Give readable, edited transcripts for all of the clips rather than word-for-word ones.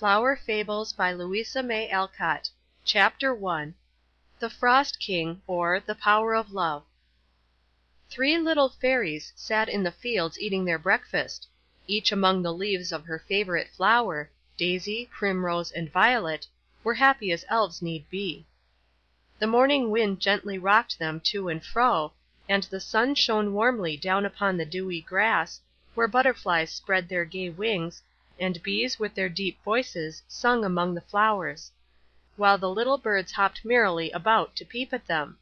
Flower Fables by Louisa May Alcott. Chapter 1. The Frost King, or the Power of Love. 3 little fairies sat in the fields eating their breakfast, each among the leaves of her favorite flower. Daisy, Primrose, and Violet were happy as elves need be. The morning wind gently rocked them to and fro, and the sun shone warmly down upon the dewy grass, where butterflies spread their gay wings, and bees with their deep voices sung among the flowers, while the little birds hopped merrily about to peep at them.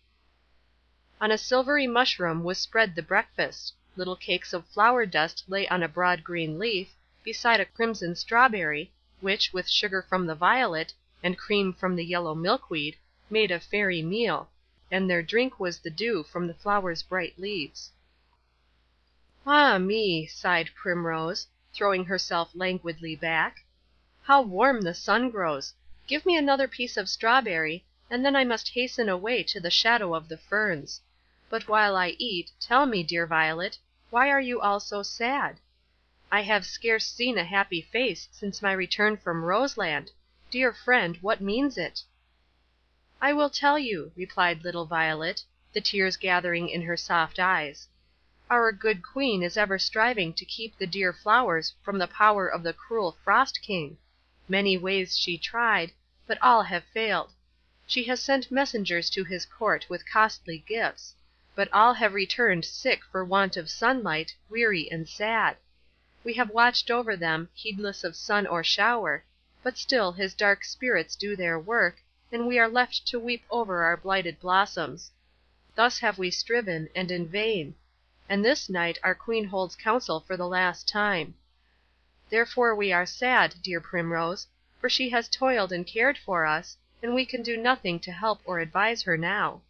On a silvery mushroom was spread the breakfast. Little cakes of flower dust lay on a broad green leaf, beside a crimson strawberry, which, with sugar from the violet, and cream from the yellow milkweed, made a fairy meal, and their drink was the dew from the flower's bright leaves. "Ah me!" sighed Primrose, throwing herself languidly back. "How warm the sun grows! Give me another piece of strawberry, and then I must hasten away to the shadow of the ferns. But while I eat, tell me, dear Violet, why are you all so sad? I have scarce seen a happy face since my return from Roseland. Dear friend, what means it?" "I will tell you," replied little Violet, the tears gathering in her soft eyes. "Our good Queen is ever striving to keep the dear flowers from the power of the cruel Frost King. Many ways she tried, but all have failed. She has sent messengers to his court with costly gifts, but all have returned sick for want of sunlight, weary and sad. We have watched over them, heedless of sun or shower, but still his dark spirits do their work, and we are left to weep over our blighted blossoms. Thus have we striven, and in vain. And this night our Queen holds council for the last time. Therefore we are sad, dear Primrose, for she has toiled and cared for us, and we can do nothing to help or advise her now."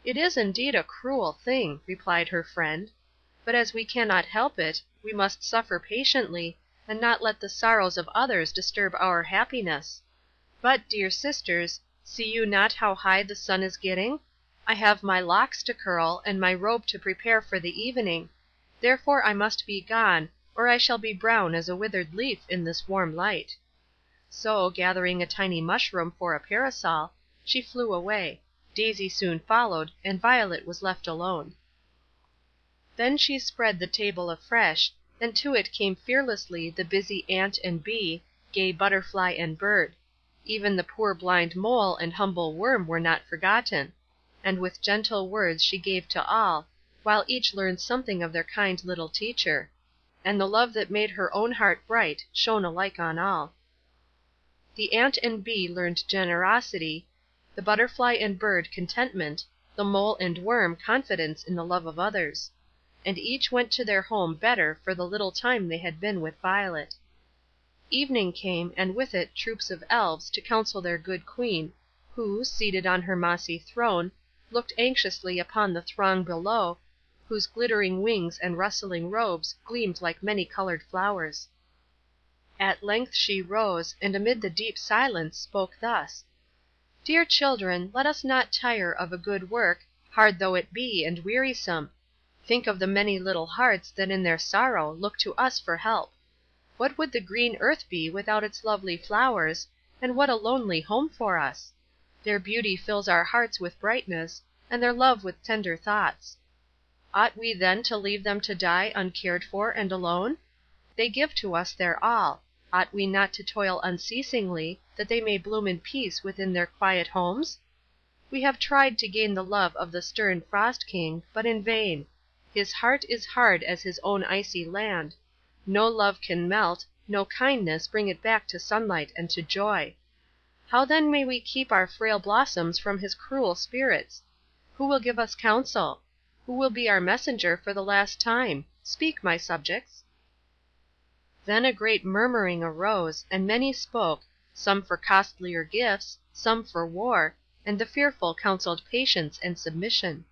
"It is indeed a cruel thing," replied her friend, "but as we cannot help it, we must suffer patiently, and not let the sorrows of others disturb our happiness. But, dear sisters, see you not how high the sun is getting? I have my locks to curl, and my robe to prepare for the evening, therefore I must be gone, or I shall be brown as a withered leaf in this warm light." So, gathering a tiny mushroom for a parasol, she flew away. Daisy soon followed, and Violet was left alone. Then she spread the table afresh, and to it came fearlessly the busy ant and bee, gay butterfly and bird. Even the poor blind mole and humble worm were not forgotten, and with gentle words she gave to all, while each learned something of their kind little teacher, and the love that made her own heart bright shone alike on all. The ant and bee learned generosity, the butterfly and bird contentment, the mole and worm confidence in the love of others; and each went to their home better for the little time they had been with Violet. Evening came, and with it troops of elves to counsel their good Queen, who, seated on her mossy throne, looked anxiously upon the throng below, whose glittering wings and rustling robes gleamed like many-colored flowers. At length she rose, and amid the deep silence spoke thus: "Dear children, let us not tire of a good work, hard though it be, and wearisome. Think of the many little hearts that in their sorrow look to us for help. What would the green earth be without its lovely flowers, and what a lonely home for us? Their beauty fills our hearts with brightness, and their love with tender thoughts. Ought we then to leave them to die uncared for and alone? They give to us their all. Ought we not to toil unceasingly, that they may bloom in peace within their quiet homes? We have tried to gain the love of the stern Frost King, but in vain. His heart is hard as his own icy land. No love can melt, no kindness bring it back to sunlight and to joy. How then may we keep our frail blossoms from his cruel spirits? Who will give us counsel? Who will be our messenger for the last time? Speak, my subjects." Then a great murmuring arose, and many spoke, some for costlier gifts, some for war, and the fearful counseled patience and submission.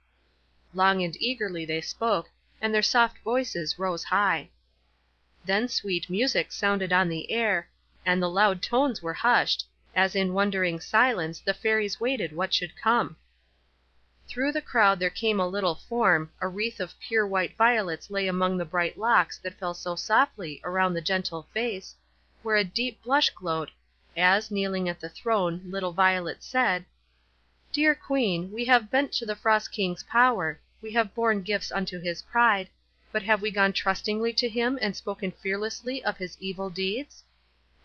Long and eagerly they spoke, and their soft voices rose high. Then sweet music sounded on the air, and the loud tones were hushed, as in wondering silence the fairies waited what should come. Through the crowd there came a little form, a wreath of pure white violets lay among the bright locks that fell so softly around the gentle face, where a deep blush glowed, as, kneeling at the throne, little Violet said: "Dear Queen, we have bent to the Frost King's power, we have borne gifts unto his pride, but have we gone trustingly to him and spoken fearlessly of his evil deeds?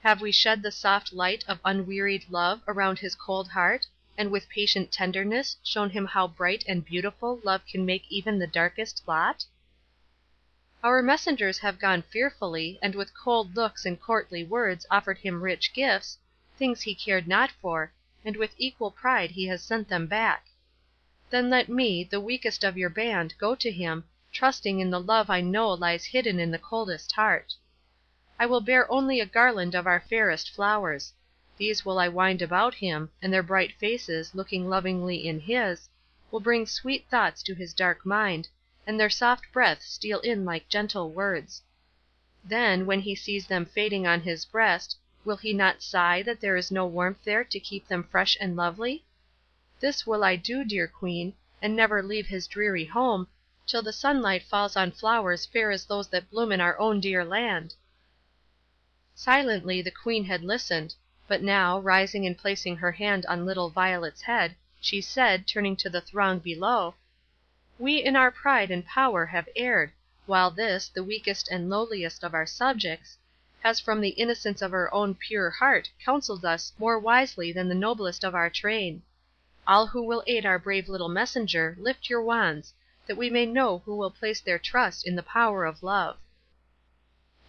Have we shed the soft light of unwearied love around his cold heart, and with patient tenderness shown him how bright and beautiful love can make even the darkest lot? Our messengers have gone fearfully, and with cold looks and courtly words offered him rich gifts, things he cared not for, and with equal pride he has sent them back. Then let me, the weakest of your band, go to him, trusting in the love I know lies hidden in the coldest heart. I will bear only a garland of our fairest flowers. These will I wind about him, and their bright faces, looking lovingly in his, will bring sweet thoughts to his dark mind, and their soft breath steal in like gentle words. Then, when he sees them fading on his breast, will he not sigh that there is no warmth there to keep them fresh and lovely? This will I do, dear Queen, and never leave his dreary home, till the sunlight falls on flowers fair as those that bloom in our own dear land." Silently the Queen had listened, but now, rising and placing her hand on little Violet's head, she said, turning to the throng below: "We in our pride and power have erred, while this, the weakest and lowliest of our subjects, has from the innocence of her own pure heart counselled us more wisely than the noblest of our train. All who will aid our brave little messenger, lift your wands, that we may know who will place their trust in the power of love."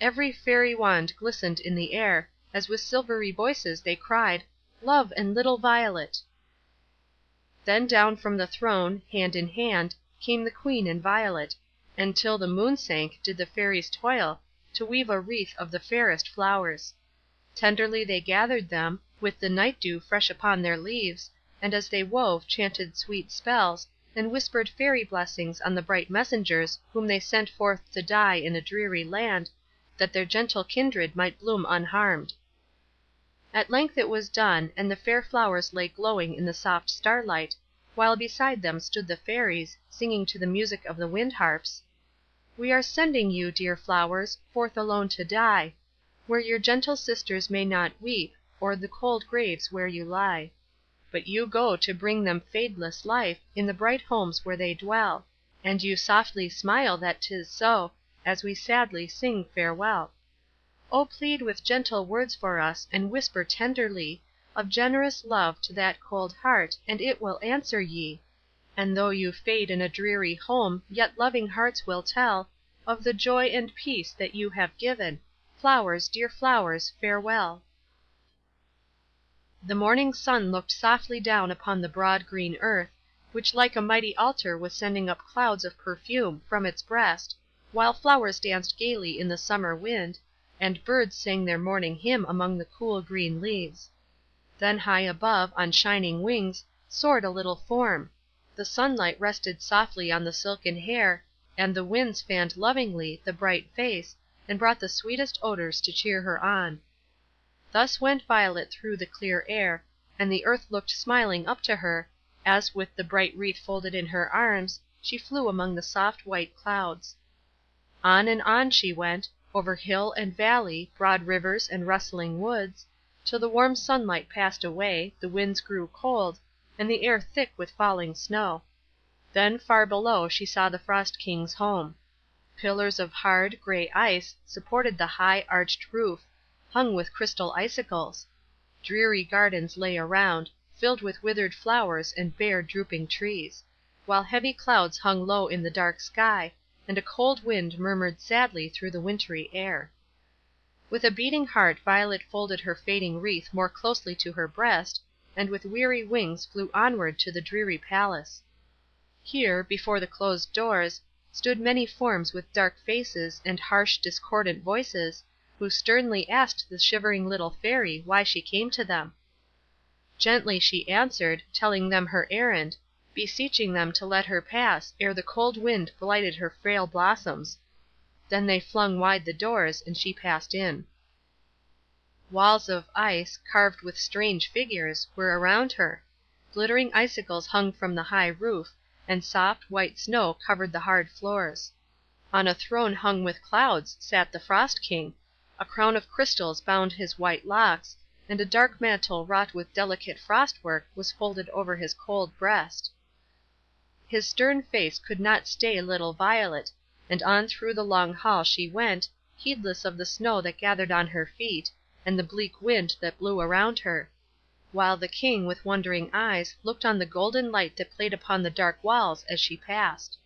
Every fairy wand glistened in the air, as with silvery voices they cried, "Love and little Violet!" Then down from the throne, hand in hand, came the Queen and Violet, and till the moon sank did the Fairies toil, to weave a wreath of the fairest flowers. Tenderly they gathered them, with the night dew fresh upon their leaves, and as they wove chanted sweet spells, and whispered fairy blessings on the bright messengers whom they sent forth to die in a dreary land, that their gentle kindred might bloom unharmed. At length it was done, and the fair flowers lay glowing in the soft starlight, while beside them stood the Fairies, singing to the music of the wind harps: "We are sending you, dear flowers, forth alone to die, where your gentle sisters may not weep, o'er the cold graves where you lie. But you go to bring them fadeless life, in the bright homes where they dwell, and you softly smile that 'tis so, as we sadly sing farewell. O plead with gentle words for us, and whisper tenderly Of generous love to that cold heart, and it will answer ye; And though you fade in a dreary home, yet loving hearts will tell Of the joy and peace that you have given. Flowers, dear flowers, farewell." The morning sun looked softly down upon the broad green earth, which like a mighty altar was sending up clouds of perfume from its breast, while flowers danced gaily in the summer wind, and birds sang their morning hymn among the cool green leaves. Then high above, on shining wings, soared a little form. The sunlight rested softly on the silken hair, and the winds fanned lovingly the bright face, and brought the sweetest odors to cheer her on. Thus went Violet through the clear air, and the earth looked smiling up to her, as, with the bright wreath folded in her arms, she flew among the soft white clouds. On and on she went, over hill and valley, broad rivers and rustling woods, till the warm sunlight passed away, the winds grew cold, and the air thick with falling snow. Then far below she saw the Frost King's home. Pillars of hard, gray ice supported the high, arched roof, hung with crystal icicles. Dreary gardens lay around, filled with withered flowers and bare, drooping trees, while heavy clouds hung low in the dark sky, and a cold wind murmured sadly through the wintry air. With a beating heart Violet folded her fading wreath more closely to her breast, and with weary wings flew onward to the dreary palace. Here, before the closed doors, stood many forms with dark faces and harsh, discordant voices, who sternly asked the shivering little Fairy why she came to them. Gently she answered, telling them her errand, beseeching them to let her pass ere the cold wind blighted her frail blossoms. Then they flung wide the doors, and she passed in. Walls of ice, carved with strange figures, were around her. Glittering icicles hung from the high roof, and soft, white snow covered the hard floors. On a throne hung with clouds sat the Frost King. A crown of crystals bound his white locks, and a dark mantle wrought with delicate frostwork was folded over his cold breast. His stern face could not stay little Violet, and on through the long hall she went, heedless of the snow that gathered on her feet, and the bleak wind that blew around her; while the King with wondering eyes looked on the golden light that played upon the dark walls as she passed.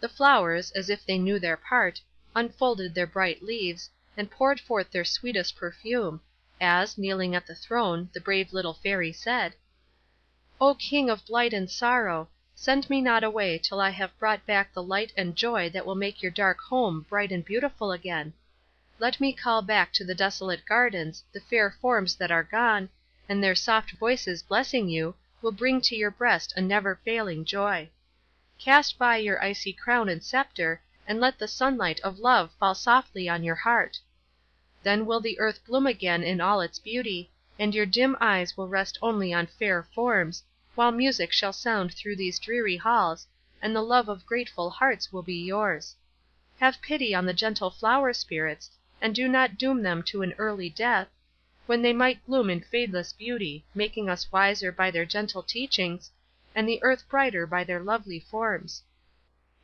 The flowers, as if they knew their part, unfolded their bright leaves, and poured forth their sweetest perfume, as, kneeling at the throne, the brave little Fairy said: "O King of blight and sorrow, send me not away till I have brought back the light and joy that will make your dark home bright and beautiful again. Let me call back to the desolate gardens the fair forms that are gone, and their soft voices blessing you, will bring to your breast a never failing joy. Cast by your icy crown and scepter, and let the sunlight of love fall softly on your heart. Then will the earth bloom again in all its beauty, and your dim eyes will rest only on fair forms, while music shall sound through these dreary halls, and the love of grateful hearts will be yours. Have pity on the gentle flower spirits, and do not doom them to an early death, when they might bloom in fadeless beauty, making us wiser by their gentle teachings, and the earth brighter by their lovely forms.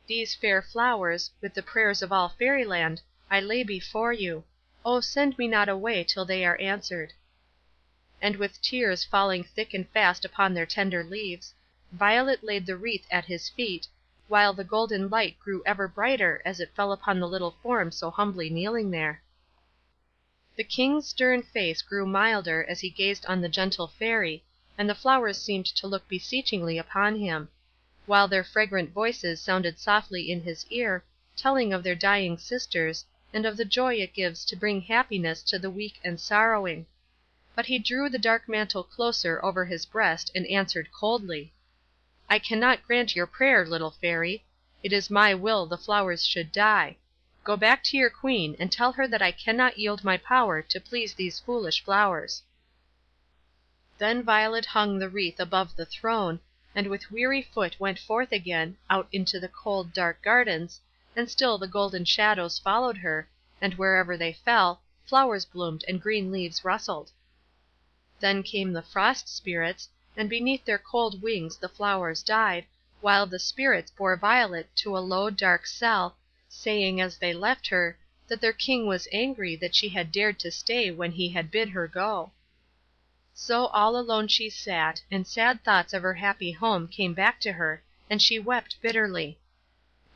These fair flowers, with the prayers of all Fairyland, I lay before you. Oh, send me not away till they are answered." And with tears falling thick and fast upon their tender leaves, Violet laid the wreath at his feet, while the golden light grew ever brighter as it fell upon the little form so humbly kneeling there. The King's stern face grew milder as he gazed on the gentle Fairy, and the flowers seemed to look beseechingly upon him; while their fragrant voices sounded softly in his ear, telling of their dying sisters, and of the joy it gives to bring happiness to the weak and sorrowing. But he drew the dark mantle closer over his breast, and answered coldly: "I cannot grant your prayer, little Fairy. It is my will the flowers should die. Go back to your Queen, and tell her that I cannot yield my power to please these foolish flowers." Then Violet hung the wreath above the throne, and with weary foot went forth again, out into the cold, dark gardens, and still the golden shadows followed her, and wherever they fell, flowers bloomed and green leaves rustled. Then came the Frost Spirits, and beneath their cold wings the flowers died, while the Spirits bore Violet to a low, dark cell, saying as they left her, that their King was angry that she had dared to stay when he had bid her go. So all alone she sat, and sad thoughts of her happy home came back to her, and she wept bitterly.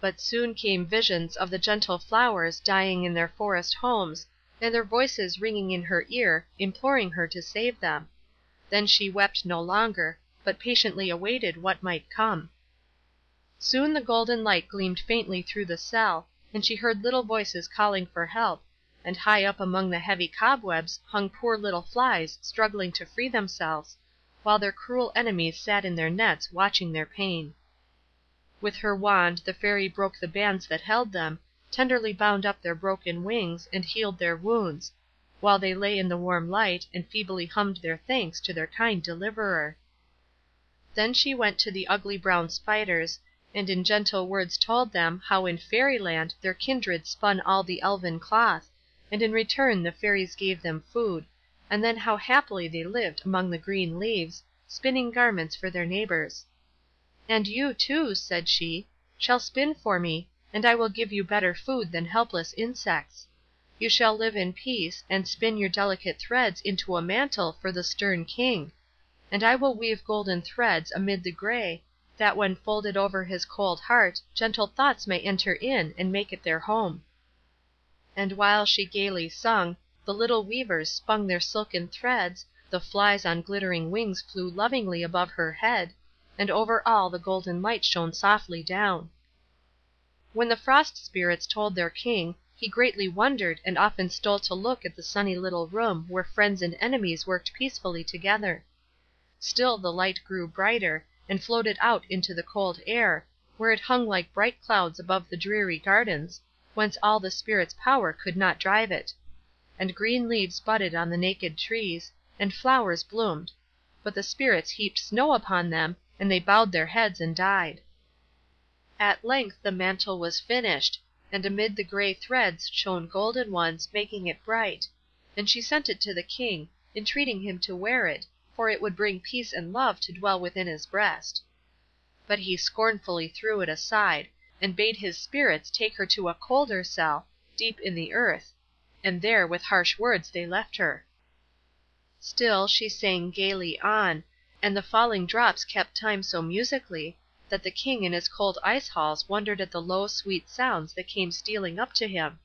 But soon came visions of the gentle flowers dying in their forest homes, and their voices ringing in her ear, imploring her to save them. Then she wept no longer, but patiently awaited what might come. Soon the golden light gleamed faintly through the cell, and she heard little voices calling for help, and high up among the heavy cobwebs hung poor little flies struggling to free themselves, while their cruel enemies sat in their nets watching their pain. With her wand the Fairy broke the bands that held them, tenderly bound up their broken wings, and healed their wounds, while they lay in the warm light, and feebly hummed their thanks to their kind deliverer. Then she went to the ugly brown spiders, and in gentle words told them how in Fairyland their kindred spun all the elven cloth, and in return the Fairies gave them food, and then how happily they lived among the green leaves, spinning garments for their neighbors. "And you, too," said she, "shall spin for me, and I will give you better food than helpless insects. You shall live in peace, and spin your delicate threads into a mantle for the stern King, and I will weave golden threads amid the gray, that when folded over his cold heart gentle thoughts may enter in and make it their home." And while she gaily sung, the little weavers spun their silken threads, the flies on glittering wings flew lovingly above her head, and over all the golden light shone softly down. When the Frost Spirits told their King, he greatly wondered, and often stole to look at the sunny little room where friends and enemies worked peacefully together. Still the light grew brighter, and floated out into the cold air, where it hung like bright clouds above the dreary gardens, whence all the Spirits' power could not drive it. And green leaves budded on the naked trees, and flowers bloomed; but the Spirits heaped snow upon them, and they bowed their heads and died. At length the mantle was finished, and amid the gray threads shone golden ones, making it bright, and she sent it to the king, entreating him to wear it, for it would bring peace and love to dwell within his breast. But he scornfully threw it aside, and bade his Spirits take her to a colder cell, deep in the earth, and there with harsh words they left her. Still she sang gaily on, and the falling drops kept time so musically, that the king in his cold ice halls wondered at the low sweet sounds that came stealing up to him.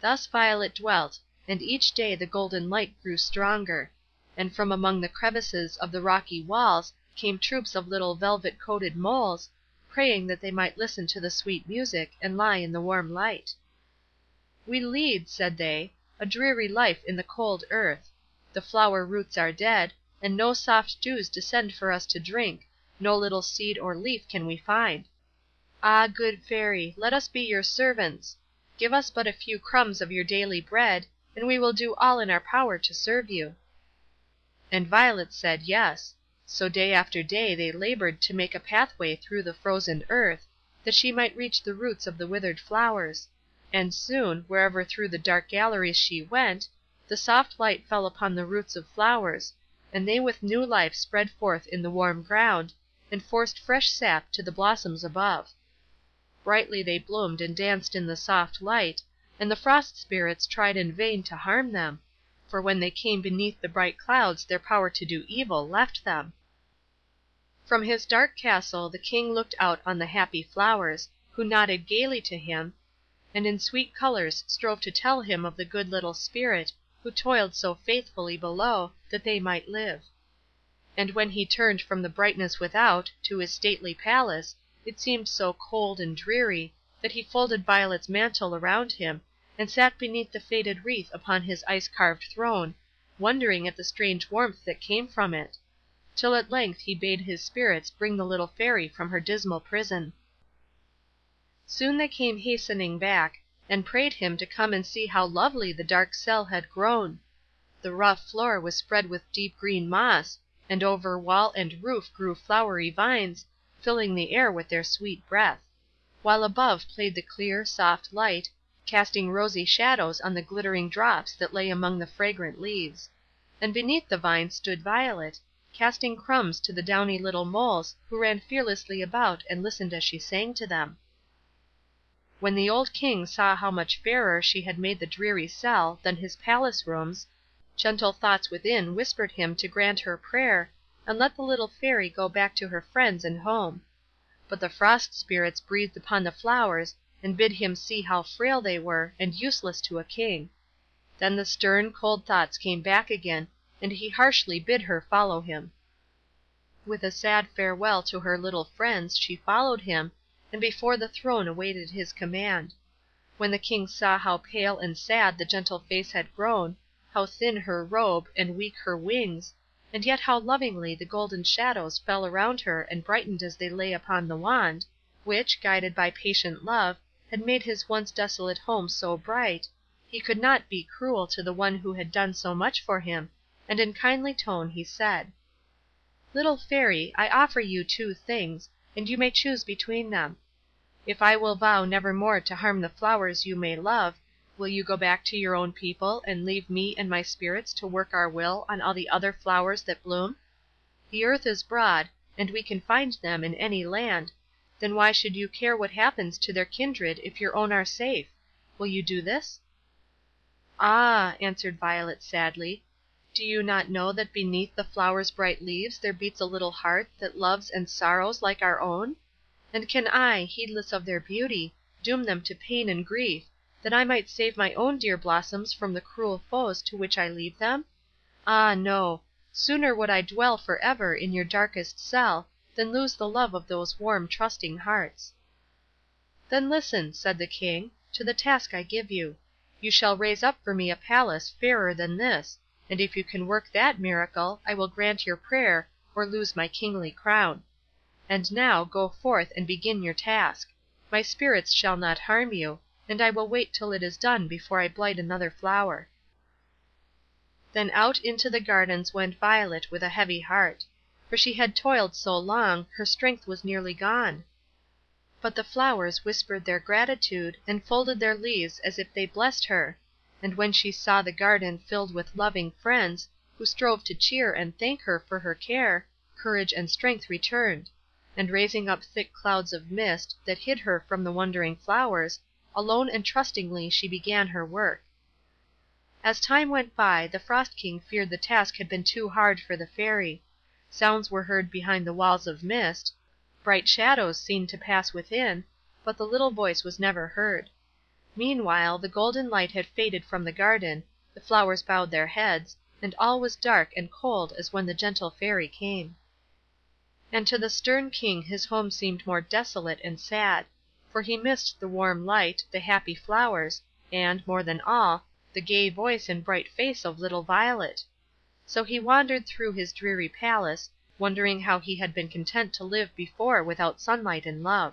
Thus Violet dwelt, and each day the golden light grew stronger, and from among the crevices of the rocky walls came troops of little velvet-coated moles, praying that they might listen to the sweet music, and lie in the warm light. "We lead," said they, "a dreary life in the cold earth. The flower roots are dead, and no soft dews descend for us to drink, no little seed or leaf can we find. Ah, good Fairy, let us be your servants. Give us but a few crumbs of your daily bread, and we will do all in our power to serve you." And Violet said yes. So day after day they labored to make a pathway through the frozen earth, that she might reach the roots of the withered flowers, and soon, wherever through the dark galleries she went, the soft light fell upon the roots of flowers, and they with new life spread forth in the warm ground, and forced fresh sap to the blossoms above. Brightly they bloomed and danced in the soft light, and the Frost Spirits tried in vain to harm them, for when they came beneath the bright clouds their power to do evil left them. From his dark castle the king looked out on the happy flowers, who nodded gaily to him, and in sweet colors strove to tell him of the good little spirit who toiled so faithfully below, that they might live. And when he turned from the brightness without, to his stately palace, it seemed so cold and dreary, that he folded Violet's mantle around him, and sat beneath the faded wreath upon his ice-carved throne, wondering at the strange warmth that came from it; till at length he bade his Spirits bring the little Fairy from her dismal prison. Soon they came hastening back, and prayed him to come and see how lovely the dark cell had grown. The rough floor was spread with deep green moss, and over wall and roof grew flowery vines, filling the air with their sweet breath; while above played the clear, soft light, casting rosy shadows on the glittering drops that lay among the fragrant leaves; and beneath the vines stood Violet, casting crumbs to the downy little moles who ran fearlessly about and listened as she sang to them. When the old king saw how much fairer she had made the dreary cell than his palace rooms, gentle thoughts within whispered him to grant her prayer, and let the little Fairy go back to her friends and home. But the Frost Spirits breathed upon the flowers, and bid him see how frail they were, and useless to a king. Then the stern, cold thoughts came back again, and he harshly bid her follow him. With a sad farewell to her little friends she followed him, and before the throne awaited his command. When the king saw how pale and sad the gentle face had grown, how thin her robe, and weak her wings, and yet how lovingly the golden shadows fell around her and brightened as they lay upon the wand, which, guided by patient love, had made his once desolate home so bright, he could not be cruel to the one who had done so much for him, and in kindly tone he said: "Little Fairy, I offer you two things, and you may choose between them. If I will vow never more to harm the flowers you may love, will you go back to your own people, and leave me and my Spirits to work our will on all the other flowers that bloom? The earth is broad, and we can find them in any land, then why should you care what happens to their kindred if your own are safe? Will you do this?" "Ah," answered Violet sadly, "do you not know that beneath the flowers' bright leaves there beats a little heart that loves and sorrows like our own? And can I, heedless of their beauty, doom them to pain and grief, that I might save my own dear blossoms from the cruel foes to which I leave them? Ah, no! Sooner would I dwell for ever in your darkest cell, than lose the love of those warm, trusting hearts." "Then listen," said the king, "to the task I give you. You shall raise up for me a palace fairer than this, and if you can work that miracle, I will grant your prayer, or lose my kingly crown. And now, go forth and begin your task. My Spirits shall not harm you, and I will wait till it is done before I blight another flower." Then out into the gardens went Violet with a heavy heart, for she had toiled so long, her strength was nearly gone. But the flowers whispered their gratitude, and folded their leaves as if they blessed her, and when she saw the garden filled with loving friends, who strove to cheer and thank her for her care, courage and strength returned, and raising up thick clouds of mist, that hid her from the wondering flowers, alone and trustingly she began her work. As time went by, the Frost King feared the task had been too hard for the Fairy. Sounds were heard behind the walls of mist, bright shadows seen to pass within, but the little voice was never heard. Meanwhile the golden light had faded from the garden, the flowers bowed their heads, and all was dark and cold as when the gentle Fairy came. And to the stern King his home seemed more desolate and sad, for he missed the warm light, the happy flowers, and, more than all, the gay voice and bright face of little Violet. So he wandered through his dreary palace, wondering how he had been content to live before without sunlight and love.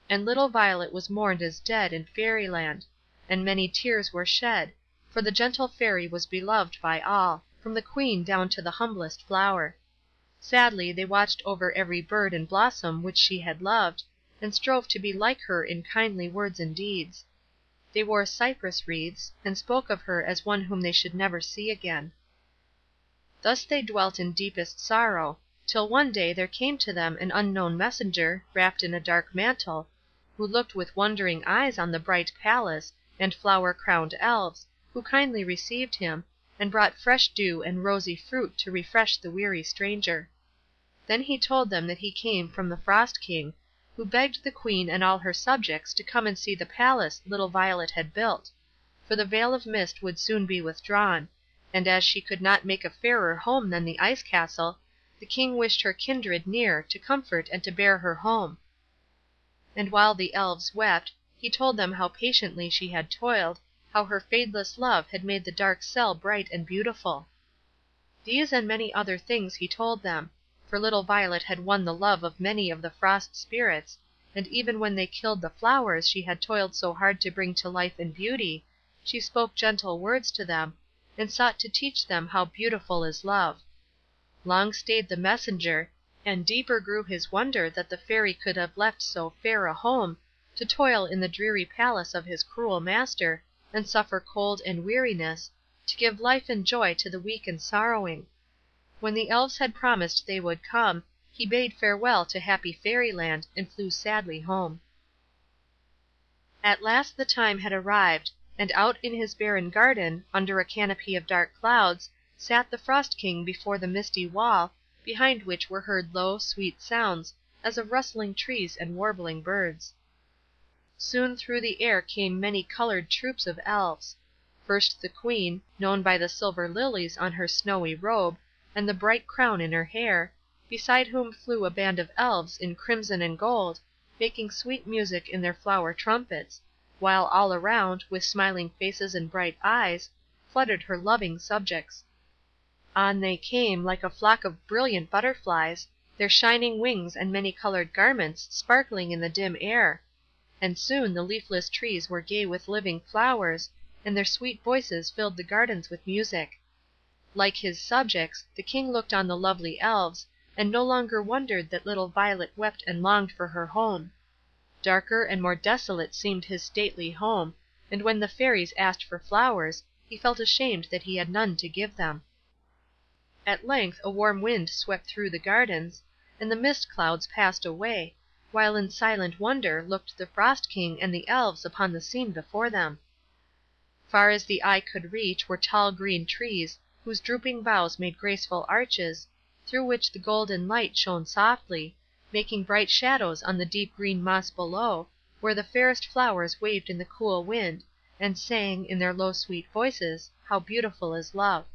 And little Violet was mourned as dead in Fairyland, and many tears were shed, for the gentle Fairy was beloved by all, from the Queen down to the humblest flower. Sadly they watched over every bird and blossom which she had loved, and strove to be like her in kindly words and deeds. They wore cypress wreaths, and spoke of her as one whom they should never see again. Thus they dwelt in deepest sorrow, till one day there came to them an unknown messenger, wrapped in a dark mantle, who looked with wondering eyes on the bright palace, and flower-crowned Elves, who kindly received him, and brought fresh dew and rosy fruit to refresh the weary stranger. Then he told them that he came from the Frost King, who begged the Queen and all her subjects to come and see the palace little Violet had built, for the veil of mist would soon be withdrawn, and as she could not make a fairer home than the ice castle, the King wished her kindred near, to comfort and to bear her home. And while the Elves wept, he told them how patiently she had toiled, how her fadeless love had made the dark cell bright and beautiful. These and many other things he told them, for little Violet had won the love of many of the Frost Spirits, and even when they killed the flowers she had toiled so hard to bring to life and beauty, she spoke gentle words to them, and sought to teach them how beautiful is love. Long stayed the messenger, and deeper grew his wonder that the Fairy could have left so fair a home, to toil in the dreary palace of his cruel master, and suffer cold and weariness, to give life and joy to the weak and sorrowing. When the Elves had promised they would come, he bade farewell to happy Fairyland, and flew sadly home. At last the time had arrived, and out in his barren garden, under a canopy of dark clouds, sat the Frost King before the misty wall, behind which were heard low, sweet sounds, as of rustling trees and warbling birds. Soon through the air came many-colored troops of Elves. First the Queen, known by the silver lilies on her snowy robe, and the bright crown in her hair, beside whom flew a band of Elves in crimson and gold, making sweet music in their flower trumpets, while all around, with smiling faces and bright eyes, fluttered her loving subjects. On they came, like a flock of brilliant butterflies, their shining wings and many-colored garments sparkling in the dim air, and soon the leafless trees were gay with living flowers, and their sweet voices filled the gardens with music. Like his subjects, the King looked on the lovely Elves, and no longer wondered that little Violet wept and longed for her home. Darker and more desolate seemed his stately home, and when the Fairies asked for flowers, he felt ashamed that he had none to give them. At length a warm wind swept through the gardens, and the mist clouds passed away, while in silent wonder looked the Frost King and the Elves upon the scene before them. Far as the eye could reach were tall green trees, whose drooping boughs made graceful arches, through which the golden light shone softly, making bright shadows on the deep green moss below, where the fairest flowers waved in the cool wind, and sang, in their low sweet voices, how beautiful is love.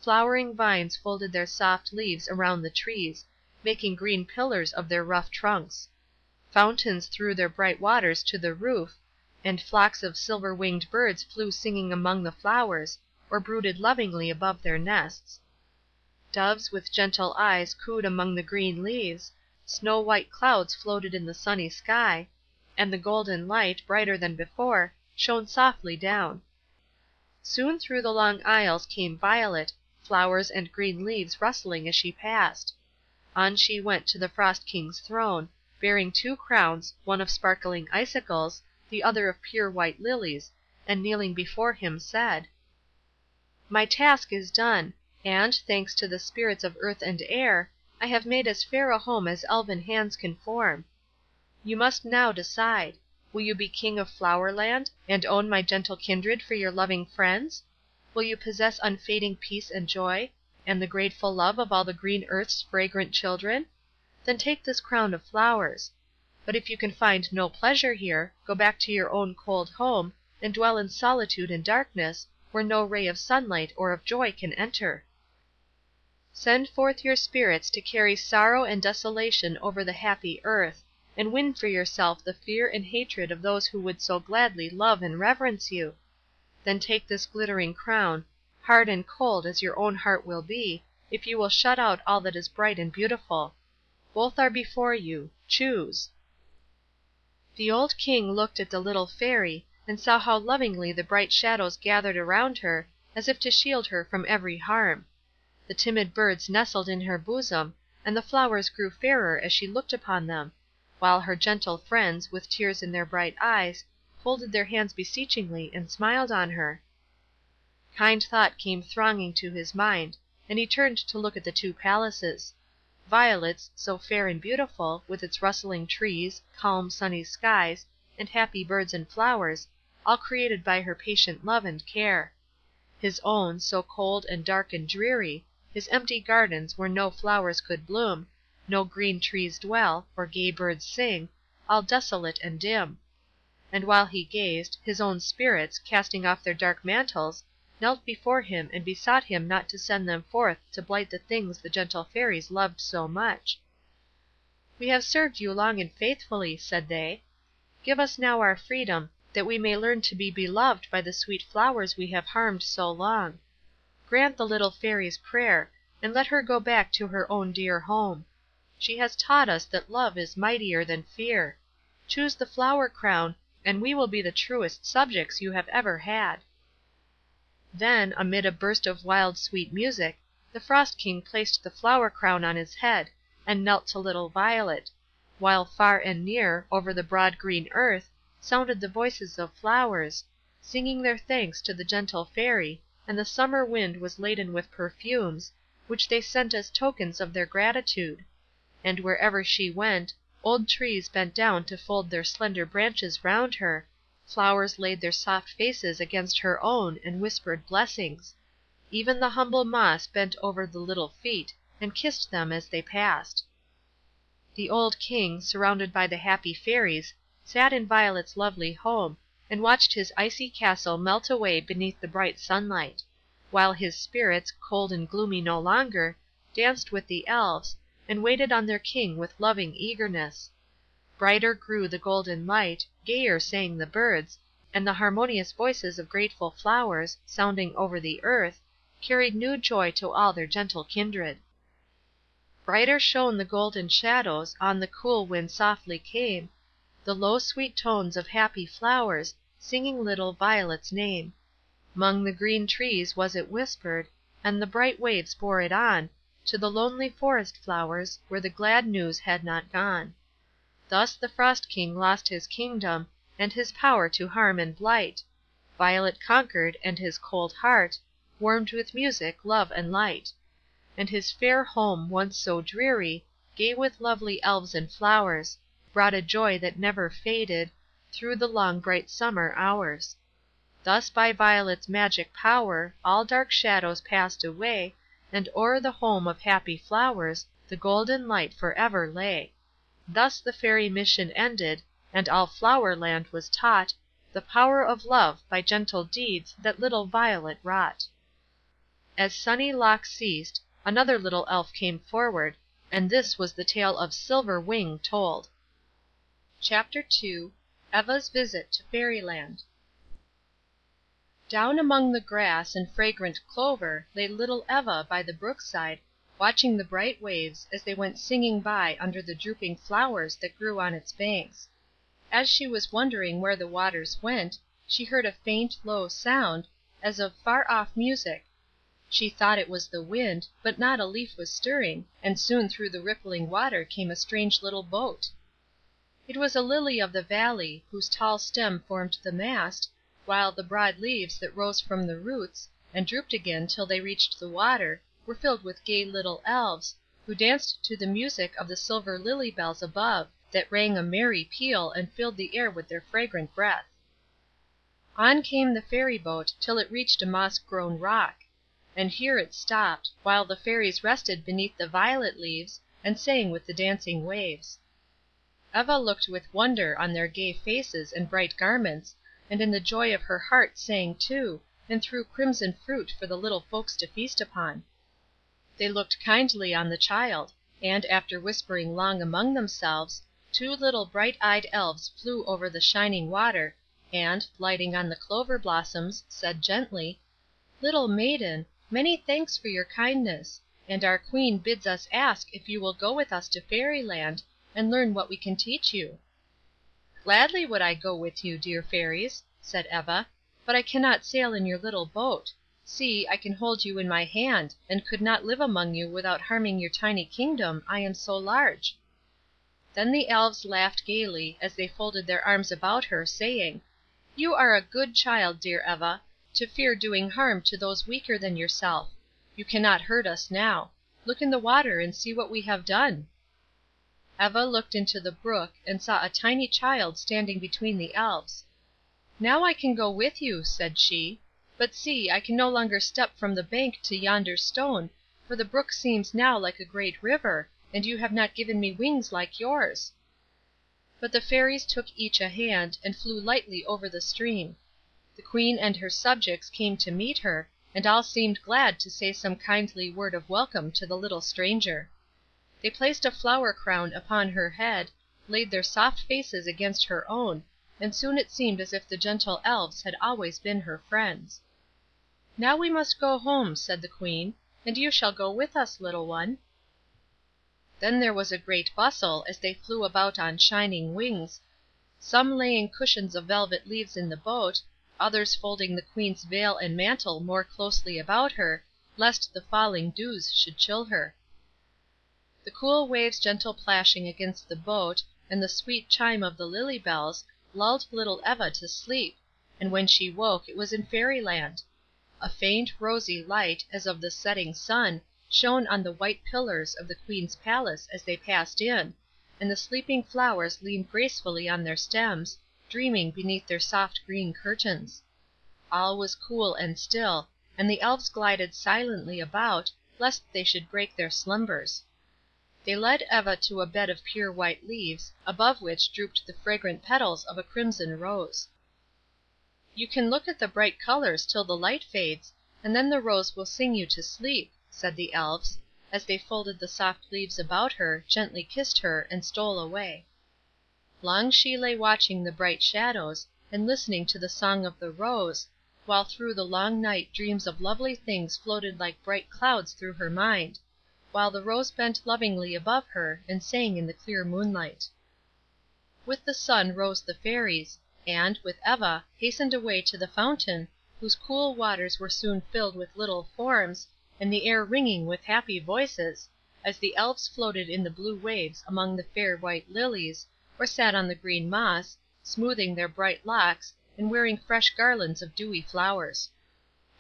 Flowering vines folded their soft leaves around the trees, making green pillars of their rough trunks. Fountains threw their bright waters to the roof, and flocks of silver-winged birds flew singing among the flowers, or brooded lovingly above their nests. Doves with gentle eyes cooed among the green leaves, snow-white clouds floated in the sunny sky, and the golden light, brighter than before, shone softly down. Soon through the long aisles came Violet, flowers and green leaves rustling as she passed. On she went to the Frost King's throne, bearing 2 crowns, one of sparkling icicles, the other of pure white lilies, and kneeling before him said: "My task is done, and, thanks to the spirits of earth and air, I have made as fair a home as elfin hands can form. You must now decide. Will you be king of Flower Land, and own my gentle kindred for your loving friends? Will you possess unfading peace and joy, and the grateful love of all the green earth's fragrant children? Then take this crown of flowers. But if you can find no pleasure here, go back to your own cold home, and dwell in solitude and darkness, where no ray of sunlight or of joy can enter. Send forth your spirits to carry sorrow and desolation over the happy earth, and win for yourself the fear and hatred of those who would so gladly love and reverence you. Then take this glittering crown, hard and cold as your own heart will be, if you will shut out all that is bright and beautiful. Both are before you. Choose." The old King looked at the little Fairy, and saw how lovingly the bright shadows gathered around her, as if to shield her from every harm. The timid birds nestled in her bosom, and the flowers grew fairer as she looked upon them, while her gentle friends, with tears in their bright eyes, folded their hands beseechingly and smiled on her. Kind thought came thronging to his mind, and he turned to look at the 2 palaces. Violet's, so fair and beautiful, with its rustling trees, calm, sunny skies, and happy birds and flowers, all created by her patient love and care. His own, so cold and dark and dreary, his empty gardens where no flowers could bloom, no green trees dwell, or gay birds sing, all desolate and dim. And while he gazed, his own spirits, casting off their dark mantles, knelt before him and besought him not to send them forth to blight the things the gentle Fairies loved so much. "We have served you long and faithfully," said they. "Give us now our freedom, that we may learn to be beloved by the sweet flowers we have harmed so long. Grant the little Fairy's prayer, and let her go back to her own dear home. She has taught us that love is mightier than fear. Choose the flower crown, and we will be the truest subjects you have ever had." Then, amid a burst of wild sweet music, the Frost King placed the flower crown on his head, and knelt to little Violet, while far and near, over the broad green earth, sounded the voices of flowers, singing their thanks to the gentle Fairy, and the summer wind was laden with perfumes, which they sent as tokens of their gratitude; and wherever she went, old trees bent down to fold their slender branches round her, flowers laid their soft faces against her own and whispered blessings; even the humble moss bent over the little feet, and kissed them as they passed. The old King, surrounded by the happy Fairies, sat in Violet's lovely home, and watched his icy castle melt away beneath the bright sunlight; while his spirits, cold and gloomy no longer, danced with the Elves, and waited on their King with loving eagerness. Brighter grew the golden light, gayer sang the birds, and the harmonious voices of grateful flowers, sounding over the earth, carried new joy to all their gentle kindred. Brighter shone the golden shadows, on the cool wind softly came the low sweet tones of happy flowers, singing little Violet's name. 'Mong the green trees was it whispered, and the bright waves bore it on, to the lonely forest flowers, where the glad news had not gone. Thus the Frost King lost his kingdom, and his power to harm and blight; Violet conquered, and his cold heart warmed with music, love, and light; and his fair home, once so dreary, gay with lovely elves and flowers, brought a joy that never faded, through the long bright summer hours. Thus by Violet's magic power all dark shadows passed away, and o'er the home of happy flowers the golden light forever lay. Thus the fairy mission ended, and all Flower Land was taught the power of love by gentle deeds that little Violet wrought. As sunny locks ceased, another little Elf came forward, and this was the tale of Silver Wing told. Chapter 2 Eva's Visit to Fairyland. Down among the grass and fragrant clover lay little Eva by the brookside, watching the bright waves as they went singing by under the drooping flowers that grew on its banks. As she was wondering where the waters went, she heard a faint, low sound, as of far-off music. She thought it was the wind, but not a leaf was stirring, and soon through the rippling water came a strange little boat. It was a lily of the valley, whose tall stem formed the mast, while the broad leaves that rose from the roots, and drooped again till they reached the water, were filled with gay little Elves, who danced to the music of the silver lily bells above, that rang a merry peal and filled the air with their fragrant breath. On came the fairy boat till it reached a moss grown rock, and here it stopped, while the Fairies rested beneath the violet leaves, and sang with the dancing waves. Eva looked with wonder on their gay faces and bright garments, and in the joy of her heart sang too, and threw crimson fruit for the little folks to feast upon. They looked kindly on the child, and after whispering long among themselves, 2 little bright-eyed Elves flew over the shining water, and, lighting on the clover-blossoms, said gently, "Little maiden, many thanks for your kindness, and our Queen bids us ask if you will go with us to Fairyland, and learn what we can teach you." "Gladly would I go with you, dear Fairies," said Eva, "but I cannot sail in your little boat. See, I can hold you in my hand, and could not live among you without harming your tiny kingdom, I am so large." Then the Elves laughed gayly, as they folded their arms about her, saying, "You are a good child, dear Eva, to fear doing harm to those weaker than yourself. You cannot hurt us now. Look in the water and see what we have done." Eva looked into the brook, and saw a tiny child standing between the Elves. "Now I can go with you," said she; "but see, I can no longer step from the bank to yonder stone, for the brook seems now like a great river, and you have not given me wings like yours." But the Fairies took each a hand, and flew lightly over the stream. The Queen and her subjects came to meet her, and all seemed glad to say some kindly word of welcome to the little stranger. They placed a flower crown upon her head, laid their soft faces against her own, and soon it seemed as if the gentle Elves had always been her friends. "Now we must go home," said the Queen, "and you shall go with us, little one." Then there was a great bustle as they flew about on shining wings, some laying cushions of velvet leaves in the boat, others folding the Queen's veil and mantle more closely about her, lest the falling dews should chill her. The cool waves' gentle plashing against the boat, and the sweet chime of the lily bells, lulled little Eva to sleep, and when she woke it was in Fairyland. A faint, rosy light, as of the setting sun, shone on the white pillars of the Queen's palace as they passed in, and the sleeping flowers leaned gracefully on their stems, dreaming beneath their soft green curtains. All was cool and still, and the Elves glided silently about, lest they should break their slumbers. They led Eva to a bed of pure white leaves, above which drooped the fragrant petals of a crimson rose. "You can look at the bright colors till the light fades, and then the rose will sing you to sleep," said the Elves, as they folded the soft leaves about her, gently kissed her, and stole away. Long she lay watching the bright shadows, and listening to the song of the rose, while through the long night dreams of lovely things floated like bright clouds through her mind, while the rose bent lovingly above her, and sang in the clear moonlight. With the sun rose the Fairies, and, with Eva, hastened away to the fountain, whose cool waters were soon filled with little forms, and the air ringing with happy voices, as the Elves floated in the blue waves among the fair white lilies, or sat on the green moss, smoothing their bright locks, and wearing fresh garlands of dewy flowers.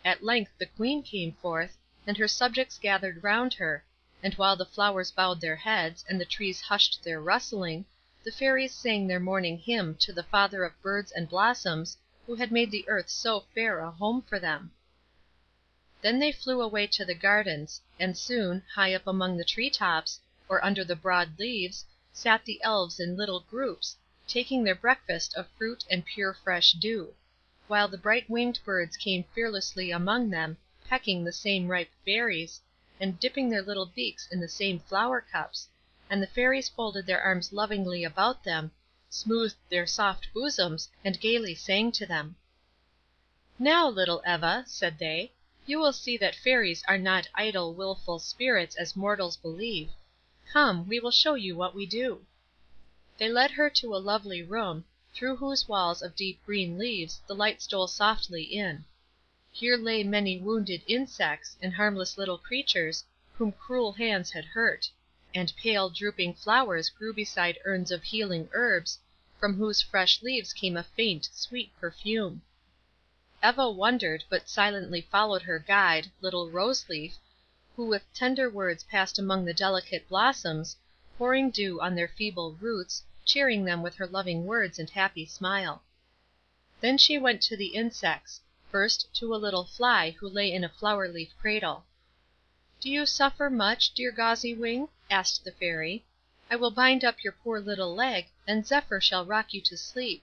At length the Queen came forth, and her subjects gathered round her, and while the flowers bowed their heads, and the trees hushed their rustling, the Fairies sang their morning hymn to the Father of birds and blossoms, who had made the earth so fair a home for them. Then they flew away to the gardens, and soon, high up among the tree tops, or under the broad leaves, sat the Elves in little groups, taking their breakfast of fruit and pure fresh dew; while the bright winged birds came fearlessly among them, pecking the same ripe berries, and dipping their little beaks in the same flower cups, and the Fairies folded their arms lovingly about them, smoothed their soft bosoms, and gaily sang to them. "Now, little Eva," said they, "you will see that Fairies are not idle, wilful spirits as mortals believe. Come, we will show you what we do." They led her to a lovely room, through whose walls of deep green leaves the light stole softly in. Here lay many wounded insects, and harmless little creatures, whom cruel hands had hurt; and pale, drooping flowers grew beside urns of healing herbs, from whose fresh leaves came a faint, sweet perfume. Eva wondered, but silently followed her guide, little Rose Leaf, who with tender words passed among the delicate blossoms, pouring dew on their feeble roots, cheering them with her loving words and happy smile. Then she went to the insects; first to a little fly who lay in a flower leaf cradle. "Do you suffer much, dear Gauzy Wing?" asked the Fairy. "I will bind up your poor little leg, and Zephyr shall rock you to sleep."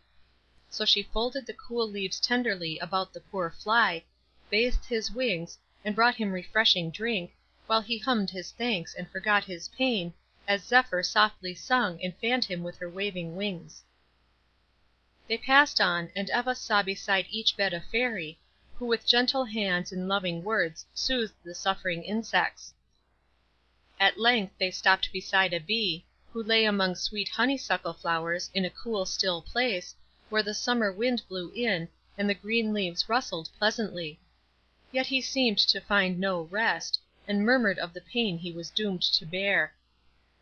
So she folded the cool leaves tenderly about the poor fly, bathed his wings, and brought him refreshing drink, while he hummed his thanks and forgot his pain, as Zephyr softly sung and fanned him with her waving wings. They passed on, and Eva saw beside each bed a Fairy, who with gentle hands and loving words soothed the suffering insects. At length they stopped beside a bee, who lay among sweet honeysuckle flowers in a cool still place, where the summer wind blew in, and the green leaves rustled pleasantly. Yet he seemed to find no rest, and murmured of the pain he was doomed to bear.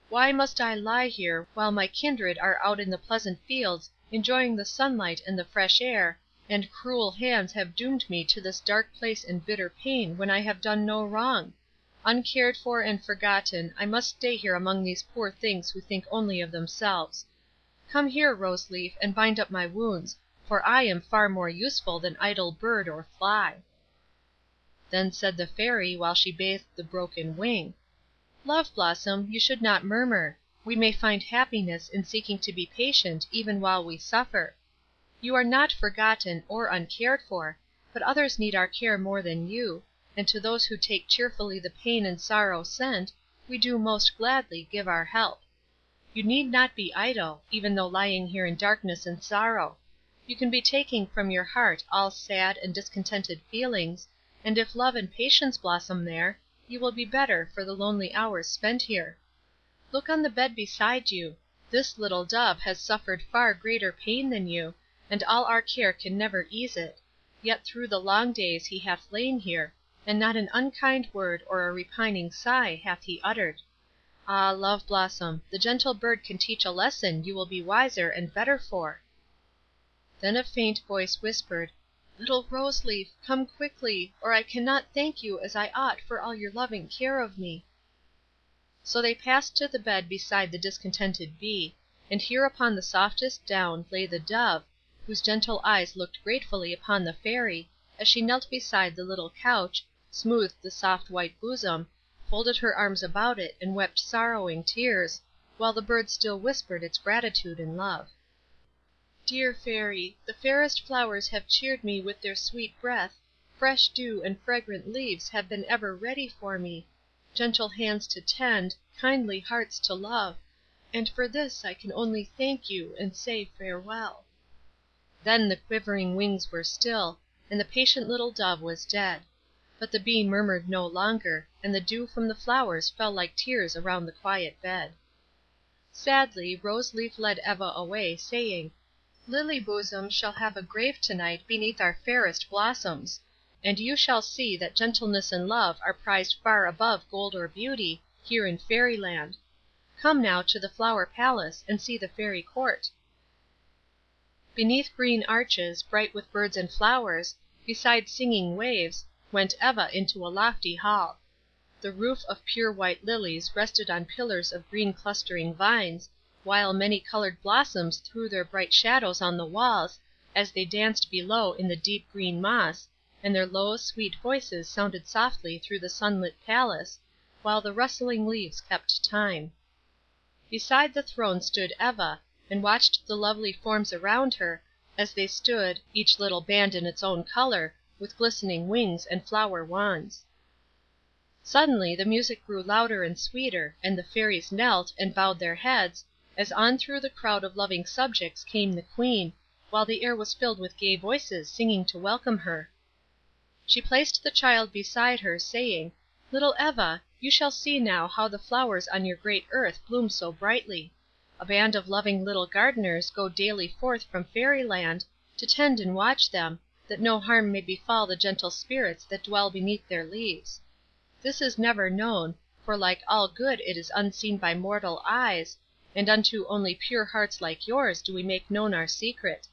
"Why must I lie here, while my kindred are out in the pleasant fields enjoying the sunlight and the fresh air, and cruel hands have doomed me to this dark place and bitter pain when I have done no wrong? Uncared for and forgotten, I must stay here among these poor things who think only of themselves. Come here, Rose Leaf, and bind up my wounds, for I am far more useful than idle bird or fly." Then said the Fairy, while she bathed the broken wing, "Love Blossom, you should not murmur. We may find happiness in seeking to be patient even while we suffer. You are not forgotten, or uncared for, but others need our care more than you, and to those who take cheerfully the pain and sorrow sent, we do most gladly give our help. You need not be idle, even though lying here in darkness and sorrow. You can be taking from your heart all sad and discontented feelings, and if love and patience blossom there, you will be better for the lonely hours spent here. Look on the bed beside you. This little dove has suffered far greater pain than you, and all our care can never ease it, yet through the long days he hath lain here, and not an unkind word or a repining sigh hath he uttered. Ah, Love Blossom, the gentle bird can teach a lesson you will be wiser and better for." Then a faint voice whispered, "Little Rose Leaf, come quickly, or I cannot thank you as I ought for all your loving care of me." So they passed to the bed beside the discontented bee, and here upon the softest down lay the dove, whose gentle eyes looked gratefully upon the Fairy, as she knelt beside the little couch, smoothed the soft white bosom, folded her arms about it and wept sorrowing tears, while the bird still whispered its gratitude and love. "Dear Fairy, the fairest flowers have cheered me with their sweet breath, fresh dew and fragrant leaves have been ever ready for me, gentle hands to tend, kindly hearts to love, and for this I can only thank you and say farewell." Then the quivering wings were still, and the patient little dove was dead. But the bee murmured no longer, and the dew from the flowers fell like tears around the quiet bed. Sadly Rose Leaf led Eva away, saying, "Lily Bosom shall have a grave tonight beneath our fairest blossoms, and you shall see that gentleness and love are prized far above gold or beauty, here in Fairyland. Come now to the Flower Palace, and see the Fairy Court." Beneath green arches, bright with birds and flowers, beside singing waves, went Eva into a lofty hall. The roof of pure white lilies rested on pillars of green clustering vines, while many colored blossoms threw their bright shadows on the walls, as they danced below in the deep green moss, and their low, sweet voices sounded softly through the sunlit palace, while the rustling leaves kept time. Beside the throne stood Eva, and watched the lovely forms around her, as they stood, each little band in its own color, with glistening wings and flower wands. Suddenly the music grew louder and sweeter, and the Fairies knelt, and bowed their heads, as on through the crowd of loving subjects came the Queen, while the air was filled with gay voices singing to welcome her. She placed the child beside her, saying, "Little Eva, you shall see now how the flowers on your great earth bloom so brightly. A band of loving little gardeners go daily forth from Fairyland, to tend and watch them, that no harm may befall the gentle spirits that dwell beneath their leaves. This is never known, for like all good it is unseen by mortal eyes, and unto only pure hearts like yours do we make known our secret.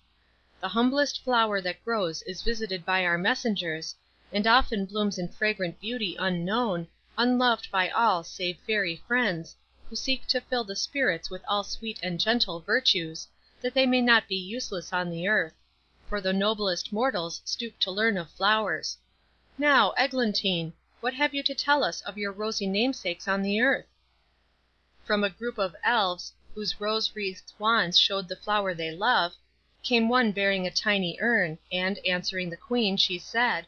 The humblest flower that grows is visited by our messengers, and often blooms in fragrant beauty unknown, unloved by all save fairy friends, who seek to fill the spirits with all sweet and gentle virtues, that they may not be useless on the earth; for the noblest mortals stoop to learn of flowers. Now, Eglantine, what have you to tell us of your rosy namesakes on the earth?" From a group of Elves, whose rose-wreathed wands showed the flower they love, came one bearing a tiny urn, and, answering the Queen, she said: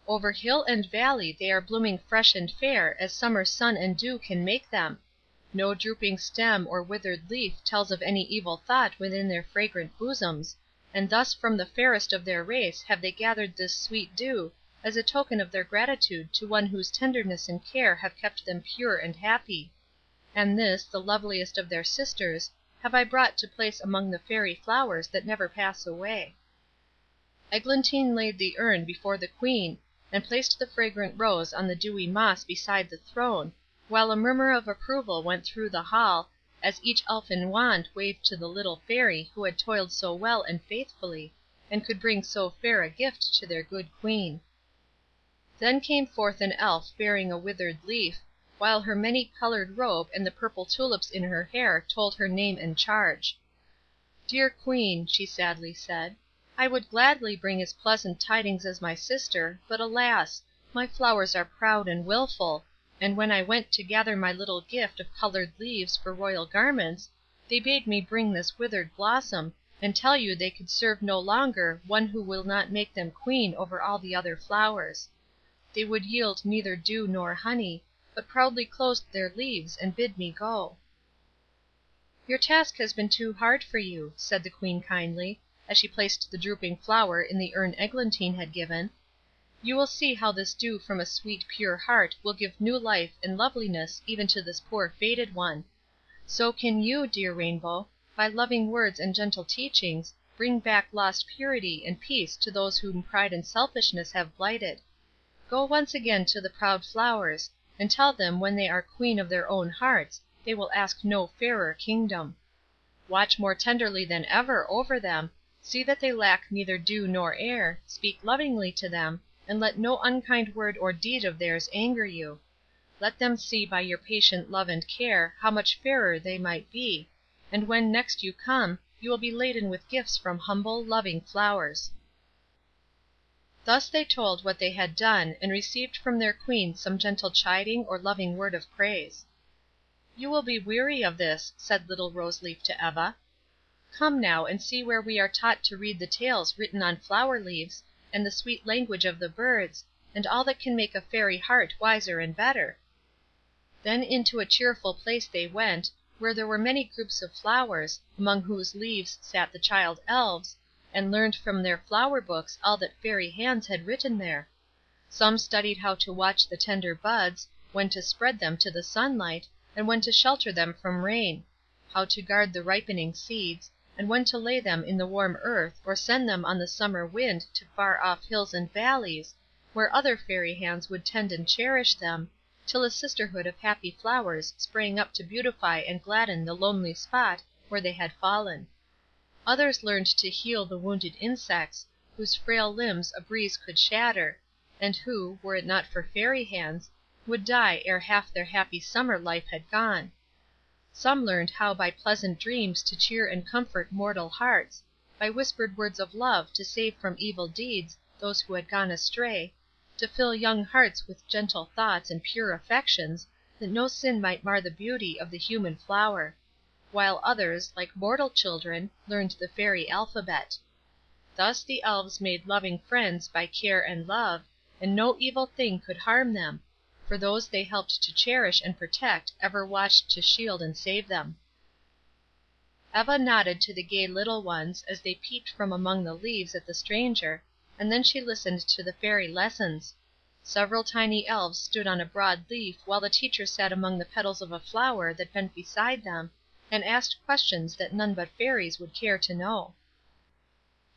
"Over hill and valley they are blooming fresh and fair as summer sun and dew can make them. No drooping stem or withered leaf tells of any evil thought within their fragrant bosoms, and thus from the fairest of their race have they gathered this sweet dew, as a token of their gratitude to one whose tenderness and care have kept them pure and happy. And this, the loveliest of their sisters, have I brought to place among the fairy flowers that never pass away." Eglantine laid the urn before the Queen, and placed the fragrant rose on the dewy moss beside the throne, while a murmur of approval went through the hall, as each elfin wand waved to the little Fairy who had toiled so well and faithfully, and could bring so fair a gift to their good Queen. Then came forth an Elf bearing a withered leaf, while her many-colored robe and the purple tulips in her hair told her name and charge. "Dear Queen," she sadly said, "I would gladly bring as pleasant tidings as my sister, but alas! my flowers are proud and wilful, and when I went to gather my little gift of colored leaves for royal garments, they bade me bring this withered blossom, and tell you they could serve no longer one who will not make them queen over all the other flowers. They would yield neither dew nor honey, but proudly closed their leaves and bid me go." "Your task has been too hard for you," said the Queen kindly, as she placed the drooping flower in the urn Eglantine had given. "You will see how this dew from a sweet pure heart will give new life and loveliness even to this poor faded one. So can you, dear Rainbow, by loving words and gentle teachings, bring back lost purity and peace to those whom pride and selfishness have blighted. Go once again to the proud flowers, and tell them when they are queen of their own hearts they will ask no fairer kingdom. Watch more tenderly than ever over them, see that they lack neither dew nor air, speak lovingly to them, and let no unkind word or deed of theirs anger you. Let them see by your patient love and care how much fairer they might be, and when next you come you will be laden with gifts from humble, loving flowers." Thus they told what they had done, and received from their Queen some gentle chiding or loving word of praise. "You will be weary of this," said little Rose Leaf to Eva. "Come now and see where we are taught to read the tales written on flower leaves, and the sweet language of the birds, and all that can make a fairy heart wiser and better." Then into a cheerful place they went, where there were many groups of flowers, among whose leaves sat the child Elves, and learned from their flower books all that fairy hands had written there. Some studied how to watch the tender buds, when to spread them to the sunlight, and when to shelter them from rain; how to guard the ripening seeds, and when to lay them in the warm earth or send them on the summer wind to far off hills and valleys, where other fairy hands would tend and cherish them, till a sisterhood of happy flowers sprang up to beautify and gladden the lonely spot where they had fallen. Others learned to heal the wounded insects, whose frail limbs a breeze could shatter, and who, were it not for fairy hands, would die ere half their happy summer life had gone. Some learned how by pleasant dreams to cheer and comfort mortal hearts, by whispered words of love to save from evil deeds those who had gone astray, to fill young hearts with gentle thoughts and pure affections, that no sin might mar the beauty of the human flower; while others, like mortal children, learned the fairy alphabet. Thus the Elves made loving friends by care and love, and no evil thing could harm them, for those they helped to cherish and protect ever watched to shield and save them. Eva nodded to the gay little ones, as they peeped from among the leaves at the stranger, and then she listened to the fairy lessons. Several tiny Elves stood on a broad leaf while the teacher sat among the petals of a flower that bent beside them, and asked questions that none but fairies would care to know.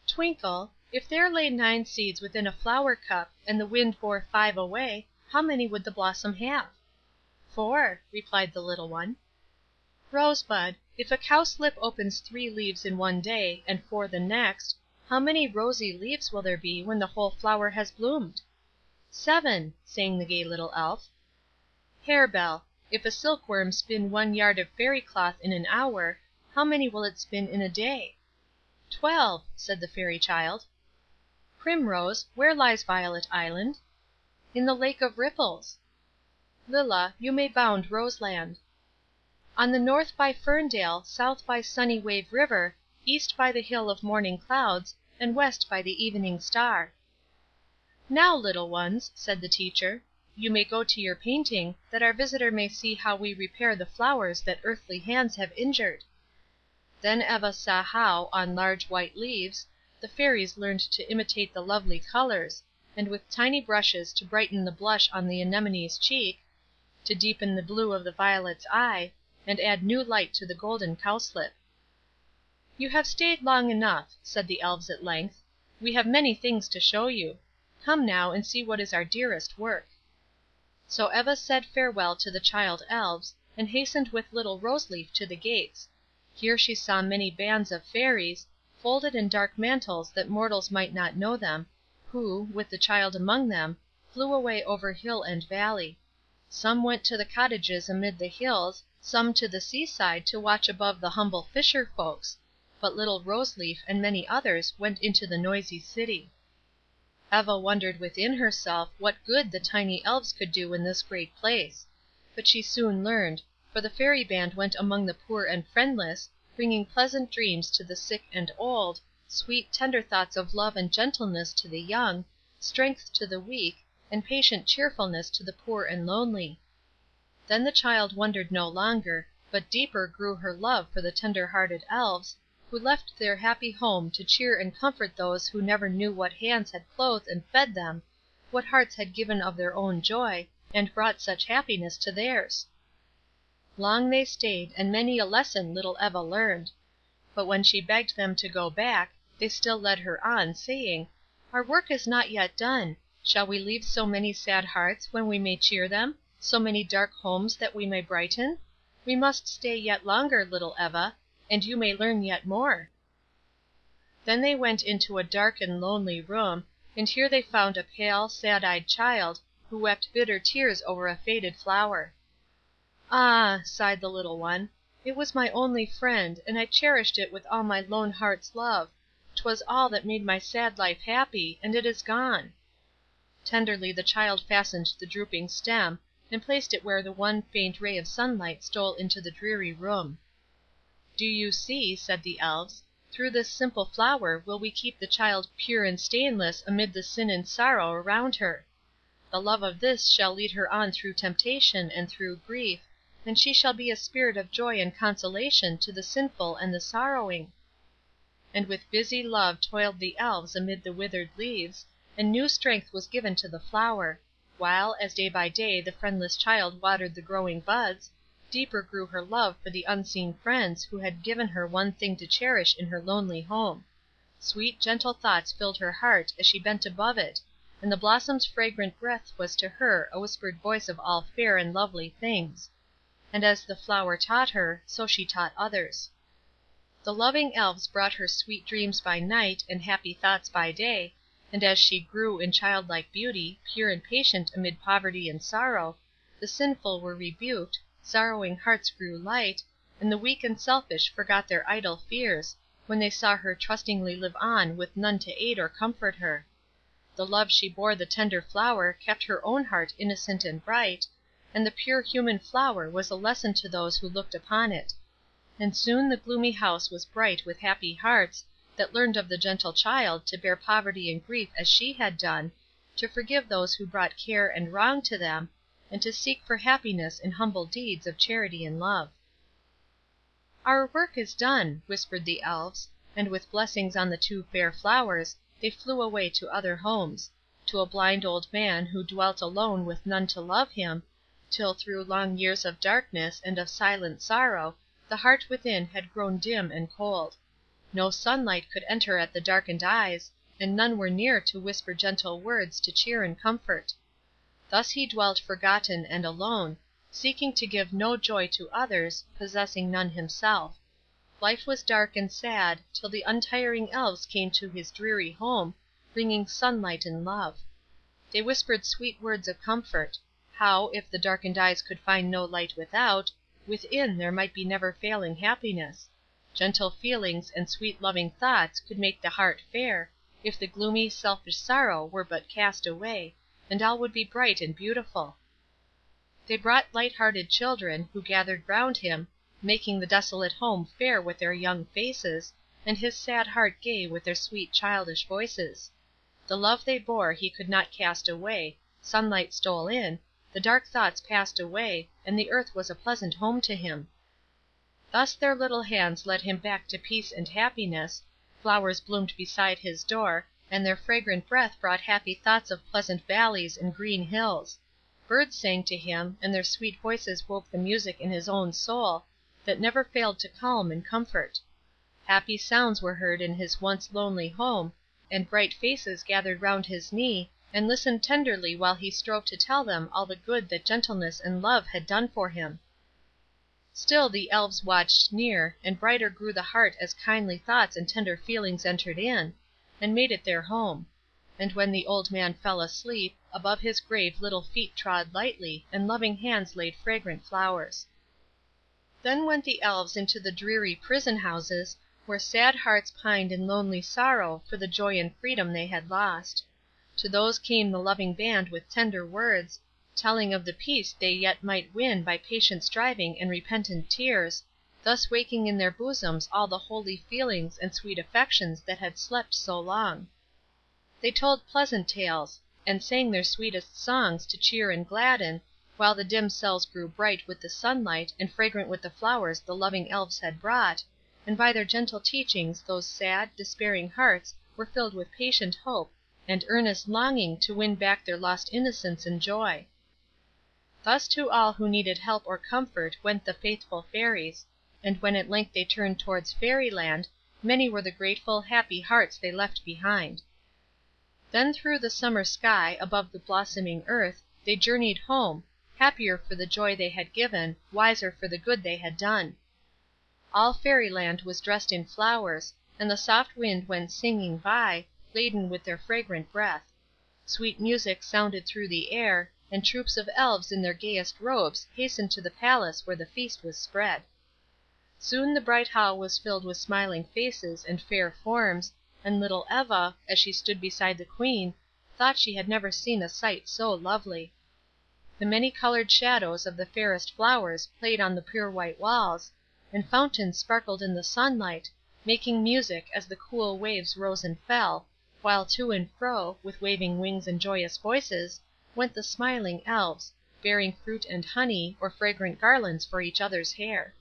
"Twinkle, if there lay 9 seeds within a flower cup, and the wind bore 5 away, how many would the blossom have?" "4," replied the little one. "Rosebud, If a cowslip opens 3 leaves in one day, and 4 the next, how many rosy leaves will there be when the whole flower has bloomed?" "7," sang the gay little Elf. "Harebell, if a silkworm spin 1 yard of fairy cloth in an hour, how many will it spin in a day?" "12," said the Fairy child. "Primrose, where lies Violet Island?" "In the Lake of Ripples." "Lilla, you may bound Roseland." "On the north by Ferndale, south by Sunny Wave River, east by the hill of Morning Clouds, and west by the Evening Star." "Now, little ones," said the teacher, "you may go to your painting, that our visitor may see how we repair the flowers that earthly hands have injured." Then Eva saw how, on large white leaves, the Fairies learned to imitate the lovely colors, and with tiny brushes to brighten the blush on the anemone's cheek, to deepen the blue of the violet's eye, and add new light to the golden cowslip. "You have stayed long enough," said the Elves at length. "We have many things to show you. Come now and see what is our dearest work." So Eva said farewell to the Child Elves, and hastened with little Rose Leaf to the gates. Here she saw many bands of Fairies, folded in dark mantles that mortals might not know them, who, with the child among them, flew away over hill and valley. Some went to the cottages amid the hills, some to the seaside to watch above the humble fisher folks, but little Rose Leaf and many others went into the noisy city. Eva wondered within herself what good the tiny Elves could do in this great place; but she soon learned, for the Fairy band went among the poor and friendless, bringing pleasant dreams to the sick and old, sweet, tender thoughts of love and gentleness to the young, strength to the weak, and patient cheerfulness to the poor and lonely. Then the child wondered no longer, but deeper grew her love for the tender hearted Elves, who left their happy home to cheer and comfort those who never knew what hands had clothed and fed them, what hearts had given of their own joy, and brought such happiness to theirs. Long they stayed, and many a lesson little Eva learned. But when she begged them to go back, they still led her on, saying, "Our work is not yet done. Shall we leave so many sad hearts when we may cheer them, so many dark homes that we may brighten? We must stay yet longer, little Eva, and you may learn yet more." Then they went into a dark and lonely room, and here they found a pale, sad eyed child, who wept bitter tears over a faded flower. "Ah," sighed the little one, "it was my only friend, and I cherished it with all my lone heart's love. 'Twas all that made my sad life happy, and it is gone." Tenderly the child fastened the drooping stem, and placed it where the one faint ray of sunlight stole into the dreary room. "Do you see," said the Elves, "through this simple flower will we keep the child pure and stainless amid the sin and sorrow around her. The love of this shall lead her on through temptation and through grief, and she shall be a spirit of joy and consolation to the sinful and the sorrowing." And with busy love toiled the Elves amid the withered leaves, and new strength was given to the flower, while, as day by day the friendless child watered the growing buds, deeper grew her love for the unseen friends who had given her one thing to cherish in her lonely home. Sweet, gentle thoughts filled her heart as she bent above it, and the blossom's fragrant breath was to her a whispered voice of all fair and lovely things. And as the flower taught her, so she taught others. The loving Elves brought her sweet dreams by night, and happy thoughts by day, and as she grew in childlike beauty, pure and patient amid poverty and sorrow, the sinful were rebuked, sorrowing hearts grew light, and the weak and selfish forgot their idle fears, when they saw her trustingly live on with none to aid or comfort her. The love she bore the tender flower kept her own heart innocent and bright, and the pure human flower was a lesson to those who looked upon it. And soon the gloomy house was bright with happy hearts, that learned of the gentle child to bear poverty and grief as she had done, to forgive those who brought care and wrong to them, and to seek for happiness in humble deeds of charity and love. "Our work is done," whispered the Elves, and with blessings on the 2 fair flowers, they flew away to other homes; to a blind old man who dwelt alone with none to love him, till through long years of darkness and of silent sorrow the heart within had grown dim and cold. No sunlight could enter at the darkened eyes, and none were near to whisper gentle words to cheer and comfort. Thus he dwelt forgotten and alone, seeking to give no joy to others, possessing none himself. life was dark and sad till the untiring Elves came to his dreary home, bringing sunlight and love. They whispered sweet words of comfort; how, if the darkened eyes could find no light without, within there might be never failing happiness; gentle feelings and sweet loving thoughts could make the heart fair, if the gloomy selfish sorrow were but cast away, and all would be bright and beautiful. They brought light hearted children, who gathered round him, making the desolate home fair with their young faces, and his sad heart gay with their sweet childish voices. The love they bore he could not cast away, sunlight stole in, the dark thoughts passed away, and the earth was a pleasant home to him. Thus their little hands led him back to peace and happiness, flowers bloomed beside his door, and their fragrant breath brought happy thoughts of pleasant valleys and green hills. Birds sang to him, and their sweet voices woke the music in his own soul, that never failed to calm and comfort. Happy sounds were heard in his once lonely home, and bright faces gathered round his knee, and listened tenderly while he strove to tell them all the good that gentleness and love had done for him. Still the Elves watched near, and brighter grew the heart as kindly thoughts and tender feelings entered in, and made it their home; and when the old man fell asleep, above his grave little feet trod lightly, and loving hands laid fragrant flowers. Then went the Elves into the dreary prison houses, where sad hearts pined in lonely sorrow for the joy and freedom they had lost. To those came the loving band with tender words, telling of the peace they yet might win by patient striving and repentant tears, thus waking in their bosoms all the holy feelings and sweet affections that had slept so long. They told pleasant tales, and sang their sweetest songs to cheer and gladden, while the dim cells grew bright with the sunlight and fragrant with the flowers the loving Elves had brought, and by their gentle teachings those sad, despairing hearts were filled with patient hope, and earnest longing to win back their lost innocence and joy. Thus to all who needed help or comfort went the faithful Fairies, and when at length they turned towards Fairyland, many were the grateful, happy hearts they left behind. Then through the summer sky, above the blossoming earth, they journeyed home, happier for the joy they had given, wiser for the good they had done. All Fairyland was dressed in flowers, and the soft wind went singing by, laden with their fragrant breath. Sweet music sounded through the air, and troops of Elves in their gayest robes hastened to the palace where the feast was spread. Soon the bright hall was filled with smiling faces and fair forms, and little Eva, as she stood beside the Queen, thought she had never seen a sight so lovely. The many-colored shadows of the fairest flowers played on the pure white walls, and fountains sparkled in the sunlight, making music as the cool waves rose and fell, while to and fro, with waving wings and joyous voices, went the smiling Elves, bearing fruit and honey, or fragrant garlands for each other's hair.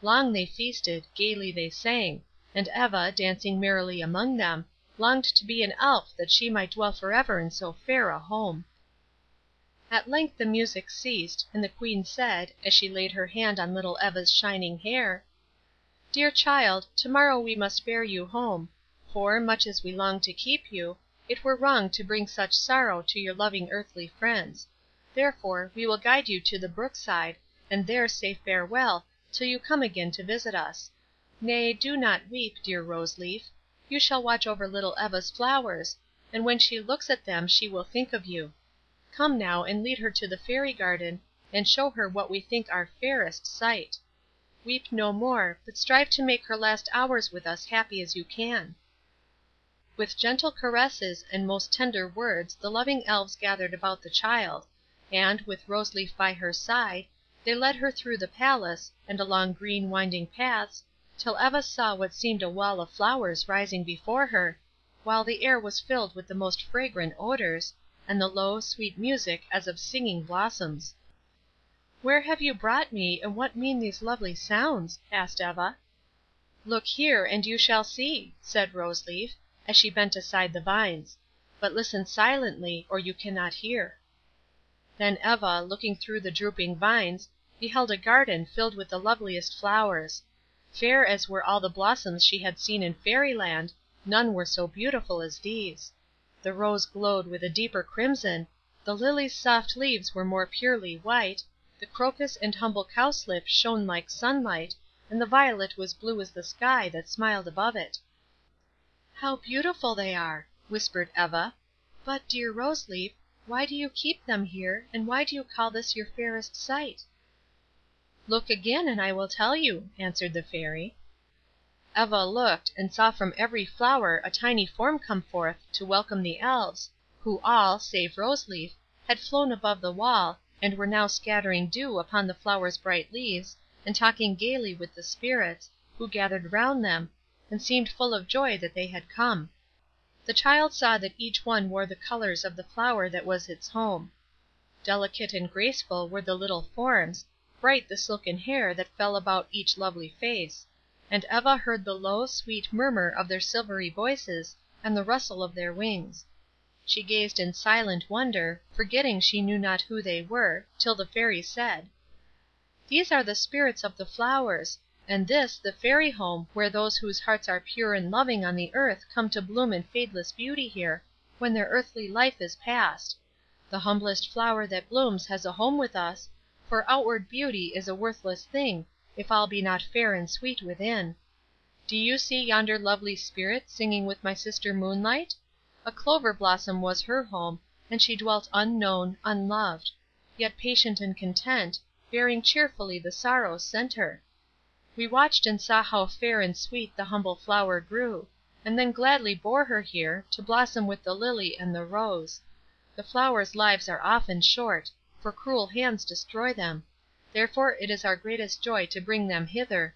Long they feasted, gayly they sang, and Eva, dancing merrily among them, longed to be an Elf that she might dwell forever in so fair a home. At length the music ceased, and the Queen said, as she laid her hand on little Eva's shining hair: "Dear child, to-morrow we must bear you home, for, much as we long to keep you, it were wrong to bring such sorrow to your loving earthly friends. Therefore, we will guide you to the brook side, and there say farewell, till you come again to visit us. Nay, do not weep, dear Rose Leaf. You shall watch over little Eva's flowers, and when she looks at them she will think of you. Come now and lead her to the Fairy garden, and show her what we think our fairest sight. Weep no more, but strive to make her last hours with us happy as you can." With gentle caresses and most tender words the loving Elves gathered about the child, and, with Rose Leaf by her side, they led her through the palace, and along green winding paths, till Eva saw what seemed a wall of flowers rising before her, while the air was filled with the most fragrant odors, and the low, sweet music as of singing blossoms. "Where have you brought me, and what mean these lovely sounds?" asked Eva. "Look here, and you shall see," said Rose Leaf, as she bent aside the vines. "But listen silently, or you cannot hear." Then Eva, looking through the drooping vines, beheld a garden filled with the loveliest flowers. Fair as were all the blossoms she had seen in Fairyland, none were so beautiful as these. The rose glowed with a deeper crimson, the lily's soft leaves were more purely white, the crocus and humble cowslip shone like sunlight, and the violet was blue as the sky that smiled above it. "How beautiful they are!" whispered Eva. "But, dear Rose Leaf, why do you keep them here, and why do you call this your fairest sight?" "Look again and I will tell you," answered the Fairy. Eva looked, and saw from every flower a tiny form come forth to welcome the Elves, who all, save Rose Leaf, had flown above the wall, and were now scattering dew upon the flowers' bright leaves, and talking gaily with the Spirits, who gathered round them, and seemed full of joy that they had come. The child saw that each one wore the colors of the flower that was its home. Delicate and graceful were the little forms, bright the silken hair that fell about each lovely face, and Eva heard the low, sweet murmur of their silvery voices, and the rustle of their wings. She gazed in silent wonder, forgetting she knew not who they were, till the Fairy said: "These are the Spirits of the flowers, and this the Fairy home where those whose hearts are pure and loving on the earth come to bloom in fadeless beauty here, when their earthly life is past. The humblest flower that blooms has a home with us, for outward beauty is a worthless thing if all be not fair and sweet within. Do you see yonder lovely Spirit singing with my sister Moonlight? A Clover-Blossom was her home, and she dwelt unknown, unloved; yet patient and content, bearing cheerfully the sorrows sent her. We watched and saw how fair and sweet the humble flower grew, and then gladly bore her here, to blossom with the lily and the rose. The flowers' lives are often short, for cruel hands destroy them; therefore it is our greatest joy to bring them hither,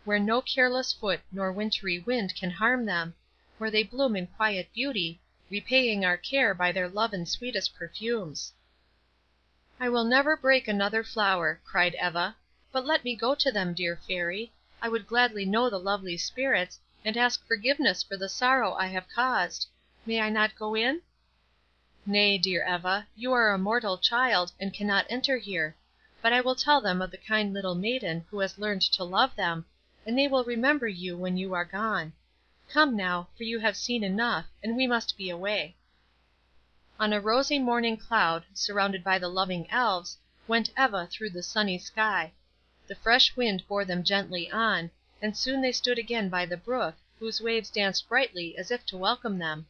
where no careless foot nor wintry wind can harm them, where they bloom in quiet beauty, repaying our care by their love and sweetest perfumes." "I will never break another flower," cried Eva, "but let me go to them, dear Fairy. I would gladly know the lovely Spirits, and ask forgiveness for the sorrow I have caused. May I not go in?" "Nay, dear Eva, you are a mortal child, and cannot enter here; but I will tell them of the kind little maiden who has learned to love them, and they will remember you when you are gone. Come now, for you have seen enough, and we must be away." On a rosy morning cloud, surrounded by the loving Elves, went Eva through the sunny sky. The fresh wind bore them gently on, and soon they stood again by the brook, whose waves danced brightly as if to welcome them.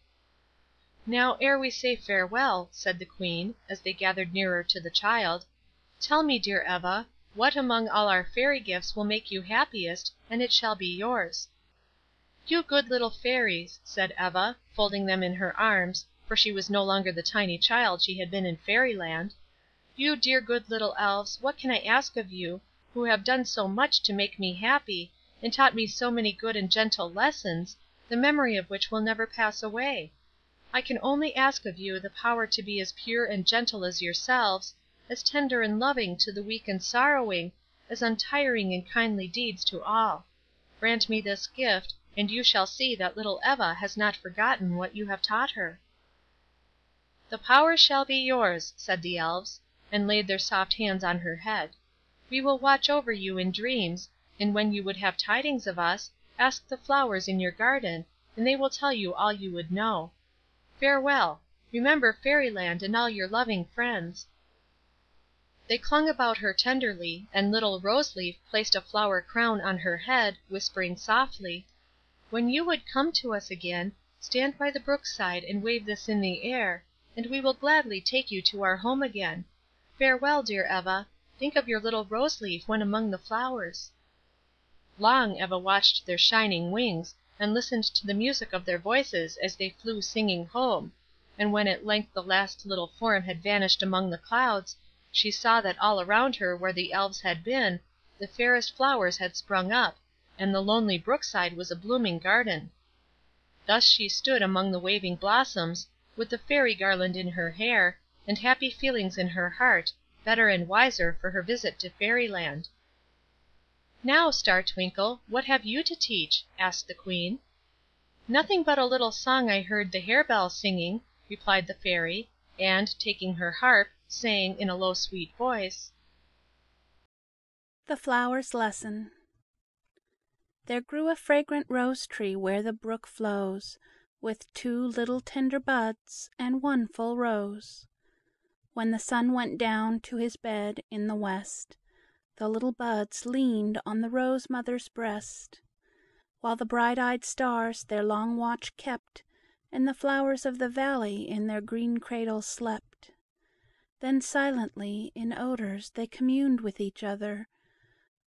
"Now ere we say farewell," said the Queen, as they gathered nearer to the child, "tell me, dear Eva, what among all our Fairy gifts will make you happiest, and it shall be yours." "You good little Fairies," said Eva, folding them in her arms, for she was no longer the tiny child she had been in Fairyland, "you dear good little Elves, what can I ask of you, who have done so much to make me happy, and taught me so many good and gentle lessons, the memory of which will never pass away? I can only ask of you the power to be as pure and gentle as yourselves, as tender and loving to the weak and sorrowing, as untiring in kindly deeds to all. Grant me this gift, and you shall see that little Eva has not forgotten what you have taught her." "The power shall be yours," said the Elves, and laid their soft hands on her head. "We will watch over you in dreams, and when you would have tidings of us, ask the flowers in your garden, and they will tell you all you would know. Farewell! Remember Fairyland and all your loving friends." They clung about her tenderly, and little Rose Leaf placed a flower crown on her head, whispering softly, "When you would come to us again, stand by the brook side and wave this in the air, and we will gladly take you to our home again. Farewell, dear Eva. Think of your little Rose Leaf when among the flowers." Long Eva watched their shining wings, and listened to the music of their voices as they flew singing home, and when at length the last little form had vanished among the clouds, she saw that all around her where the Elves had been, the fairest flowers had sprung up, and the lonely brookside was a blooming garden. Thus she stood among the waving blossoms, with the fairy garland in her hair, and happy feelings in her heart, better and wiser for her visit to Fairyland. "Now, Star Twinkle, what have you to teach?" asked the Queen. "Nothing but a little song I heard the harebell singing," replied the Fairy, and, taking her harp, sang, in a low sweet voice,— THE FLOWER's LESSON. There grew a fragrant rose tree where the brook flows, with 2 little tender buds, and 1 full rose. When the sun went down to his bed in the west, the little buds leaned on the rose mother's breast, while the bright-eyed stars their long watch kept, and the flowers of the valley in their green cradles slept. Then silently in odors they communed with each other,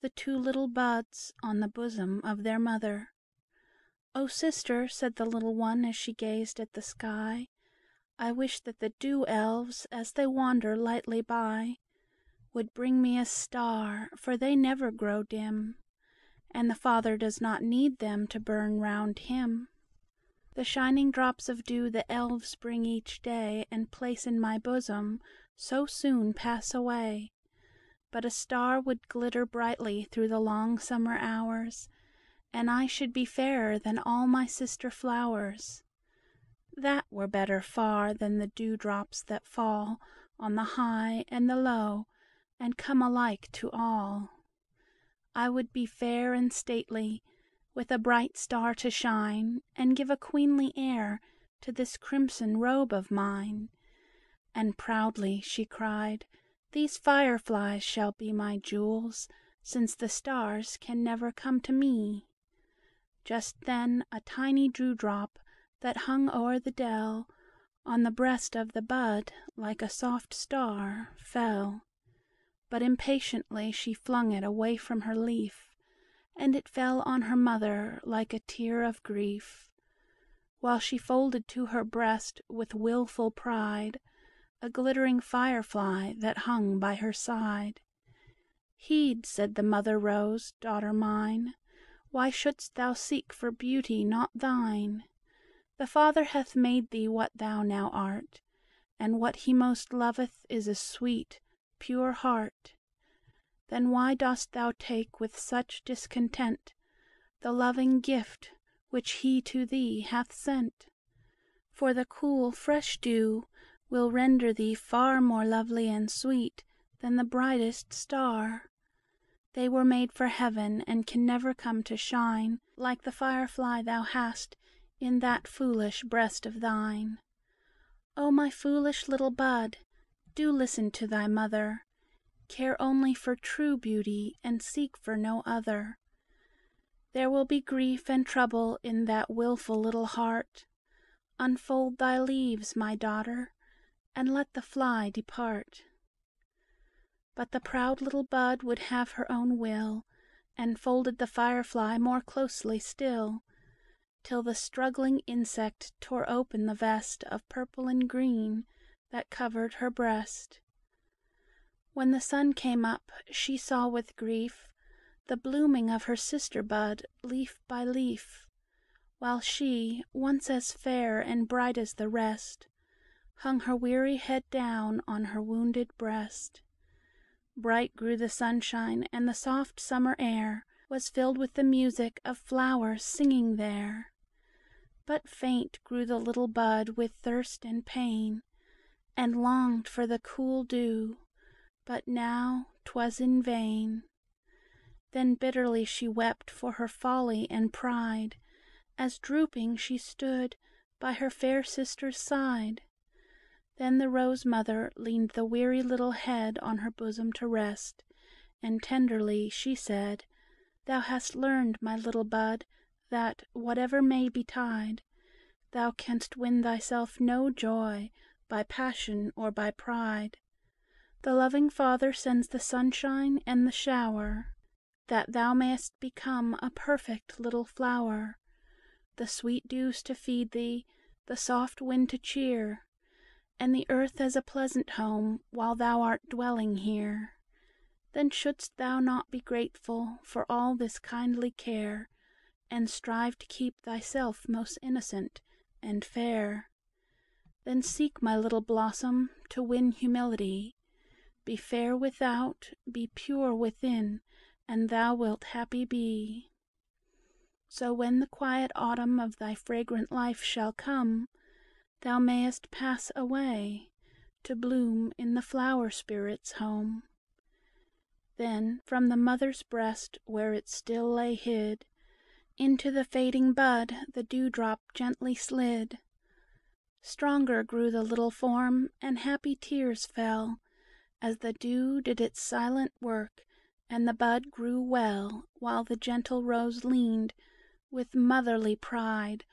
the two little buds on the bosom of their mother. "O sister," said the little one as she gazed at the sky, "I wish that the dew elves, as they wander lightly by, would bring me a star, for they never grow dim, and the Father does not need them to burn round Him. The shining drops of dew the elves bring each day, and place in my bosom, so soon pass away. But a star would glitter brightly through the long summer hours, and I should be fairer than all my sister flowers. That were better far than the dewdrops that fall on the high and the low, and come alike to all. I would be fair and stately, with a bright star to shine, and give a queenly air to this crimson robe of mine. And proudly she cried, 'These fireflies shall be my jewels, since the stars can never come to me.' Just then a tiny dewdrop that hung o'er the dell, on the breast of the bud, like a soft star, fell. But impatiently she flung it away from her leaf, and it fell on her mother like a tear of grief, while she folded to her breast with wilful pride a glittering firefly that hung by her side. 'Heed,' said the mother rose, 'daughter mine, why shouldst thou seek for beauty not thine? The Father hath made thee what thou now art, and what He most loveth is a sweet, pure heart. Then why dost thou take with such discontent the loving gift which He to thee hath sent? For the cool, fresh dew will render thee far more lovely and sweet than the brightest star. They were made for heaven, and can never come to shine like the firefly thou hast in that foolish breast of thine. O my foolish little bud, do listen to thy mother. Care only for true beauty, and seek for no other. There will be grief and trouble in that wilful little heart. Unfold thy leaves, my daughter, and let the fly depart." But the proud little bud would have her own will, and folded the firefly more closely still, till the struggling insect tore open the vest of purple and green that covered her breast. When the sun came up, she saw with grief the blooming of her sister bud, leaf by leaf, while she, once as fair and bright as the rest, hung her weary head down on her wounded breast. Bright grew the sunshine, and the soft summer air was filled with the music of flowers singing there. But faint grew the little bud with thirst and pain, and longed for the cool dew, but now 'twas in vain. Then bitterly she wept for her folly and pride, as drooping she stood by her fair sister's side. Then the rose mother leaned the weary little head on her bosom to rest, and tenderly she said, "Thou hast learned, my little bud, that, whatever may betide, thou canst win thyself no joy by passion or by pride. The loving Father sends the sunshine and the shower, that thou mayst become a perfect little flower, the sweet dews to feed thee, the soft wind to cheer, and the earth as a pleasant home while thou art dwelling here. Then shouldst thou not be grateful for all this kindly care, and strive to keep thyself most innocent and fair. Then seek, my little blossom, to win humility. Be fair without, be pure within, and thou wilt happy be. So when the quiet autumn of thy fragrant life shall come, thou mayest pass away, to bloom in the flower spirit's home." Then from the mother's breast, where it still lay hid, into the fading bud the dewdrop gently slid. Stronger grew the little form, and happy tears fell, as the dew did its silent work, and the bud grew well, while the gentle rose leaned with motherly pride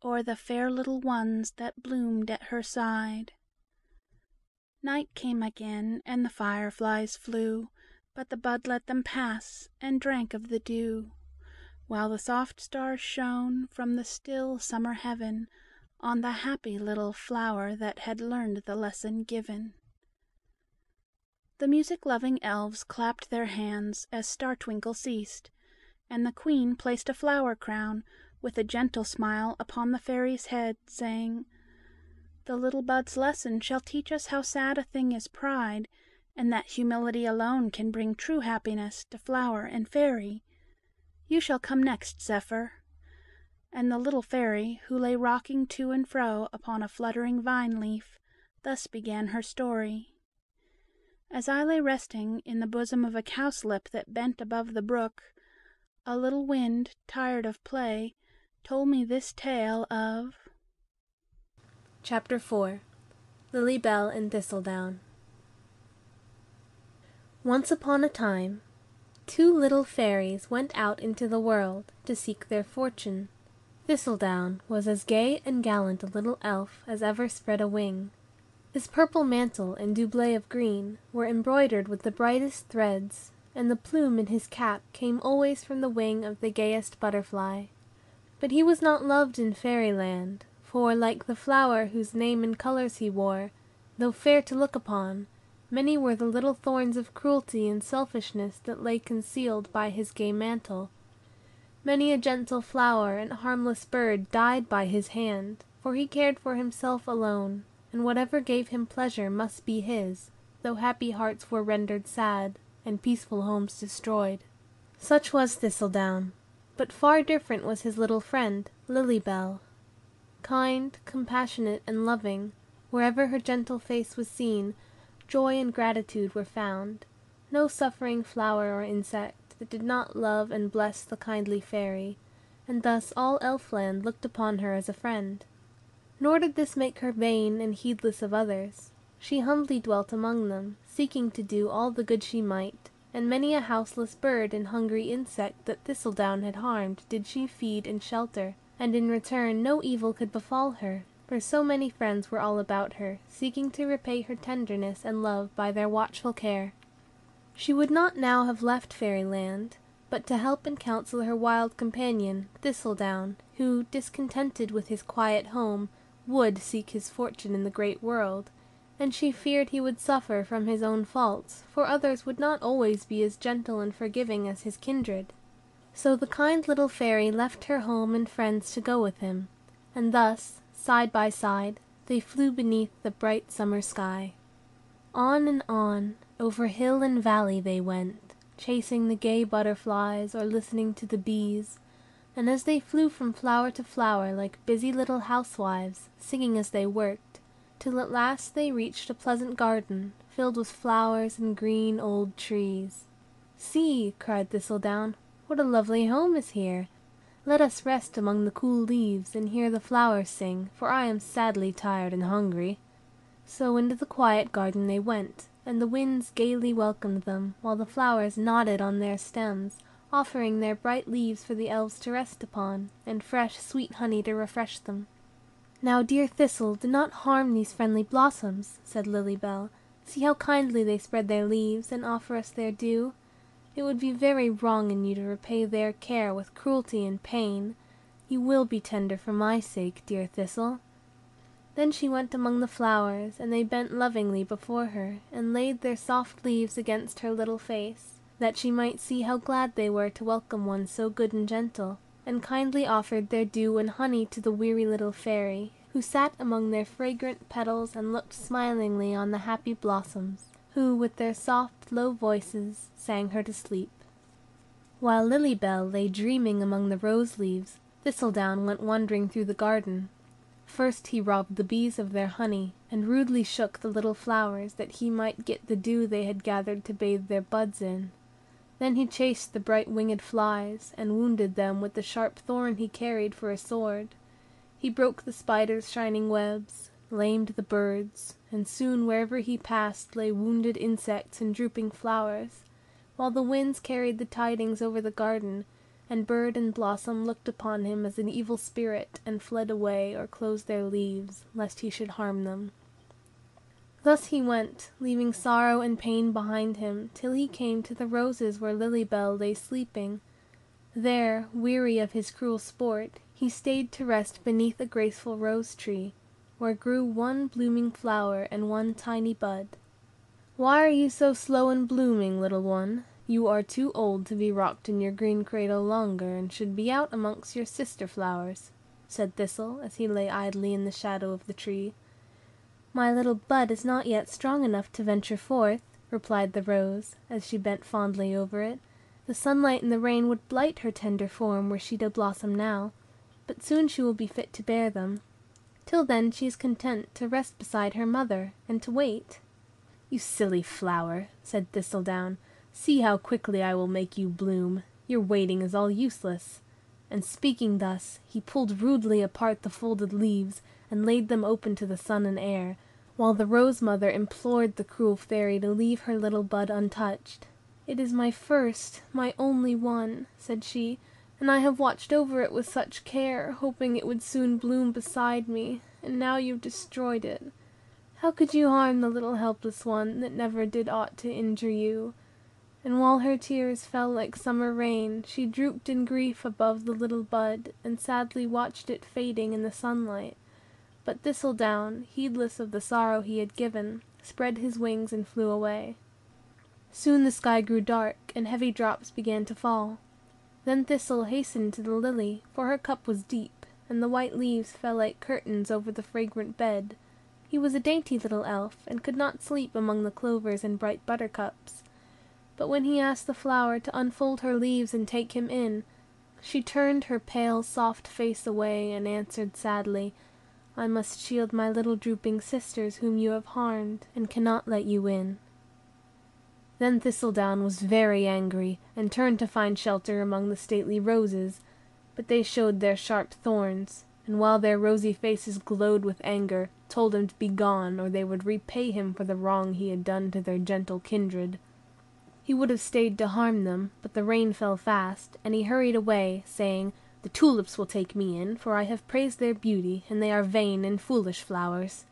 o'er the fair little ones that bloomed at her side. Night came again, and the fireflies flew, but the bud let them pass, and drank of the dew, while the soft stars shone from the still summer heaven on the happy little flower that had learned the lesson given. The music-loving elves clapped their hands as Star Twinkle ceased, and the Queen placed a flower crown with a gentle smile upon the fairy's head, saying, "The little bud's lesson shall teach us how sad a thing is pride, and that humility alone can bring true happiness to flower and fairy. You shall come next, Zephyr." And the little fairy, who lay rocking to and fro upon a fluttering vine leaf, thus began her story. As I lay resting in the bosom of a cowslip that bent above the brook, a little wind, tired of play, told me this tale of Chapter 4 Lily Bell and Thistledown. Once upon a time, two little fairies went out into the world to seek their fortune. Thistledown was as gay and gallant a little elf as ever spread a wing. His purple mantle and doublet of green were embroidered with the brightest threads, and the plume in his cap came always from the wing of the gayest butterfly. But he was not loved in fairyland, for, like the flower whose name and colors he wore, though fair to look upon, many were the little thorns of cruelty and selfishness that lay concealed by his gay mantle. Many a gentle flower and harmless bird died by his hand, for he cared for himself alone, and whatever gave him pleasure must be his, though happy hearts were rendered sad, and peaceful homes destroyed. Such was Thistledown, but far different was his little friend, Lily Bell. Kind, compassionate, and loving, wherever her gentle face was seen, joy and gratitude were found. No suffering flower or insect that did not love and bless the kindly fairy, and thus all Elfland looked upon her as a friend. Nor did this make her vain and heedless of others. She humbly dwelt among them, seeking to do all the good she might, and many a houseless bird and hungry insect that Thistledown had harmed did she feed and shelter, and in return no evil could befall her, for so many friends were all about her, seeking to repay her tenderness and love by their watchful care. She would not now have left Fairyland, but to help and counsel her wild companion, Thistledown, who, discontented with his quiet home, would seek his fortune in the great world, and she feared he would suffer from his own faults, for others would not always be as gentle and forgiving as his kindred. So the kind little fairy left her home and friends to go with him, and thus, side by side, they flew beneath the bright summer sky. On and on, over hill and valley they went, chasing the gay butterflies or listening to the bees, and as they flew from flower to flower like busy little housewives, singing as they worked, till at last they reached a pleasant garden, filled with flowers and green old trees. "See," cried Thistledown, "what a lovely home is here! Let us rest among the cool leaves, and hear the flowers sing, for I am sadly tired and hungry." So into the quiet garden they went, and the winds gaily welcomed them, while the flowers nodded on their stems, offering their bright leaves for the elves to rest upon, and fresh, sweet honey to refresh them. "Now, dear Thistle, do not harm these friendly blossoms," said Lily Bell. "See how kindly they spread their leaves, and offer us their dew. It would be very wrong in you to repay their care with cruelty and pain. You will be tender for my sake, dear Thistle." Then she went among the flowers, and they bent lovingly before her, and laid their soft leaves against her little face, that she might see how glad they were to welcome one so good and gentle, and kindly offered their dew and honey to the weary little fairy, who sat among their fragrant petals and looked smilingly on the happy blossoms, who, with their soft, low voices, sang her to sleep. While Lily Bell lay dreaming among the rose leaves, Thistledown went wandering through the garden. First he robbed the bees of their honey, and rudely shook the little flowers that he might get the dew they had gathered to bathe their buds in. Then he chased the bright winged flies, and wounded them with the sharp thorn he carried for a sword. He broke the spiders' shining webs, lamed the birds, and soon wherever he passed lay wounded insects and drooping flowers, while the winds carried the tidings over the garden, and bird and blossom looked upon him as an evil spirit, and fled away or closed their leaves, lest he should harm them. Thus he went, leaving sorrow and pain behind him, till he came to the roses where Lily Bell lay sleeping. There, weary of his cruel sport, he stayed to rest beneath a graceful rose tree, where grew one blooming flower and one tiny bud. "Why are you so slow in blooming, little one? You are too old to be rocked in your green cradle longer, and should be out amongst your sister flowers," said Thistle, as he lay idly in the shadow of the tree. "My little bud is not yet strong enough to venture forth," replied the rose, as she bent fondly over it. "The sunlight and the rain would blight her tender form were she to blossom now, but soon she will be fit to bear them. Till then she is content to rest beside her mother, and to wait." "You silly flower," said Thistledown, "see how quickly I will make you bloom. Your waiting is all useless." And speaking thus, he pulled rudely apart the folded leaves, and laid them open to the sun and air, while the rose mother implored the cruel fairy to leave her little bud untouched. "It is my first, my only one," said she, "and I have watched over it with such care, hoping it would soon bloom beside me, and now you've destroyed it. How could you harm the little helpless one, that never did aught to injure you?" And while her tears fell like summer rain, she drooped in grief above the little bud, and sadly watched it fading in the sunlight. But Thistledown, heedless of the sorrow he had given, spread his wings and flew away. Soon the sky grew dark, and heavy drops began to fall. Then Thistle hastened to the lily, for her cup was deep, and the white leaves fell like curtains over the fragrant bed. He was a dainty little elf, and could not sleep among the clovers and bright buttercups. But when he asked the flower to unfold her leaves and take him in, she turned her pale, soft face away, and answered sadly, "I must shield my little drooping sisters whom you have harmed, and cannot let you in." Then Thistledown was very angry, and turned to find shelter among the stately roses, but they showed their sharp thorns, and while their rosy faces glowed with anger, told him to be gone, or they would repay him for the wrong he had done to their gentle kindred. He would have stayed to harm them, but the rain fell fast, and he hurried away, saying, "The tulips will take me in, for I have praised their beauty, and they are vain and foolish flowers."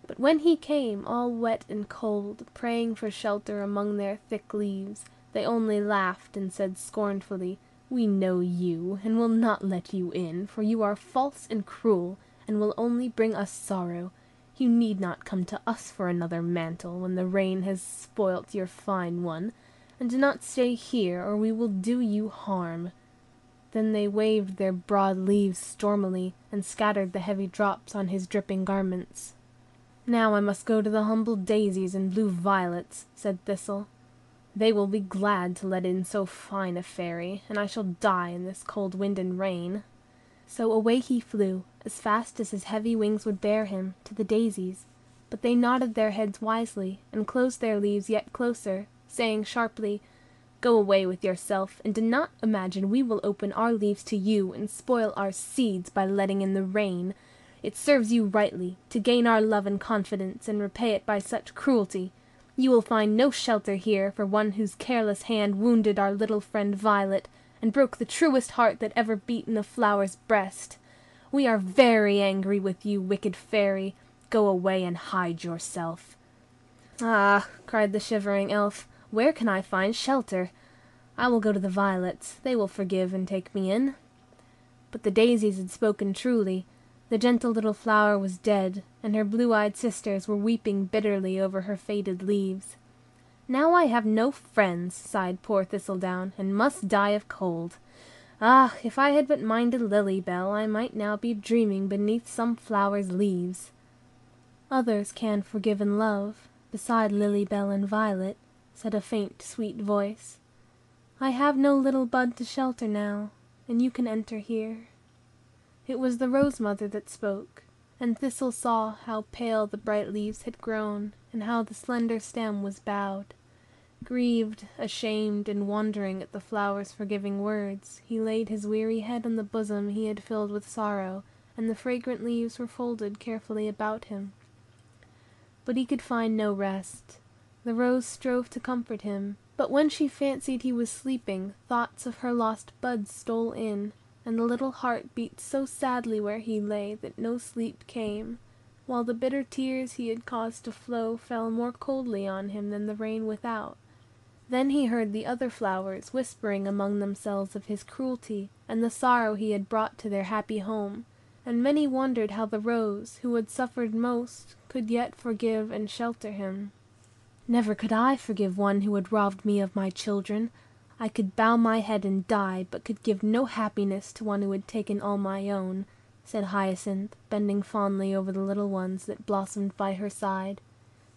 But when he came, all wet and cold, praying for shelter among their thick leaves, they only laughed and said scornfully, "We know you, and will not let you in, for you are false and cruel, and will only bring us sorrow. You need not come to us for another mantle, when the rain has spoilt your fine one, and do not stay here, or we will do you harm." Then they waved their broad leaves stormily, and scattered the heavy drops on his dripping garments. "Now I must go to the humble daisies and blue violets," said Thistle. "They will be glad to let in so fine a fairy, and I shall die in this cold wind and rain." So away he flew, as fast as his heavy wings would bear him, to the daisies, but they nodded their heads wisely, and closed their leaves yet closer, saying sharply, "Go away with yourself, and do not imagine we will open our leaves to you, and spoil our seeds by letting in the rain. It serves you rightly, to gain our love and confidence, and repay it by such cruelty. You will find no shelter here for one whose careless hand wounded our little friend Violet, and broke the truest heart that ever beat in a flower's breast. We are very angry with you, wicked fairy. Go away and hide yourself." "Ah," cried the shivering elf, "where can I find shelter? I will go to the violets. They will forgive and take me in." But the daisies had spoken truly. The gentle little flower was dead, and her blue-eyed sisters were weeping bitterly over her faded leaves. "Now I have no friends," sighed poor Thistledown, "and must die of cold. Ah, if I had but minded Lily Bell, I might now be dreaming beneath some flower's leaves." "Others can forgive and love, beside Lily Bell and Violet," said a faint, sweet voice. "I have no little bud to shelter now, and you can enter here." It was the rose mother that spoke, and Thistle saw how pale the bright leaves had grown, and how the slender stem was bowed. Grieved, ashamed, and wondering at the flower's forgiving words, he laid his weary head on the bosom he had filled with sorrow, and the fragrant leaves were folded carefully about him. But he could find no rest. The rose strove to comfort him, But when she fancied he was sleeping, thoughts of her lost buds stole in, and the little heart beat so sadly where he lay that no sleep came, while the bitter tears he had caused to flow fell more coldly on him than the rain without. Then he heard the other flowers whispering among themselves of his cruelty, and the sorrow he had brought to their happy home, and many wondered how the rose, who had suffered most, could yet forgive and shelter him. "Never could I forgive one who had robbed me of my children. I could bow my head and die, but could give no happiness to one who had taken all my own," said Hyacinth, bending fondly over the little ones that blossomed by her side.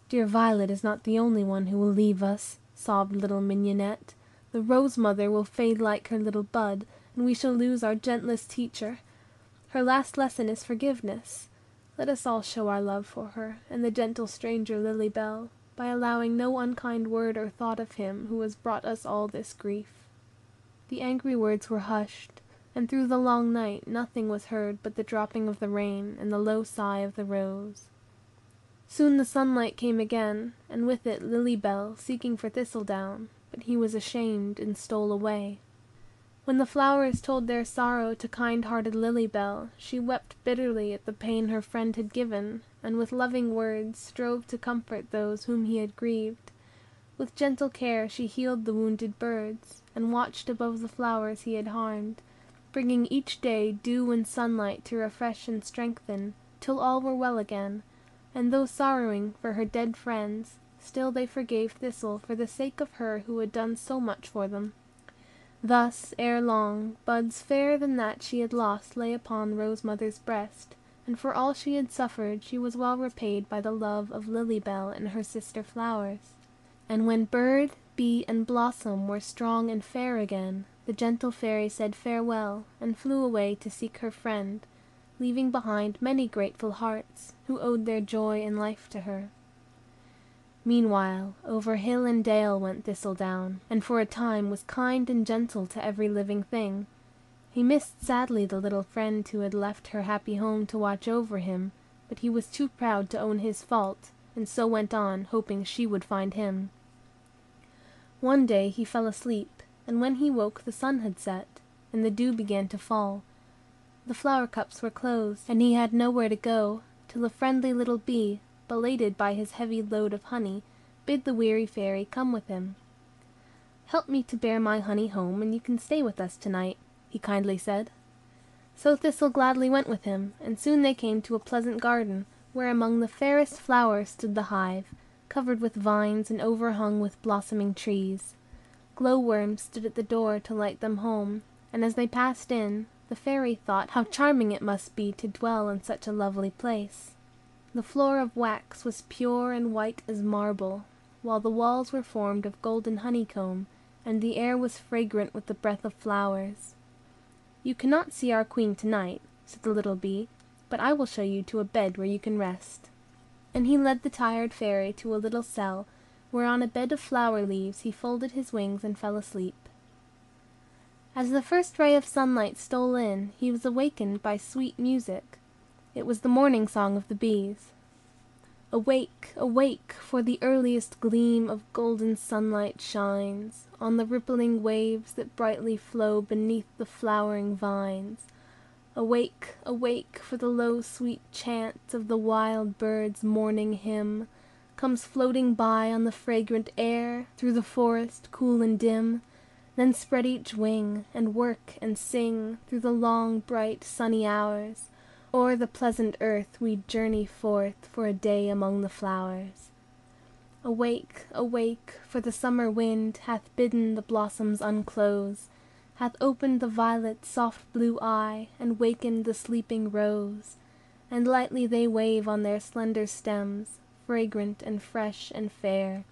"Dear Violet is not the only one who will leave us," sobbed little Mignonette. "The rose mother will fade like her little bud, and we shall lose our gentlest teacher. Her last lesson is forgiveness. Let us all show our love for her, and the gentle stranger Lily Bell, by allowing no unkind word or thought of him who has brought us all this grief." The angry words were hushed, and through the long night nothing was heard but the dropping of the rain and the low sigh of the rose. Soon the sunlight came again, and with it Lily Bell seeking for Thistledown, but he was ashamed and stole away. When the flowers told their sorrow to kind-hearted Lily Bell, she wept bitterly at the pain her friend had given, and with loving words strove to comfort those whom he had grieved. With gentle care she healed the wounded birds, and watched above the flowers he had harmed, bringing each day dew and sunlight to refresh and strengthen, till all were well again, and though sorrowing for her dead friends, still they forgave Thistle for the sake of her who had done so much for them. Thus, ere long, buds fairer than that she had lost lay upon Rose Mother's breast, and for all she had suffered she was well repaid by the love of Lily Bell and her sister flowers. And when bird, bee, and blossom were strong and fair again, the gentle fairy said farewell, and flew away to seek her friend, leaving behind many grateful hearts, who owed their joy and life to her. Meanwhile, over hill and dale went Thistledown, and for a time was kind and gentle to every living thing. He missed sadly the little friend who had left her happy home to watch over him, but he was too proud to own his fault, and so went on, hoping she would find him. One day he fell asleep, and when he woke the sun had set, and the dew began to fall. The flower cups were closed, and he had nowhere to go, till a friendly little bee, belated by his heavy load of honey, bid the weary fairy come with him. "Help me to bear my honey home, and you can stay with us tonight," he kindly said. So Thistle gladly went with him, and soon they came to a pleasant garden, where among the fairest flowers stood the hive, covered with vines and overhung with blossoming trees. Glowworms stood at the door to light them home, and as they passed in, the fairy thought how charming it must be to dwell in such a lovely place. The floor of wax was pure and white as marble, while the walls were formed of golden honeycomb, and the air was fragrant with the breath of flowers. "You cannot see our queen tonight," said the little bee, "but I will show you to a bed where you can rest." And he led the tired fairy to a little cell, where on a bed of flower leaves he folded his wings and fell asleep. As the first ray of sunlight stole in, he was awakened by sweet music. It was the morning song of the bees. "Awake, awake, for the earliest gleam of golden sunlight shines on the rippling waves that brightly flow beneath the flowering vines. Awake, awake, for the low sweet chant of the wild bird's morning hymn comes floating by on the fragrant air through the forest cool and dim. Then spread each wing, and work and sing through the long, bright, sunny hours. O'er the pleasant earth we journey forth for a day among the flowers. Awake, awake, for the summer wind hath bidden the blossoms unclose, hath opened the violet's soft blue eye, and wakened the sleeping rose, and lightly they wave on their slender stems, fragrant and fresh and fair,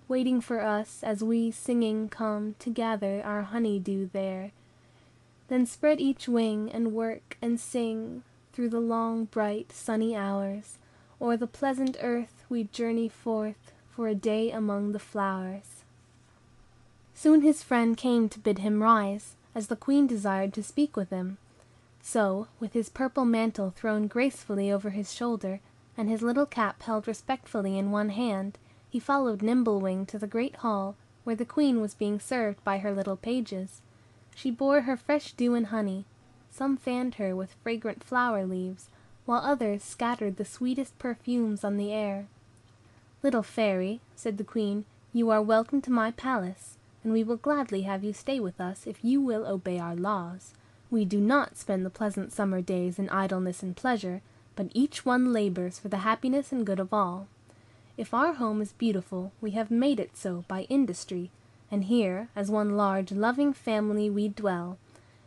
waiting for us as we singing come to gather our honey-dew there. Then spread each wing, and work and sing through the long, bright, sunny hours. O'er the pleasant earth we journey forth for a day among the flowers." Soon his friend came to bid him rise, as the queen desired to speak with him. So, with his purple mantle thrown gracefully over his shoulder, and his little cap held respectfully in one hand, he followed Nimblewing to the great hall, where the queen was being served by her little pages. She bore her fresh dew and honey. Some fanned her with fragrant flower leaves, while others scattered the sweetest perfumes on the air. "Little fairy," said the queen, "you are welcome to my palace, and we will gladly have you stay with us if you will obey our laws. We do not spend the pleasant summer days in idleness and pleasure, but each one labors for the happiness and good of all. If our home is beautiful, we have made it so by industry, and here, as one large, loving family, we dwell.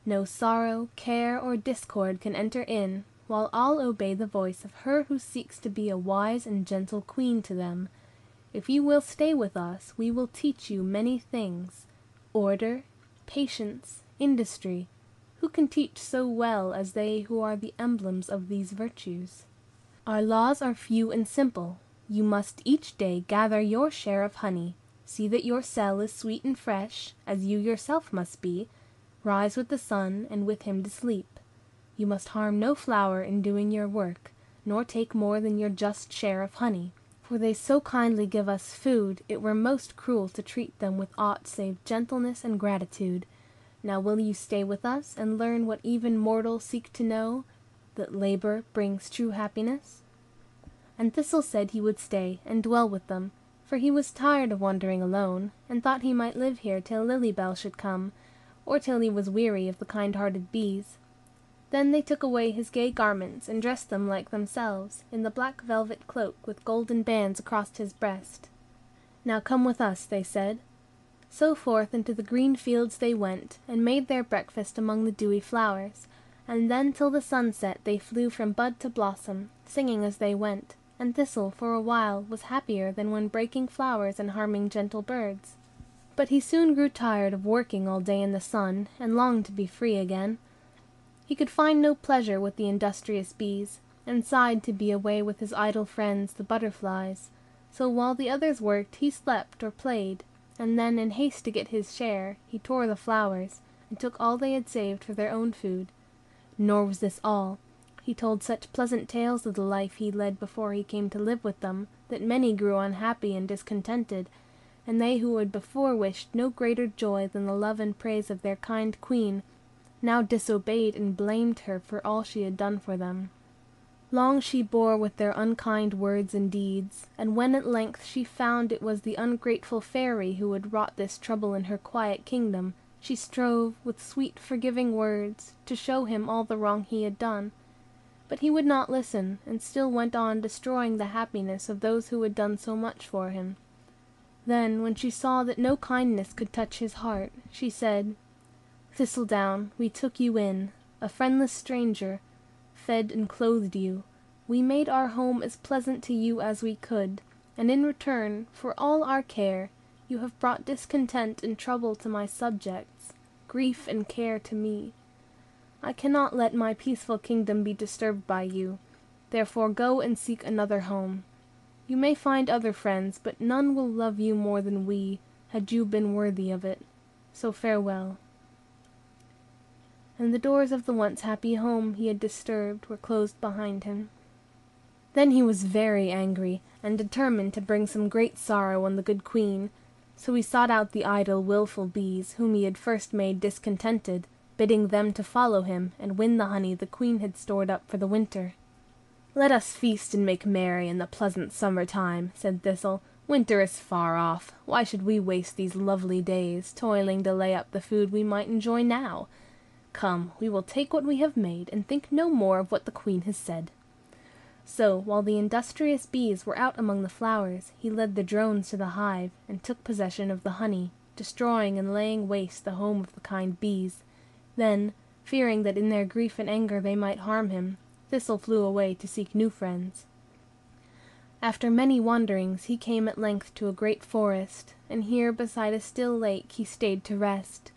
No sorrow, care, or discord can enter in, while all obey the voice of her who seeks to be a wise and gentle queen to them. If you will stay with us, we will teach you many things: order, patience, industry. Who can teach so well as they who are the emblems of these virtues? Our laws are few and simple. You must each day gather your share of honey. See that your cell is sweet and fresh, as you yourself must be. Rise with the sun, and with him to sleep. You must harm no flower in doing your work, nor take more than your just share of honey. For they so kindly give us food, it were most cruel to treat them with aught save gentleness and gratitude. Now will you stay with us, and learn what even mortals seek to know, that labor brings true happiness?" And Thistle said he would stay, and dwell with them, for he was tired of wandering alone, and thought he might live here till Lily Bell should come, or till he was weary of the kind-hearted bees. Then they took away his gay garments, and dressed them like themselves, in the black velvet cloak with golden bands across his breast. "Now come with us," they said. So forth into the green fields they went, and made their breakfast among the dewy flowers, and then till the sunset they flew from bud to blossom, singing as they went, and Thistle for a while was happier than when breaking flowers and harming gentle birds. But he soon grew tired of working all day in the sun, and longed to be free again. He could find no pleasure with the industrious bees, and sighed to be away with his idle friends the butterflies. So while the others worked he slept or played, and then in haste to get his share he tore the flowers, and took all they had saved for their own food. Nor was this all. He told such pleasant tales of the life he led before he came to live with them, that many grew unhappy and discontented, and they who had before wished no greater joy than the love and praise of their kind queen, now disobeyed and blamed her for all she had done for them. Long she bore with their unkind words and deeds, and when at length she found it was the ungrateful fairy who had wrought this trouble in her quiet kingdom, she strove, with sweet forgiving words, to show him all the wrong he had done. But he would not listen, and still went on destroying the happiness of those who had done so much for him. Then, when she saw that no kindness could touch his heart, she said, "Thistledown, we took you in, a friendless stranger, fed and clothed you. We made our home as pleasant to you as we could, and in return, for all our care, you have brought discontent and trouble to my subjects, grief and care to me. I cannot let my peaceful kingdom be disturbed by you, therefore go and seek another home. You may find other friends, but none will love you more than we, had you been worthy of it. So farewell." And the doors of the once happy home he had disturbed were closed behind him. Then he was very angry, and determined to bring some great sorrow on the good queen. So he sought out the idle, wilful bees, whom he had first made discontented, bidding them to follow him, and win the honey the queen had stored up for the winter. "Let us feast and make merry in the pleasant summer time," said Thistle. "Winter is far off. Why should we waste these lovely days, toiling to lay up the food we might enjoy now? Come, we will take what we have made, and think no more of what the queen has said." So, while the industrious bees were out among the flowers, he led the drones to the hive, and took possession of the honey, destroying and laying waste the home of the kind bees. Then, fearing that in their grief and anger they might harm him, Thistle flew away to seek new friends. After many wanderings he came at length to a great forest, and here beside a still lake he stayed to rest.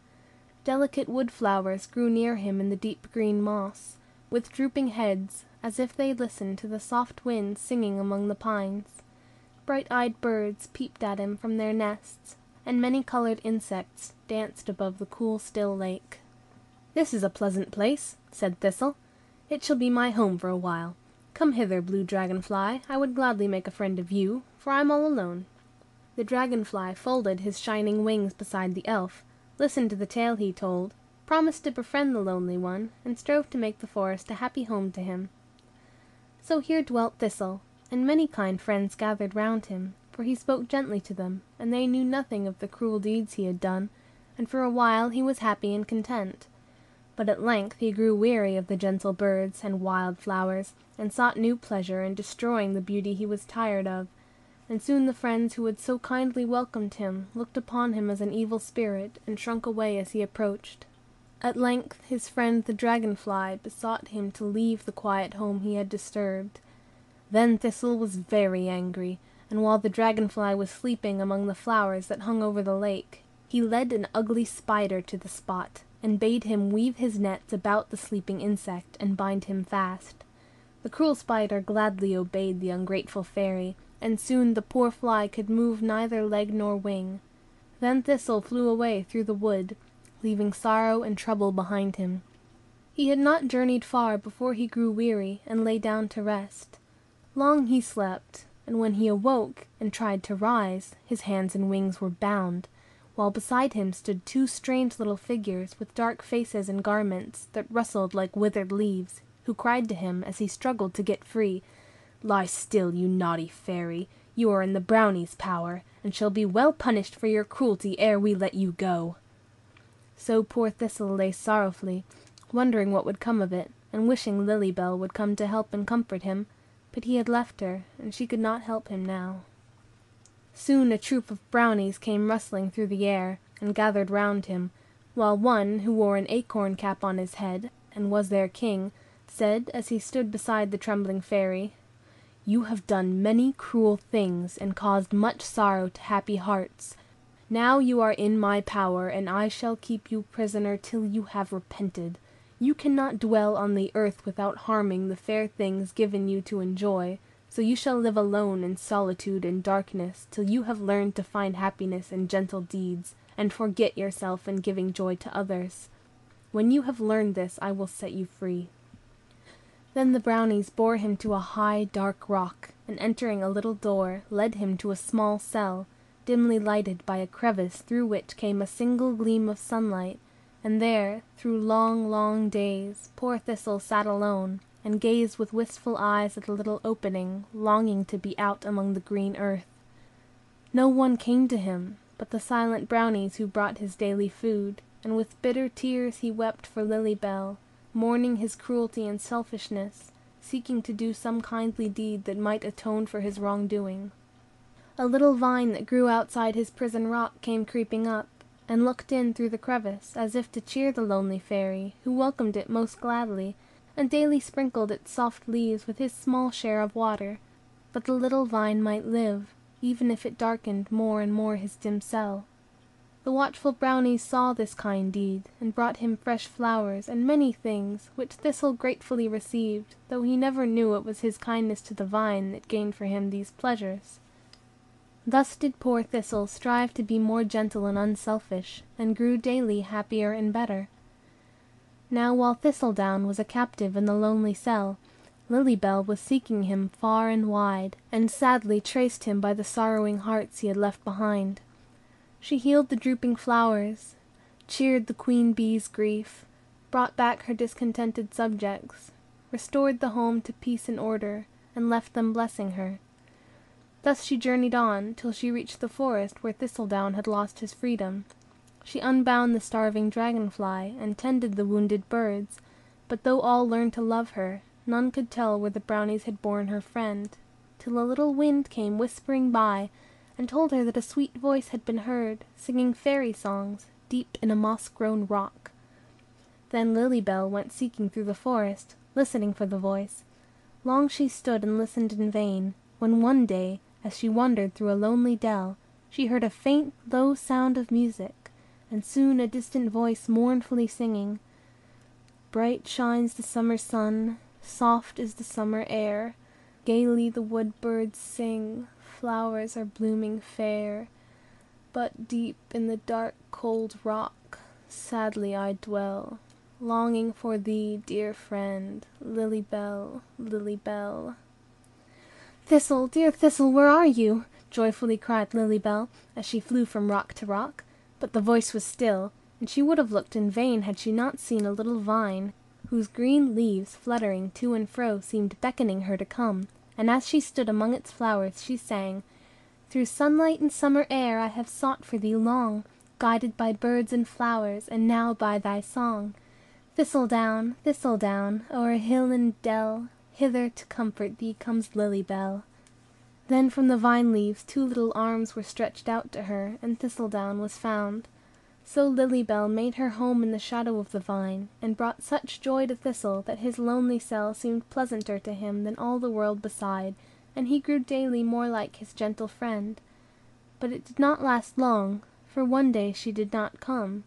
Delicate wood flowers grew near him in the deep green moss, with drooping heads, as if they listened to the soft wind singing among the pines. Bright-eyed birds peeped at him from their nests, and many-colored insects danced above the cool still lake. "This is a pleasant place," said Thistle. "It shall be my home for a while. Come hither, blue dragonfly, I would gladly make a friend of you, for I am all alone." The dragonfly folded his shining wings beside the elf, listened to the tale he told, promised to befriend the lonely one, and strove to make the forest a happy home to him. So here dwelt Thistle, and many kind friends gathered round him, for he spoke gently to them, and they knew nothing of the cruel deeds he had done, and for a while he was happy and content. But at length he grew weary of the gentle birds and wild flowers, and sought new pleasure in destroying the beauty he was tired of, and soon the friends who had so kindly welcomed him looked upon him as an evil spirit, and shrunk away as he approached. At length his friend the dragonfly besought him to leave the quiet home he had disturbed. Then Thistle was very angry, and while the dragonfly was sleeping among the flowers that hung over the lake, he led an ugly spider to the spot, and bade him weave his nets about the sleeping insect, and bind him fast. The cruel spider gladly obeyed the ungrateful fairy, and soon the poor fly could move neither leg nor wing. Then Thistle flew away through the wood, leaving sorrow and trouble behind him. He had not journeyed far before he grew weary, and lay down to rest. Long he slept, and when he awoke and tried to rise, his hands and wings were bound, while beside him stood two strange little figures with dark faces and garments that rustled like withered leaves, who cried to him as he struggled to get free, "Lie still, you naughty fairy! You are in the brownie's power, and shall be well punished for your cruelty ere we let you go." So poor Thistle lay sorrowfully, wondering what would come of it, and wishing Lily Bell would come to help and comfort him, but he had left her, and she could not help him now. Soon a troop of brownies came rustling through the air, and gathered round him, while one, who wore an acorn cap on his head, and was their king, said, as he stood beside the trembling fairy, "You have done many cruel things, and caused much sorrow to happy hearts. Now you are in my power, and I shall keep you prisoner till you have repented. You cannot dwell on the earth without harming the fair things given you to enjoy, so you shall live alone in solitude and darkness till you have learned to find happiness in gentle deeds, and forget yourself in giving joy to others. When you have learned this, I will set you free." Then the brownies bore him to a high, dark rock, and entering a little door, led him to a small cell, dimly lighted by a crevice through which came a single gleam of sunlight, and there, through long, long days, poor Thistle sat alone, and gazed with wistful eyes at the little opening, longing to be out among the green earth. No one came to him, but the silent brownies who brought his daily food, and with bitter tears he wept for Lily Bell, mourning his cruelty and selfishness, seeking to do some kindly deed that might atone for his wrongdoing. A little vine that grew outside his prison rock came creeping up, and looked in through the crevice, as if to cheer the lonely fairy, who welcomed it most gladly, and daily sprinkled its soft leaves with his small share of water. But the little vine might live, even if it darkened more and more his dim cell. The watchful brownies saw this kind deed, and brought him fresh flowers and many things, which Thistle gratefully received, though he never knew it was his kindness to the vine that gained for him these pleasures. Thus did poor Thistle strive to be more gentle and unselfish, and grew daily happier and better. Now while Thistledown was a captive in the lonely cell, Lily Bell was seeking him far and wide, and sadly traced him by the sorrowing hearts he had left behind. She healed the drooping flowers, cheered the queen bee's grief, brought back her discontented subjects, restored the home to peace and order, and left them blessing her. Thus she journeyed on, till she reached the forest where Thistledown had lost his freedom. She unbound the starving dragonfly, and tended the wounded birds, but though all learned to love her, none could tell where the brownies had borne her friend, till a little wind came whispering by, and told her that a sweet voice had been heard, singing fairy songs, deep in a moss-grown rock. Then Lily Bell went seeking through the forest, listening for the voice. Long she stood and listened in vain, when one day, as she wandered through a lonely dell, she heard a faint, low sound of music, and soon a distant voice mournfully singing, "Bright shines the summer sun, soft is the summer air, gaily the wood birds sing, flowers are blooming fair. But deep in the dark cold rock, sadly I dwell, longing for thee, dear friend, Lily Bell, Lily Bell." "Thistle, dear Thistle, where are you? joyfully cried Lily Bell, as she flew from rock to rock, but the voice was still, and she would have looked in vain had she not seen a little vine, whose green leaves fluttering to and fro seemed beckoning her to come, and as she stood among its flowers she sang, "Through sunlight and summer air I have sought for thee long, guided by birds and flowers, and now by thy song. Thistledown, thistledown, o'er hill and dell, hither to comfort thee comes Lily Bell." Then from the vine leaves 2 little arms were stretched out to her, and Thistledown was found. So Lily Bell made her home in the shadow of the vine, and brought such joy to Thistle that his lonely cell seemed pleasanter to him than all the world beside, and he grew daily more like his gentle friend. But it did not last long, for one day she did not come.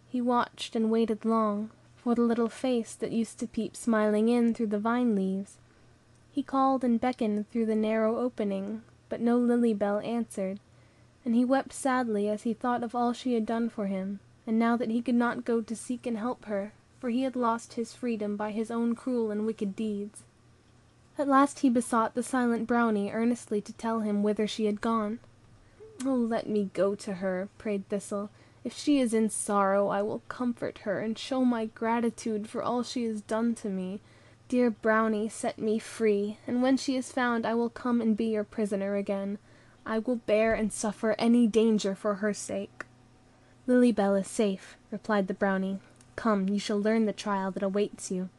He watched and waited long, for the little face that used to peep smiling in through the vine leaves. He called and beckoned through the narrow opening, but no Lily Bell answered, and he wept sadly as he thought of all she had done for him, and now that he could not go to seek and help her, for he had lost his freedom by his own cruel and wicked deeds. At last he besought the silent Brownie earnestly to tell him whither she had gone. "Oh, let me go to her," prayed Thistle. "If she is in sorrow, I will comfort her, and show my gratitude for all she has done to me. Dear Brownie, set me free, and when she is found I will come and be your prisoner again. I will bear and suffer any danger for her sake." "Lily Bell is safe," replied the Brownie. "Come, you shall learn the trial that awaits you."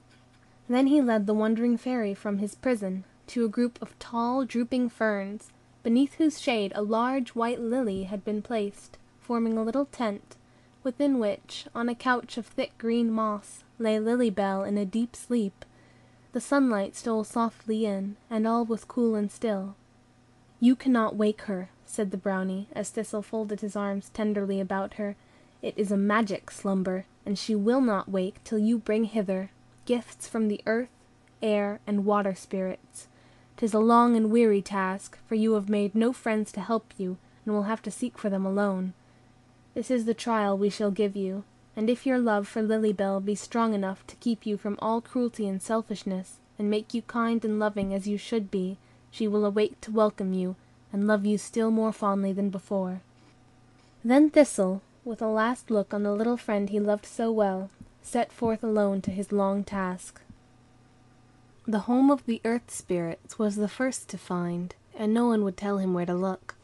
Then he led the wondering fairy from his prison to a group of tall, drooping ferns, beneath whose shade a large white lily had been placed, forming a little tent, within which, on a couch of thick green moss, lay Lily Bell in a deep sleep. The sunlight stole softly in, and all was cool and still. "You cannot wake her," said the Brownie, as Thistle folded his arms tenderly about her. "It is a magic slumber, and she will not wake till you bring hither gifts from the earth, air, and water spirits. 'Tis a long and weary task, for you have made no friends to help you, and will have to seek for them alone. This is the trial we shall give you, and if your love for Lily Bell be strong enough to keep you from all cruelty and selfishness, and make you kind and loving as you should be, she will awake to welcome you, and love you still more fondly than before." Then Thistle, with a last look on the little friend he loved so well, set forth alone to his long task. The home of the earth spirits was the first to find, and no one would tell him where to look.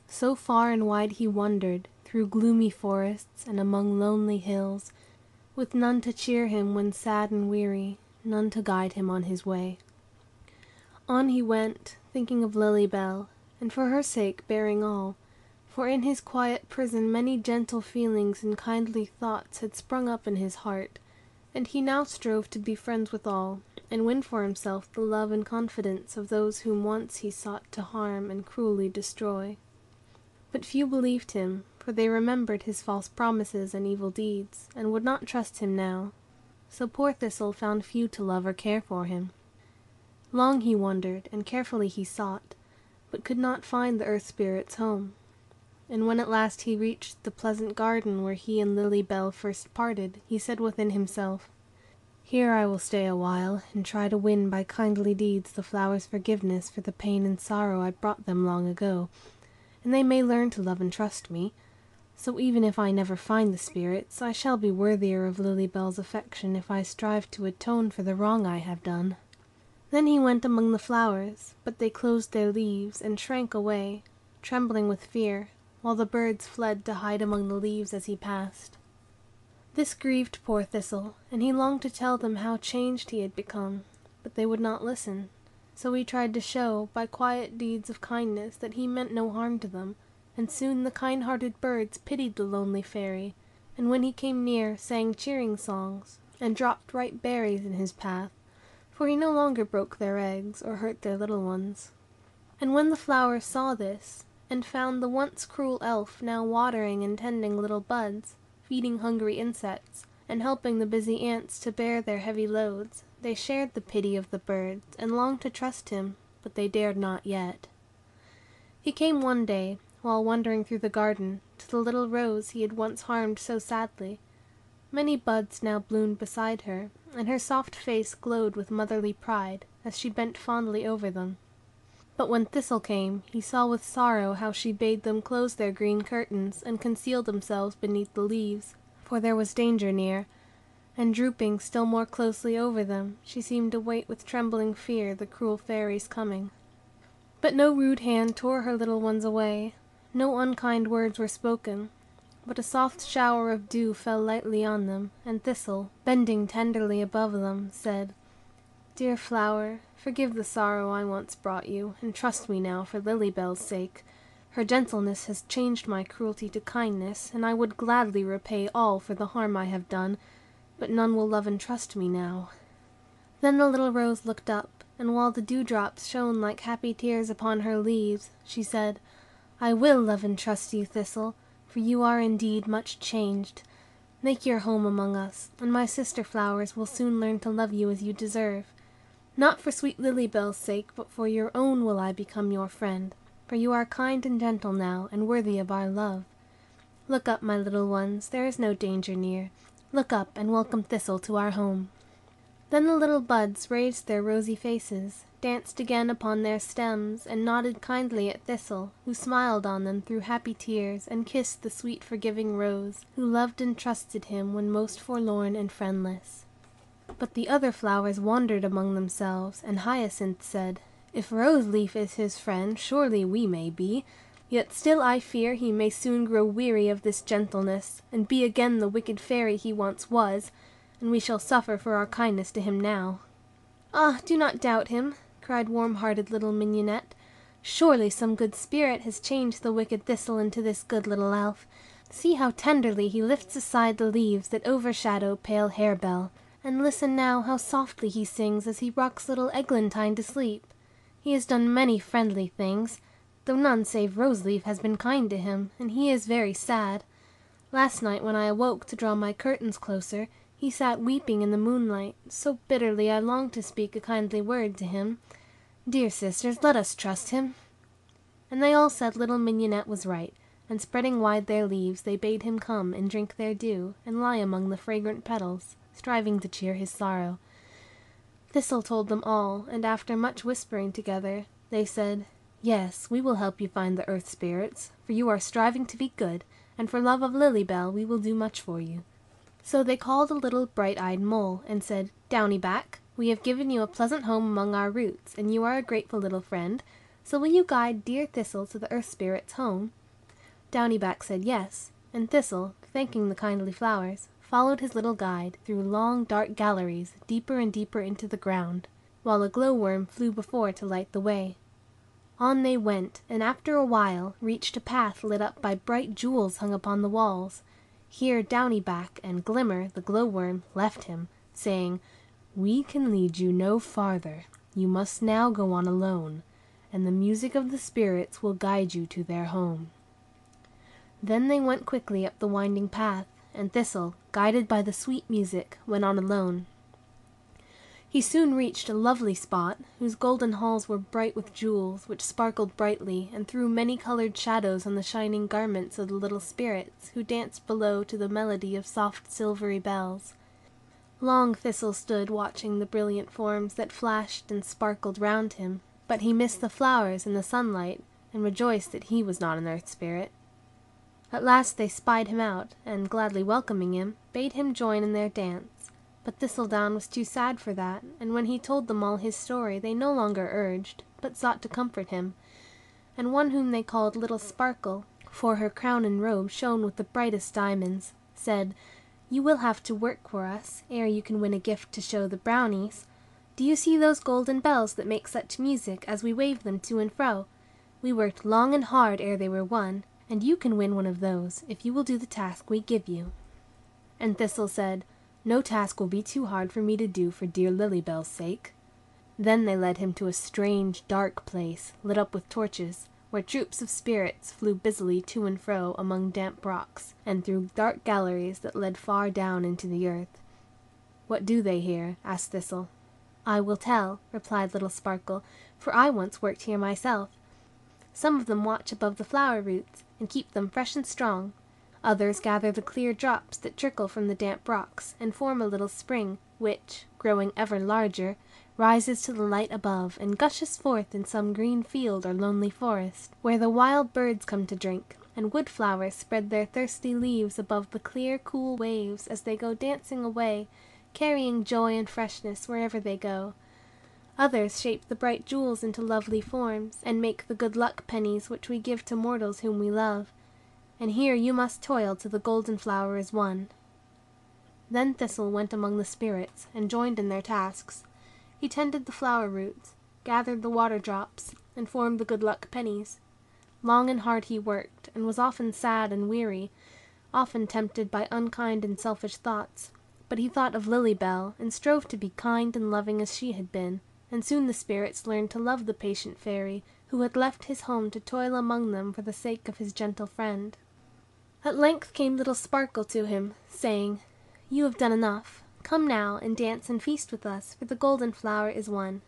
So far and wide he wandered, through gloomy forests and among lonely hills, with none to cheer him when sad and weary, none to guide him on his way. On he went, thinking of Lily Bell, and for her sake bearing all, for in his quiet prison many gentle feelings and kindly thoughts had sprung up in his heart, and he now strove to be friends with all, and win for himself the love and confidence of those whom once he sought to harm and cruelly destroy. But few believed him, for they remembered his false promises and evil deeds, and would not trust him now. So poor Thistle found few to love or care for him. Long he wandered, and carefully he sought, but could not find the earth spirit's home. And when at last he reached the pleasant garden where he and Lily Bell first parted, he said within himself, "Here I will stay a while, and try to win by kindly deeds the flowers' forgiveness for the pain and sorrow I brought them long ago, and they may learn to love and trust me. So even if I never find the spirits, I shall be worthier of Lily Bell's affection if I strive to atone for the wrong I have done." Then he went among the flowers, but they closed their leaves and shrank away, trembling with fear, while the birds fled to hide among the leaves as he passed. This grieved poor Thistle, and he longed to tell them how changed he had become, but they would not listen. So he tried to show, by quiet deeds of kindness, that he meant no harm to them, and soon the kind-hearted birds pitied the lonely fairy, and when he came near sang cheering songs, and dropped ripe berries in his path, for he no longer broke their eggs or hurt their little ones. And when the flowers saw this, and found the once cruel elf now watering and tending little buds, feeding hungry insects, and helping the busy ants to bear their heavy loads, they shared the pity of the birds, and longed to trust him, but they dared not yet. He came one day, while wandering through the garden, to the little rose he had once harmed so sadly. Many buds now bloomed beside her, and her soft face glowed with motherly pride, as she bent fondly over them. But when Thistle came, he saw with sorrow how she bade them close their green curtains, and conceal themselves beneath the leaves, for there was danger near, and drooping still more closely over them, she seemed to wait with trembling fear the cruel fairy's coming. But no rude hand tore her little ones away, no unkind words were spoken, but a soft shower of dew fell lightly on them, and Thistle, bending tenderly above them, said, "Dear flower, forgive the sorrow I once brought you, and trust me now for Lily Bell's sake. Her gentleness has changed my cruelty to kindness, and I would gladly repay all for the harm I have done, but none will love and trust me now." Then the little rose looked up, and while the dewdrops shone like happy tears upon her leaves, she said, "I will love and trust you, Thistle, for you are indeed much changed. Make your home among us, and my sister flowers will soon learn to love you as you deserve. Not for sweet Lily Bell's sake, but for your own will I become your friend, for you are kind and gentle now, and worthy of our love. Look up, my little ones, there is no danger near. Look up, and welcome Thistle to our home." Then the little buds raised their rosy faces, danced again upon their stems, and nodded kindly at Thistle, who smiled on them through happy tears, and kissed the sweet forgiving rose, who loved and trusted him when most forlorn and friendless. But the other flowers wondered among themselves, and Hyacinth said, "If Rose Leaf is his friend, surely we may be. Yet still I fear he may soon grow weary of this gentleness, and be again the wicked fairy he once was, and we shall suffer for our kindness to him now." "Ah, do not doubt him," cried warm-hearted little Mignonette. "Surely some good spirit has changed the wicked Thistle into this good little elf. See how tenderly he lifts aside the leaves that overshadow pale Harebell. And listen now how softly he sings as he rocks little Eglantine to sleep. He has done many friendly things, though none save Rose Leaf has been kind to him, and he is very sad. Last night when I awoke to draw my curtains closer, he sat weeping in the moonlight, so bitterly I longed to speak a kindly word to him. Dear sisters, let us trust him." And they all said little Mignonette was right, and spreading wide their leaves they bade him come and drink their dew, and lie among the fragrant petals, striving to cheer his sorrow. Thistle told them all, and after much whispering together, they said, "Yes, we will help you find the earth spirits, for you are striving to be good, and for love of Lily Bell we will do much for you." So they called a little bright-eyed mole, and said, "Downyback, we have given you a pleasant home among our roots, and you are a grateful little friend, so will you guide dear Thistle to the earth spirits' home?" Downyback said yes, and Thistle, thanking the kindly flowers, followed his little guide through long dark galleries deeper and deeper into the ground, while a glowworm flew before to light the way. On they went, and after a while reached a path lit up by bright jewels hung upon the walls. Here Downyback and Glimmer, the glowworm, left him, saying, "We can lead you no farther. You must now go on alone, and the music of the spirits will guide you to their home." Then they went quickly up the winding path, and Thistle, guided by the sweet music, went on alone. He soon reached a lovely spot, whose golden halls were bright with jewels, which sparkled brightly, and threw many-colored shadows on the shining garments of the little spirits, who danced below to the melody of soft silvery bells. Long Thistle stood watching the brilliant forms that flashed and sparkled round him, but he missed the flowers and the sunlight, and rejoiced that he was not an earth spirit. At last they spied him out, and, gladly welcoming him, bade him join in their dance. But Thistledown was too sad for that, and when he told them all his story they no longer urged, but sought to comfort him. And one whom they called Little Sparkle, for her crown and robe shone with the brightest diamonds, said, "You will have to work for us, ere you can win a gift to show the brownies. Do you see those golden bells that make such music as we wave them to and fro? We worked long and hard ere they were won, and you can win one of those, if you will do the task we give you." And Thistle said, "No task will be too hard for me to do for dear Lily Bell's sake." Then they led him to a strange, dark place, lit up with torches, where troops of spirits flew busily to and fro among damp rocks, and through dark galleries that led far down into the earth. "What do they here?" asked Thistle. "I will tell," replied Little Sparkle, "for I once worked here myself. Some of them watch above the flower roots, and keep them fresh and strong. Others gather the clear drops that trickle from the damp rocks, and form a little spring, which, growing ever larger, rises to the light above, and gushes forth in some green field or lonely forest, where the wild birds come to drink, and wood flowers spread their thirsty leaves above the clear, cool waves as they go dancing away, carrying joy and freshness wherever they go. Others shape the bright jewels into lovely forms, and make the good luck pennies which we give to mortals whom we love. And here you must toil till the golden flower is won." Then Thistle went among the spirits, and joined in their tasks. He tended the flower roots, gathered the water drops, and formed the good luck pennies. Long and hard he worked, and was often sad and weary, often tempted by unkind and selfish thoughts. But he thought of Lily Bell, and strove to be kind and loving as she had been, and soon the spirits learned to love the patient fairy, who had left his home to toil among them for the sake of his gentle friend. At length came little Sparkle to him, saying, "You have done enough. Come now, and dance and feast with us, for the golden flower is won."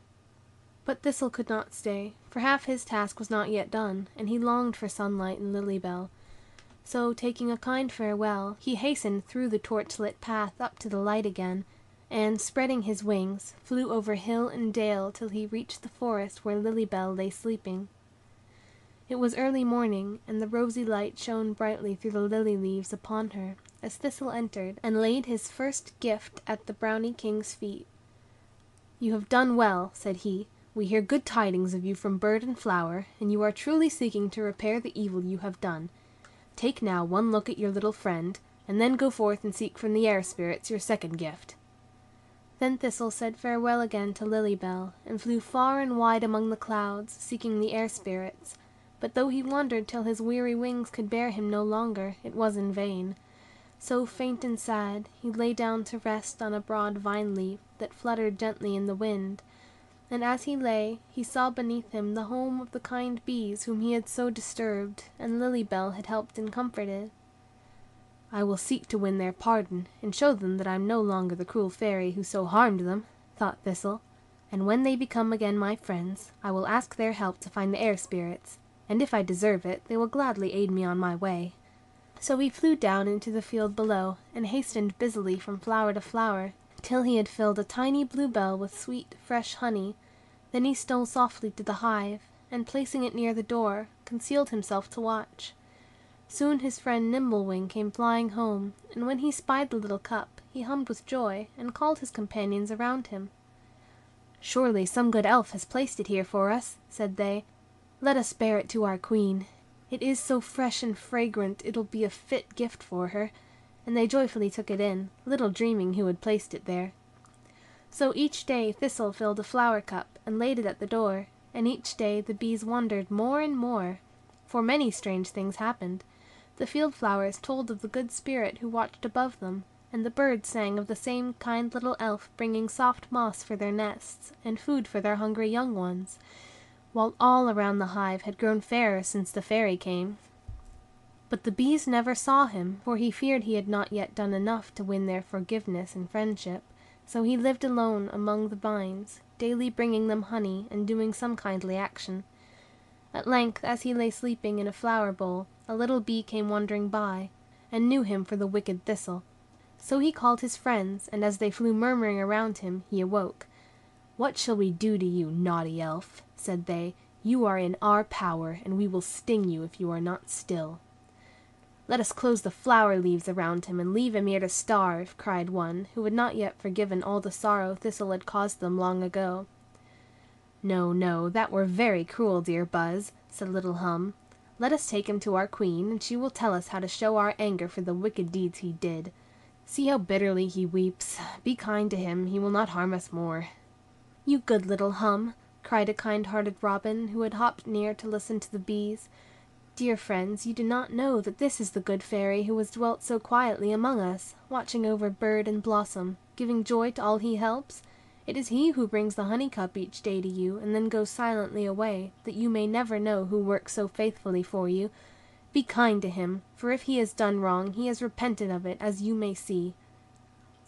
But Thistle could not stay, for half his task was not yet done, and he longed for sunlight and Lily Bell. So, taking a kind farewell, he hastened through the torch-lit path up to the light again, and, spreading his wings, flew over hill and dale till he reached the forest where Lily Bell lay sleeping. It was early morning, and the rosy light shone brightly through the lily leaves upon her, as Thistle entered, and laid his first gift at the Brownie King's feet. "You have done well," said he. "We hear good tidings of you from bird and flower, and you are truly seeking to repair the evil you have done. Take now one look at your little friend, and then go forth and seek from the air spirits your second gift." Then Thistle said farewell again to Lily Bell, and flew far and wide among the clouds, seeking the air spirits. But though he wandered till his weary wings could bear him no longer, it was in vain. So faint and sad, he lay down to rest on a broad vine leaf that fluttered gently in the wind, and as he lay, he saw beneath him the home of the kind bees whom he had so disturbed, and Lily Bell had helped and comforted. "I will seek to win their pardon, and show them that I am no longer the cruel fairy who so harmed them," thought Thistle, "and when they become again my friends, I will ask their help to find the air spirits, and if I deserve it, they will gladly aid me on my way." So he flew down into the field below, and hastened busily from flower to flower, till he had filled a tiny bluebell with sweet, fresh honey. Then he stole softly to the hive, and placing it near the door, concealed himself to watch. Soon his friend Nimblewing came flying home, and when he spied the little cup, he hummed with joy, and called his companions around him. "Surely some good elf has placed it here for us," said they. "Let us bear it to our queen. It is so fresh and fragrant it'll be a fit gift for her," and they joyfully took it in, little dreaming who had placed it there. So each day Thistle filled a flower cup, and laid it at the door, and each day the bees wondered more and more, for many strange things happened. The field flowers told of the good spirit who watched above them, and the birds sang of the same kind little elf bringing soft moss for their nests, and food for their hungry young ones, while all around the hive had grown fairer since the fairy came. But the bees never saw him, for he feared he had not yet done enough to win their forgiveness and friendship, so he lived alone among the vines, daily bringing them honey and doing some kindly action. At length, as he lay sleeping in a flower bowl, a little bee came wandering by, and knew him for the wicked Thistle. So he called his friends, and as they flew murmuring around him, he awoke. "What shall we do to you, naughty elf?" said they. "You are in our power, and we will sting you if you are not still." "Let us close the flower leaves around him, and leave him here to starve," cried one, who had not yet forgiven all the sorrow Thistle had caused them long ago. "No, no, that were very cruel, dear Buzz," said little Hum. "Let us take him to our queen, and she will tell us how to show our anger for the wicked deeds he did. See how bitterly he weeps. Be kind to him, he will not harm us more." "You good little Hum," cried a kind-hearted robin, who had hopped near to listen to the bees. "Dear friends, you do not know that this is the good fairy who has dwelt so quietly among us, watching over bird and blossom, giving joy to all he helps. It is he who brings the honey cup each day to you, and then goes silently away, that you may never know who works so faithfully for you. Be kind to him, for if he has done wrong, he has repented of it, as you may see."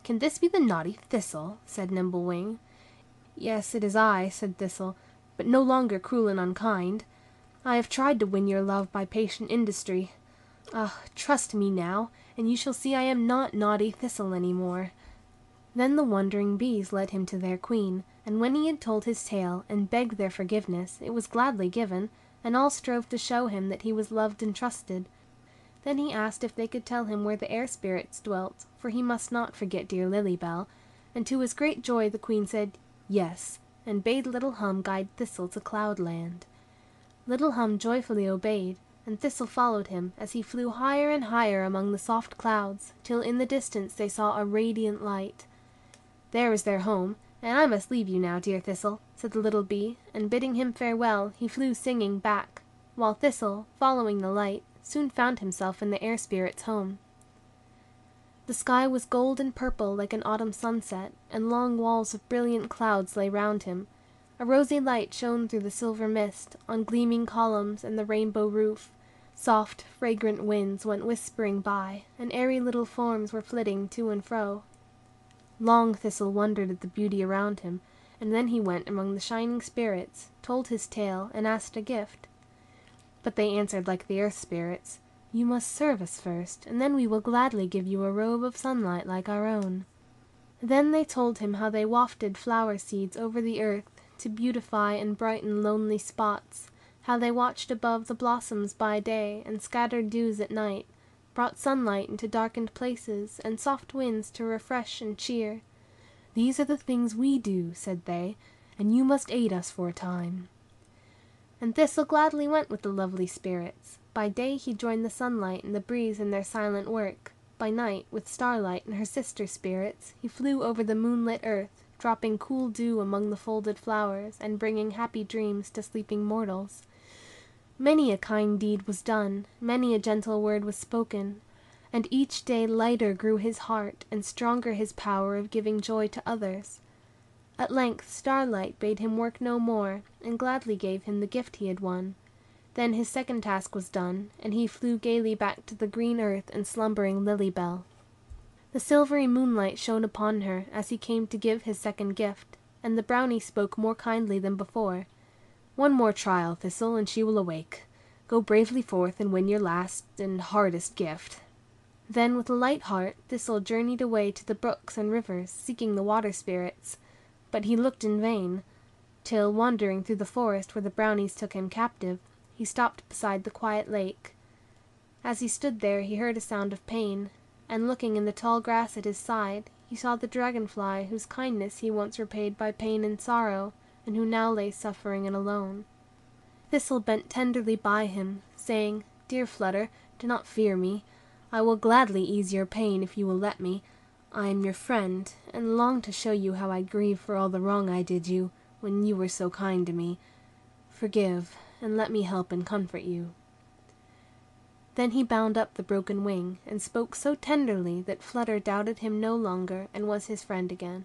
"Can this be the naughty Thistle?" said Nimblewing. "Yes, it is I," said Thistle, "but no longer cruel and unkind. I have tried to win your love by patient industry. Ah, trust me now, and you shall see I am not naughty Thistle any more." Then the wondering bees led him to their queen, and when he had told his tale, and begged their forgiveness, it was gladly given, and all strove to show him that he was loved and trusted. Then he asked if they could tell him where the air spirits dwelt, for he must not forget dear Lily Bell, and to his great joy the queen said, "Yes," and bade little Hum guide Thistle to Cloudland. Little Hum joyfully obeyed, and Thistle followed him, as he flew higher and higher among the soft clouds, till in the distance they saw a radiant light. "There is their home, and I must leave you now, dear Thistle," said the little bee, and bidding him farewell, he flew singing back, while Thistle, following the light, soon found himself in the air spirits' home. The sky was gold and purple like an autumn sunset, and long walls of brilliant clouds lay round him. A rosy light shone through the silver mist, on gleaming columns and the rainbow roof. Soft, fragrant winds went whispering by, and airy little forms were flitting to and fro. Long Thistle wondered at the beauty around him, and then he went among the shining spirits, told his tale, and asked a gift. But they answered like the earth spirits, "You must serve us first, and then we will gladly give you a robe of sunlight like our own." Then they told him how they wafted flower seeds over the earth, to beautify and brighten lonely spots, how they watched above the blossoms by day, and scattered dews at night, brought sunlight into darkened places, and soft winds to refresh and cheer. "These are the things we do," said they, "and you must aid us for a time." And Thistle gladly went with the lovely spirits. By day he joined the sunlight and the breeze in their silent work. By night, with Starlight and her sister spirits, he flew over the moonlit earth, dropping cool dew among the folded flowers, and bringing happy dreams to sleeping mortals. Many a kind deed was done, many a gentle word was spoken, and each day lighter grew his heart, and stronger his power of giving joy to others. At length Starlight bade him work no more, and gladly gave him the gift he had won. Then his second task was done, and he flew gaily back to the green earth and slumbering Lily Bell. The silvery moonlight shone upon her as he came to give his second gift, and the brownie spoke more kindly than before. "One more trial, Thistle, and she will awake. Go bravely forth and win your last and hardest gift." Then with a light heart Thistle journeyed away to the brooks and rivers, seeking the water spirits. But he looked in vain, till, wandering through the forest where the brownies took him captive, he stopped beside the quiet lake. As he stood there he heard a sound of pain, and looking in the tall grass at his side, he saw the dragonfly whose kindness he once repaid by pain and sorrow, and who now lay suffering and alone. Thistle bent tenderly by him, saying, "Dear Flutter, do not fear me. I will gladly ease your pain if you will let me. I am your friend, and long to show you how I grieve for all the wrong I did you, when you were so kind to me. Forgive, and let me help and comfort you." Then he bound up the broken wing, and spoke so tenderly that Flutter doubted him no longer, and was his friend again.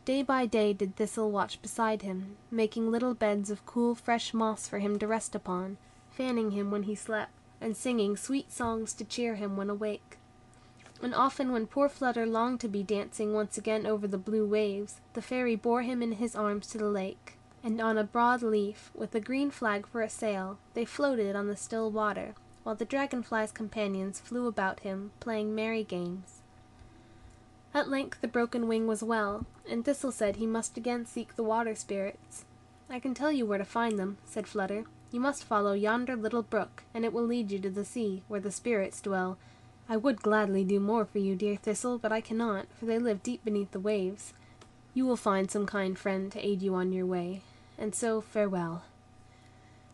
Day by day did Thistle watch beside him, making little beds of cool fresh moss for him to rest upon, fanning him when he slept, and singing sweet songs to cheer him when awake. And often when poor Flutter longed to be dancing once again over the blue waves, the fairy bore him in his arms to the lake, and on a broad leaf, with a green flag for a sail, they floated on the still water, while the dragonfly's companions flew about him, playing merry games. At length the broken wing was well, and Thistle said he must again seek the water spirits. "I can tell you where to find them," said Flutter. "You must follow yonder little brook, and it will lead you to the sea, where the spirits dwell. I would gladly do more for you, dear Thistle, but I cannot, for they live deep beneath the waves. You will find some kind friend to aid you on your way, and so farewell."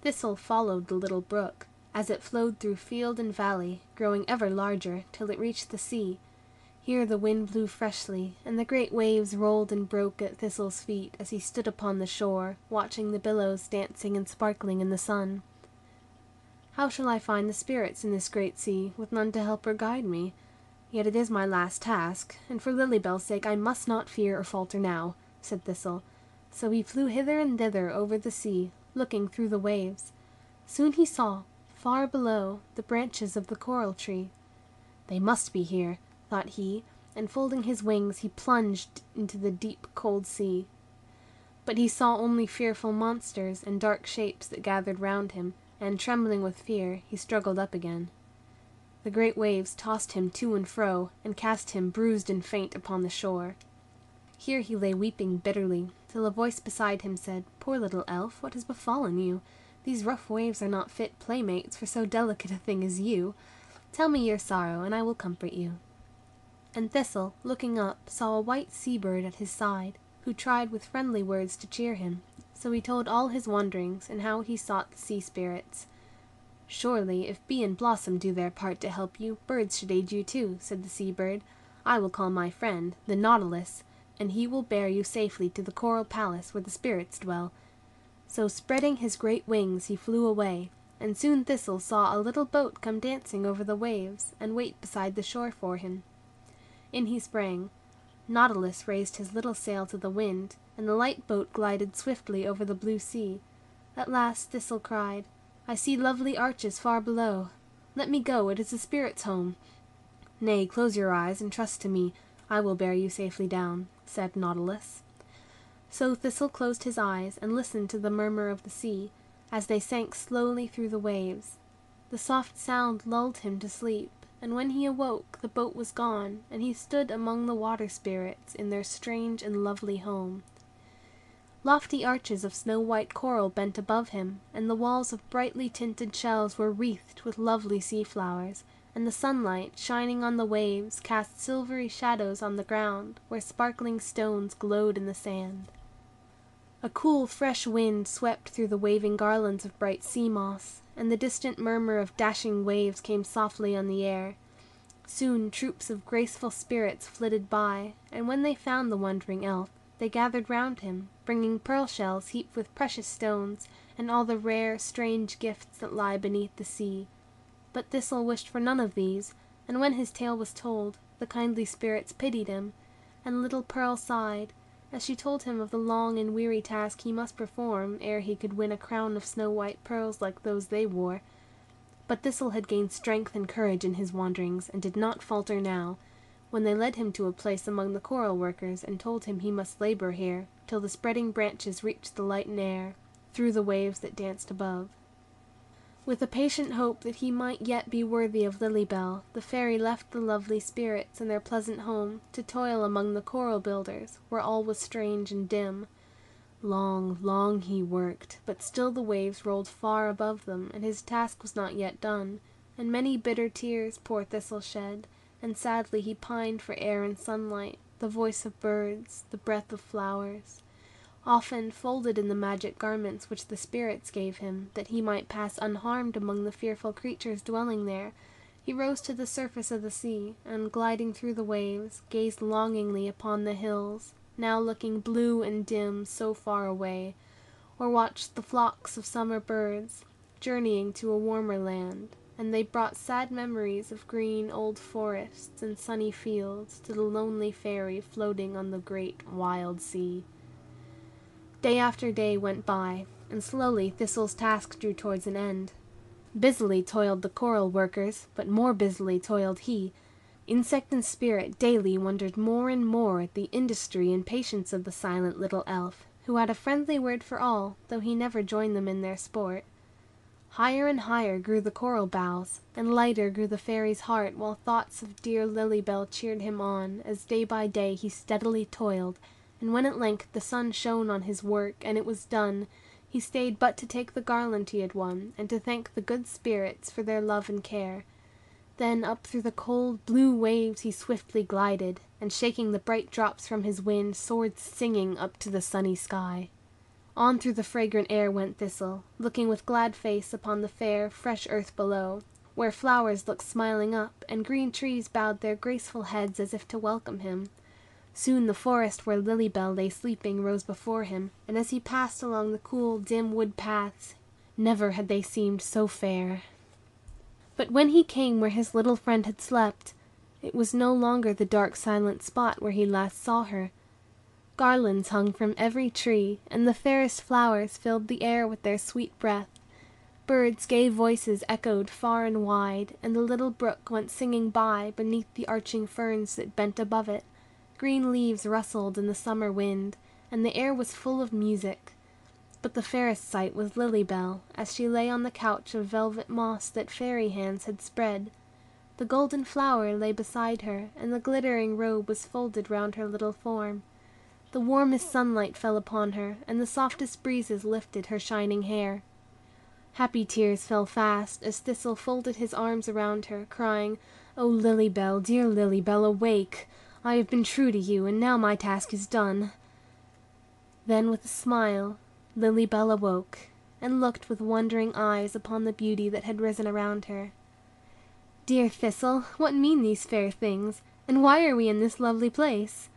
Thistle followed the little brook, as it flowed through field and valley, growing ever larger, till it reached the sea. Here the wind blew freshly, and the great waves rolled and broke at Thistle's feet as he stood upon the shore, watching the billows dancing and sparkling in the sun. "How shall I find the spirits in this great sea, with none to help or guide me? Yet it is my last task, and for Lily Bell's sake I must not fear or falter now," said Thistle. So he flew hither and thither over the sea, looking through the waves. Soon he saw, far below, the branches of the coral tree. "They must be here," thought he, and folding his wings he plunged into the deep cold sea. But he saw only fearful monsters and dark shapes that gathered round him, and, trembling with fear, he struggled up again. The great waves tossed him to and fro, and cast him bruised and faint upon the shore. Here he lay weeping bitterly, till a voice beside him said, "Poor little elf, what has befallen you? These rough waves are not fit playmates for so delicate a thing as you. Tell me your sorrow, and I will comfort you." And Thistle, looking up, saw a white sea-bird at his side, who tried with friendly words to cheer him. So he told all his wanderings, and how he sought the sea-spirits. "Surely, if bee and blossom do their part to help you, birds should aid you too," said the sea-bird. "I will call my friend, the Nautilus, and he will bear you safely to the coral palace where the spirits dwell." So spreading his great wings he flew away, and soon Thistle saw a little boat come dancing over the waves, and wait beside the shore for him. In he sprang. Nautilus raised his little sail to the wind, and the light boat glided swiftly over the blue sea. At last Thistle cried, "I see lovely arches far below. Let me go, it is a spirit's home." "Nay, close your eyes, and trust to me. I will bear you safely down," said Nautilus. So Thistle closed his eyes, and listened to the murmur of the sea, as they sank slowly through the waves. The soft sound lulled him to sleep, and when he awoke the boat was gone, and he stood among the water spirits in their strange and lovely home. Lofty arches of snow-white coral bent above him, and the walls of brightly tinted shells were wreathed with lovely sea-flowers, and the sunlight, shining on the waves, cast silvery shadows on the ground, where sparkling stones glowed in the sand. A cool, fresh wind swept through the waving garlands of bright sea moss, and the distant murmur of dashing waves came softly on the air. Soon troops of graceful spirits flitted by, and when they found the wondering elf, they gathered round him, bringing pearl shells heaped with precious stones, and all the rare, strange gifts that lie beneath the sea. But Thistle wished for none of these, and when his tale was told, the kindly spirits pitied him, and little Pearl sighed, as she told him of the long and weary task he must perform ere he could win a crown of snow-white pearls like those they wore. But Thistle had gained strength and courage in his wanderings, and did not falter now, when they led him to a place among the coral workers, and told him he must labor here, till the spreading branches reached the light and air, through the waves that danced above. With a patient hope that he might yet be worthy of Lily Bell, the fairy left the lovely spirits and their pleasant home, to toil among the coral builders, where all was strange and dim. Long, long he worked, but still the waves rolled far above them, and his task was not yet done, and many bitter tears poor Thistle shed, and sadly he pined for air and sunlight, the voice of birds, the breath of flowers. Often, folded in the magic garments which the spirits gave him, that he might pass unharmed among the fearful creatures dwelling there, he rose to the surface of the sea, and gliding through the waves, gazed longingly upon the hills, now looking blue and dim so far away, or watched the flocks of summer birds, journeying to a warmer land, and they brought sad memories of green old forests and sunny fields to the lonely fairy floating on the great wild sea. Day after day went by, and slowly Thistle's task drew towards an end. Busily toiled the coral workers, but more busily toiled he. Insect and spirit daily wondered more and more at the industry and patience of the silent little elf, who had a friendly word for all, though he never joined them in their sport. Higher and higher grew the coral boughs, and lighter grew the fairy's heart, while thoughts of dear Lily Bell cheered him on, as day by day he steadily toiled, and when at length the sun shone on his work, and it was done, he stayed but to take the garland he had won, and to thank the good spirits for their love and care. Then up through the cold, blue waves he swiftly glided, and shaking the bright drops from his wind, soared singing up to the sunny sky. On through the fragrant air went Thistle, looking with glad face upon the fair, fresh earth below, where flowers looked smiling up, and green trees bowed their graceful heads as if to welcome him. Soon the forest where Lily Bell lay sleeping rose before him, and as he passed along the cool, dim wood paths, never had they seemed so fair. But when he came where his little friend had slept, it was no longer the dark silent spot where he last saw her. Garlands hung from every tree, and the fairest flowers filled the air with their sweet breath. Birds' gay voices echoed far and wide, and the little brook went singing by beneath the arching ferns that bent above it. Green leaves rustled in the summer wind, and the air was full of music. But the fairest sight was Lily Bell, as she lay on the couch of velvet moss that fairy hands had spread. The golden flower lay beside her, and the glittering robe was folded round her little form. The warmest sunlight fell upon her, and the softest breezes lifted her shining hair. Happy tears fell fast, as Thistle folded his arms around her, crying, "O Lily Bell, dear Lily Bell, awake! I have been true to you, and now my task is done." Then with a smile, Lily Bell awoke, and looked with wondering eyes upon the beauty that had risen around her. "Dear Thistle, what mean these fair things, and why are we in this lovely place?"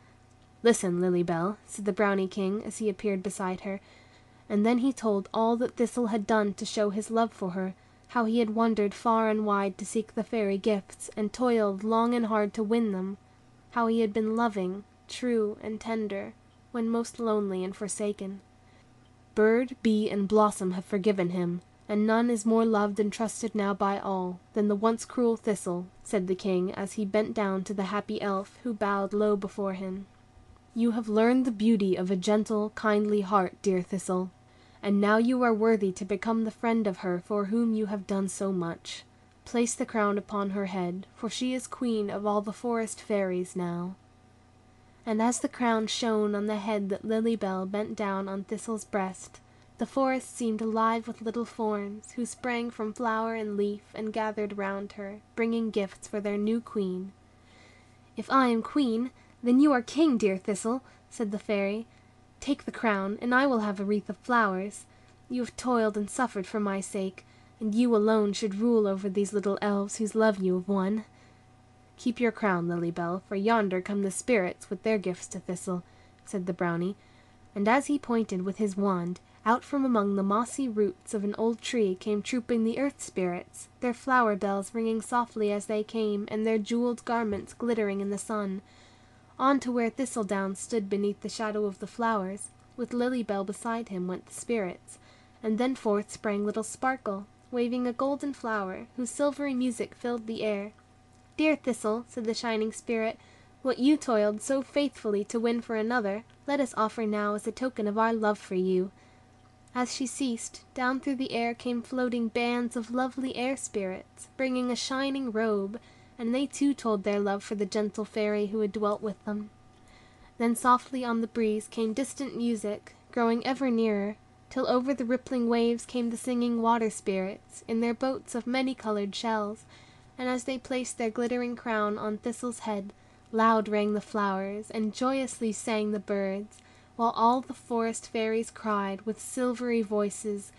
"Listen, Lily Bell," said the Brownie King, as he appeared beside her, and then he told all that Thistle had done to show his love for her, how he had wandered far and wide to seek the fairy gifts, and toiled long and hard to win them, how he had been loving, true, and tender, when most lonely and forsaken. Bird, bee, and blossom have forgiven him, and none is more loved and trusted now by all than the once cruel Thistle," said the King, as he bent down to the happy elf, who bowed low before him. "You have learned the beauty of a gentle, kindly heart, dear Thistle, and now you are worthy to become the friend of her for whom you have done so much. Place the crown upon her head, for she is queen of all the forest fairies now." And as the crown shone on the head that Lily Bell bent down on Thistle's breast, the forest seemed alive with little forms, who sprang from flower and leaf and gathered round her, bringing gifts for their new queen. "If I am queen, then you are king, dear Thistle," said the fairy. "Take the crown, and I will have a wreath of flowers. You have toiled and suffered for my sake, and you alone should rule over these little elves whose love you have won." "Keep your crown, Lily Bell, for yonder come the spirits with their gifts to Thistle," said the Brownie, and as he pointed with his wand, out from among the mossy roots of an old tree came trooping the earth spirits, their flower bells ringing softly as they came, and their jeweled garments glittering in the sun. On to where Thistledown stood beneath the shadow of the flowers, with Lily Bell beside him, went the spirits, and then forth sprang little Sparkle, waving a golden flower, whose silvery music filled the air. "Dear Thistle," said the shining spirit, "what you toiled so faithfully to win for another, let us offer now as a token of our love for you." As she ceased, down through the air came floating bands of lovely air spirits, bringing a shining robe, and they too told their love for the gentle fairy who had dwelt with them. Then softly on the breeze came distant music, growing ever nearer, till over the rippling waves came the singing water spirits, in their boats of many-colored shells, and as they placed their glittering crown on Thistle's head, loud rang the flowers, and joyously sang the birds, while all the forest fairies cried, with silvery voices,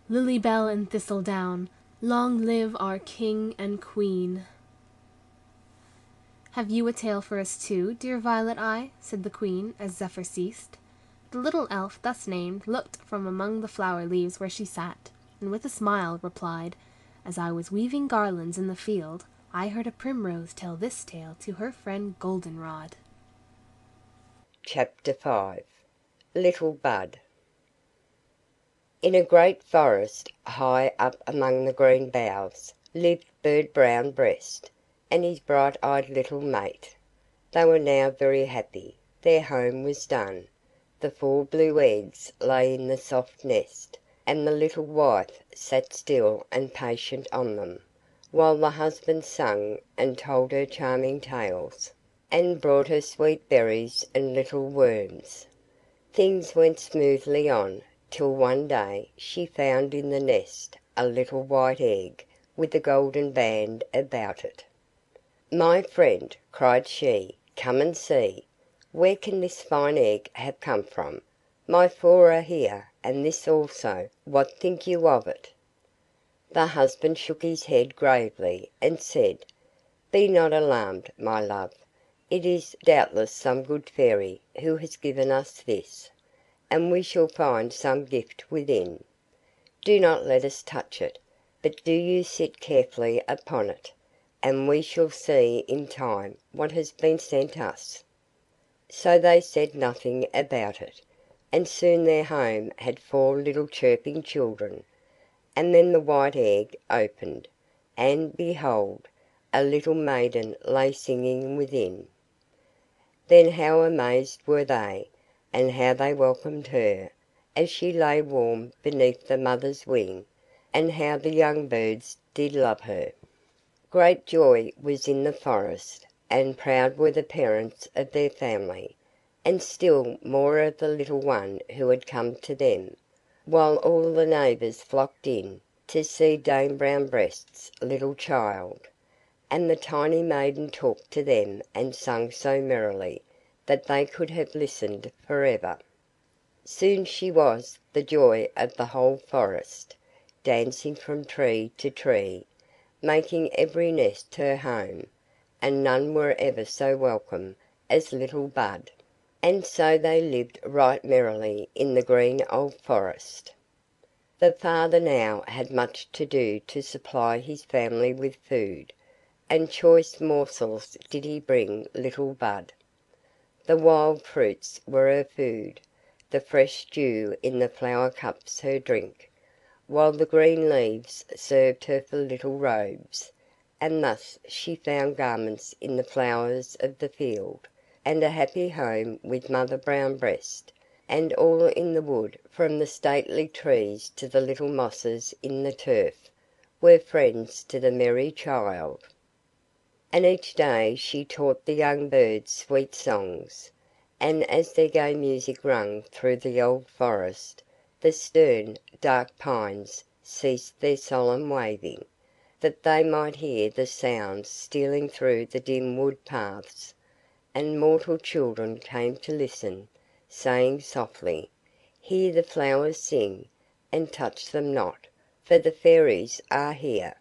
"Lily Bell and Thistledown, long live our king and queen." "Have you a tale for us too, dear Violet Eye?" said the Queen, as Zephyr ceased. The little elf thus named looked from among the flower leaves where she sat, and with a smile replied, "As I was weaving garlands in the field, I heard a primrose tell this tale to her friend Goldenrod." Chapter 5. Little Bud. In a great forest, high up among the green boughs, lived Bird Brown Breast and his bright-eyed little mate. They were now very happy. Their home was done. The 4 blue eggs lay in the soft nest, and the little wife sat still and patient on them, while the husband sang and told her charming tales, and brought her sweet berries and little worms. Things went smoothly on, till one day she found in the nest a little white egg with a golden band about it. "My friend," cried she, "come and see. Where can this fine egg have come from? My 4 are here, and this also. What think you of it?" The husband shook his head gravely, and said, "Be not alarmed, my love. It is doubtless some good fairy who has given us this, and we shall find some gift within. Do not let us touch it, but do you sit carefully upon it, and we shall see in time what has been sent us." So they said nothing about it, and soon their home had 4 little chirping children. And then the white egg opened, and, behold, a little maiden lay singing within. Then how amazed were they, and how they welcomed her, as she lay warm beneath the mother's wing, and how the young birds did love her. Great joy was in the forest, and proud were the parents of their family, and still more of the little one who had come to them, while all the neighbours flocked in to see Dame Brown Breast's little child. And the tiny maiden talked to them and sang so merrily that they could have listened forever. Soon she was the joy of the whole forest, dancing from tree to tree, making every nest her home, and none were ever so welcome as little Bud. And so they lived right merrily in the green old forest. The father now had much to do to supply his family with food, and choice morsels did he bring little Bud. The wild fruits were her food, the fresh dew in the flower cups her drink, while the green leaves served her for little robes, and thus she found garments in the flowers of the field, and a happy home with Mother Brown Breast, and all in the wood, from the stately trees to the little mosses in the turf, were friends to the merry child. And each day she taught the young birds sweet songs, and as their gay music rang through the old forest, the stern, dark pines ceased their solemn waving, that they might hear the sounds stealing through the dim wood paths, and mortal children came to listen, saying softly, "Hear the flowers sing, and touch them not, for the fairies are here."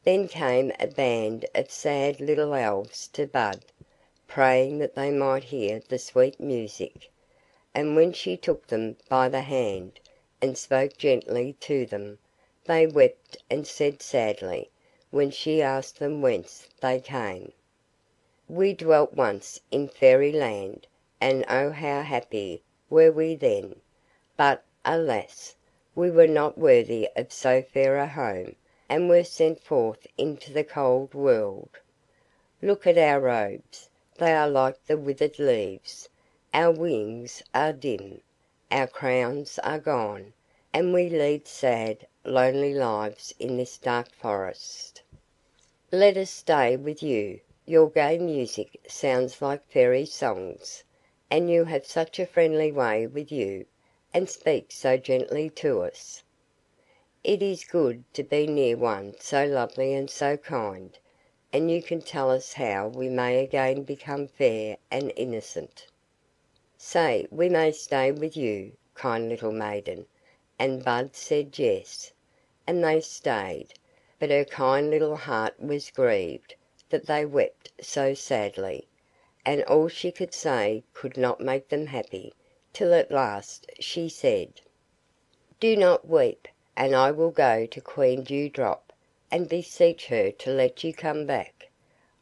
Then came a band of sad little elves to Bud, praying that they might hear the sweet music, and when she took them by the hand, and spoke gently to them, they wept and said sadly, when she asked them whence they came, "We dwelt once in Fairyland, and oh how happy were we then! But, alas! we were not worthy of so fair a home, and were sent forth into the cold world. Look at our robes, they are like the withered leaves, our wings are dim, our crowns are gone, and we lead sad, lonely lives in this dark forest. Let us stay with you. Your gay music sounds like fairy songs, and you have such a friendly way with you, and speak so gently to us. It is good to be near one so lovely and so kind, and you can tell us how we may again become fair and innocent. Say we may stay with you, kind little maiden." And Bud said yes, and they stayed, but her kind little heart was grieved that they wept so sadly, and all she could say could not make them happy, till at last she said, "Do not weep, and I will go to Queen Dewdrop, and beseech her to let you come back.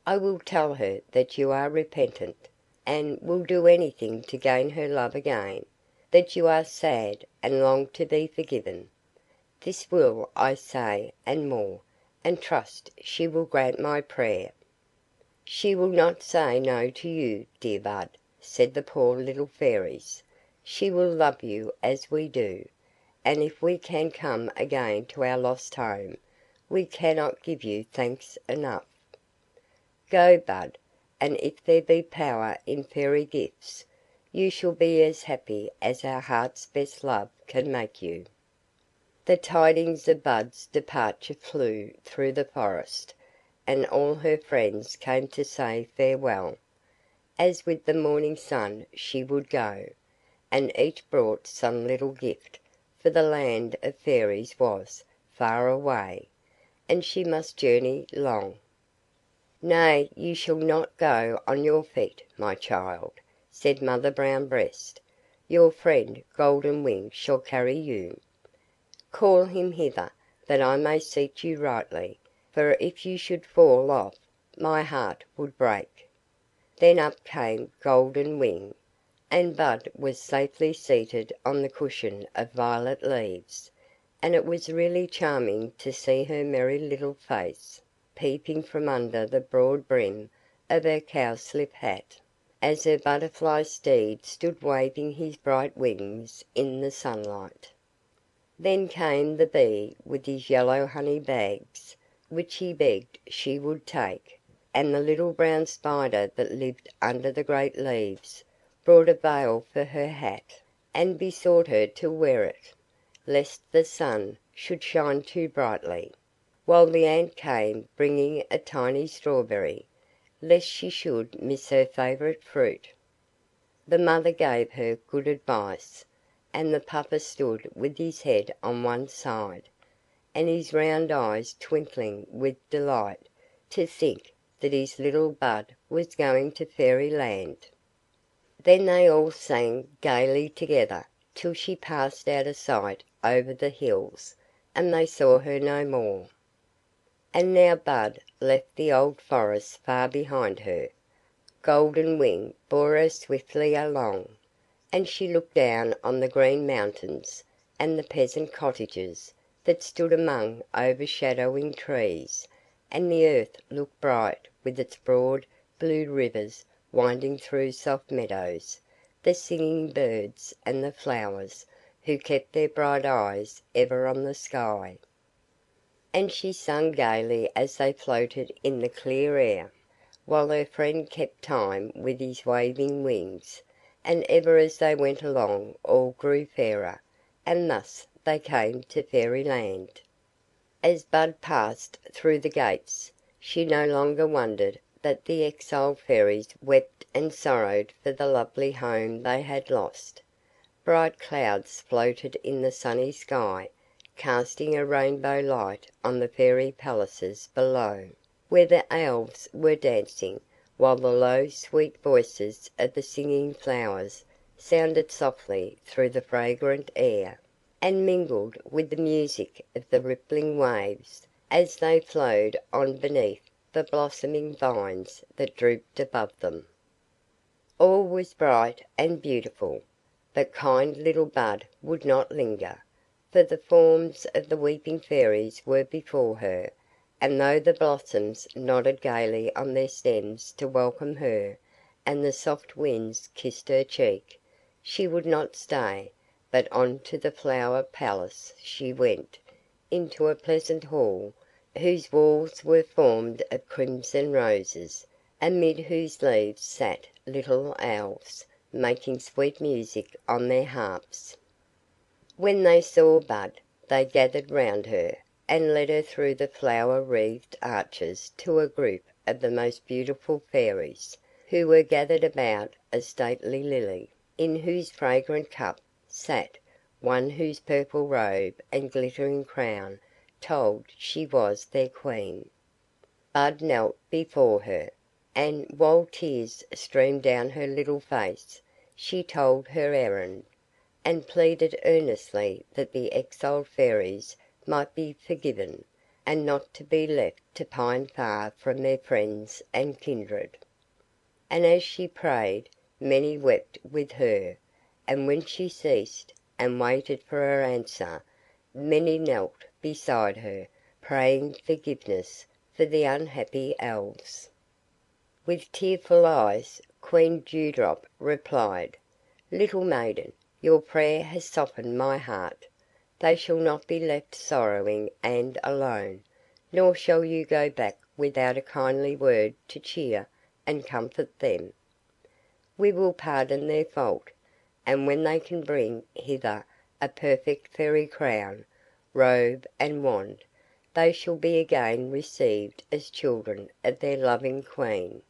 I will tell her that you are repentant, and will do anything to gain her love again, that you are sad and long to be forgiven. This will I say, and more, and trust she will grant my prayer." "She will not say no to you, dear Bud," said the poor little fairies. "She will love you as we do, and if we can come again to our lost home, we cannot give you thanks enough. Go, Bud, and if there be power in fairy gifts, you shall be as happy as our heart's best love can make you." The tidings of Bud's departure flew through the forest, and all her friends came to say farewell, as with the morning sun she would go, and each brought some little gift, for the land of fairies was far away, and she must journey long. "Nay, you shall not go on your feet, my child," said Mother Brown Breast. "Your friend Golden Wing shall carry you. Call him hither, that I may seat you rightly, for if you should fall off, my heart would break." Then up came Golden Wing, and Bud was safely seated on the cushion of violet leaves, and it was really charming to see her merry little face peeping from under the broad brim of her cowslip hat, as her butterfly steed stood waving his bright wings in the sunlight. Then came the bee with his yellow honey bags, which he begged she would take, and the little brown spider that lived under the great leaves brought a veil for her hat, and besought her to wear it, lest the sun should shine too brightly, while the ant came bringing a tiny strawberry, lest she should miss her favourite fruit. The mother gave her good advice, and the papa stood with his head on one side, and his round eyes twinkling with delight to think that his little Bud was going to Fairyland. Then they all sang gaily together till she passed out of sight over the hills, and they saw her no more. And now Bud left the old forest far behind her. Golden Wing bore her swiftly along, and she looked down on the green mountains and the peasant cottages that stood among overshadowing trees, and the earth looked bright with its broad, blue rivers winding through soft meadows, the singing birds and the flowers, who kept their bright eyes ever on the sky. And she sang gaily as they floated in the clear air, while her friend kept time with his waving wings, and ever as they went along all grew fairer, and thus they came to Fairyland. As Bud passed through the gates, she no longer wondered that the exiled fairies wept and sorrowed for the lovely home they had lost. Bright clouds floated in the sunny sky, casting a rainbow light on the fairy palaces below, where the elves were dancing, while the low, sweet voices of the singing flowers sounded softly through the fragrant air, and mingled with the music of the rippling waves as they flowed on beneath the blossoming vines that drooped above them. All was bright and beautiful, but kind little Bud would not linger, for the forms of the weeping fairies were before her, and though the blossoms nodded gaily on their stems to welcome her, and the soft winds kissed her cheek, she would not stay, but on to the flower palace she went, into a pleasant hall, whose walls were formed of crimson roses, amid whose leaves sat little elves, making sweet music on their harps. When they saw Bud, they gathered round her, and led her through the flower-wreathed arches to a group of the most beautiful fairies, who were gathered about a stately lily, in whose fragrant cup sat one whose purple robe and glittering crown told she was their queen. Bud knelt before her, and, while tears streamed down her little face, she told her errand, and pleaded earnestly that the exiled fairies might be forgiven, and not to be left to pine far from their friends and kindred. And as she prayed, many wept with her, and when she ceased, and waited for her answer, many knelt beside her, praying forgiveness for the unhappy elves. With tearful eyes, Queen Dewdrop replied, "Little maiden, your prayer has softened my heart. They shall not be left sorrowing and alone, nor shall you go back without a kindly word to cheer and comfort them. We will pardon their fault, and when they can bring hither a perfect fairy crown, robe, and wand, they shall be again received as children of their loving queen.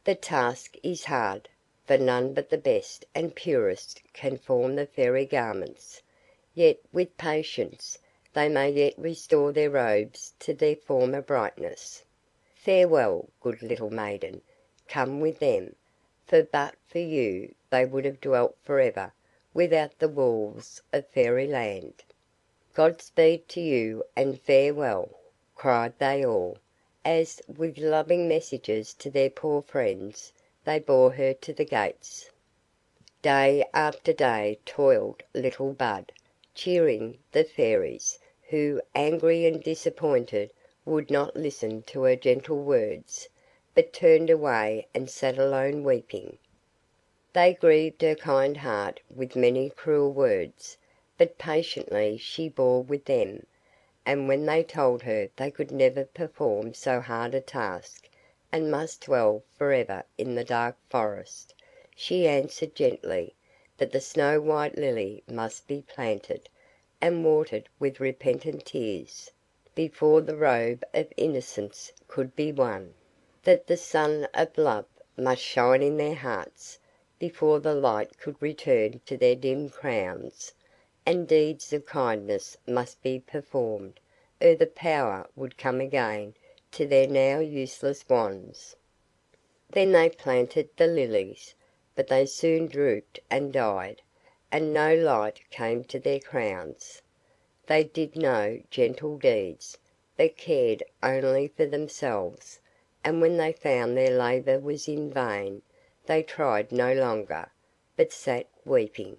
The task is hard, for none but the best and purest can form the fairy garments, yet with patience they may yet restore their robes to their former brightness. Farewell, good little maiden, come with them, for but for you they would have dwelt forever without the walls of Fairyland." "Godspeed to you and farewell," cried they all, as, with loving messages to their poor friends, they bore her to the gates. Day after day toiled little Bud, cheering the fairies, who, angry and disappointed, would not listen to her gentle words, but turned away and sat alone weeping. They grieved her kind heart with many cruel words, but patiently she bore with them, and when they told her they could never perform so hard a task, and must dwell forever in the dark forest, she answered gently that the snow-white lily must be planted, and watered with repentant tears, before the robe of innocence could be won; that the sun of love must shine in their hearts, before the light could return to their dim crowns, and deeds of kindness must be performed, ere the power would come again to their now useless wands. Then they planted the lilies, but they soon drooped and died, and no light came to their crowns. They did no gentle deeds, but cared only for themselves, and when they found their labour was in vain, they tried no longer, but sat weeping.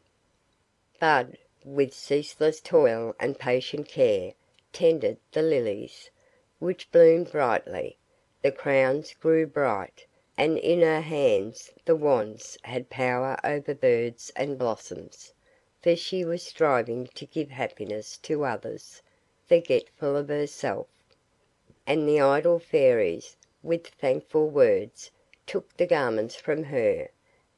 Bud, with ceaseless toil and patient care, tended the lilies, which bloomed brightly. The crowns grew bright, and in her hands the wands had power over birds and blossoms, for she was striving to give happiness to others, forgetful of herself. And the idle fairies, with thankful words, took the garments from her,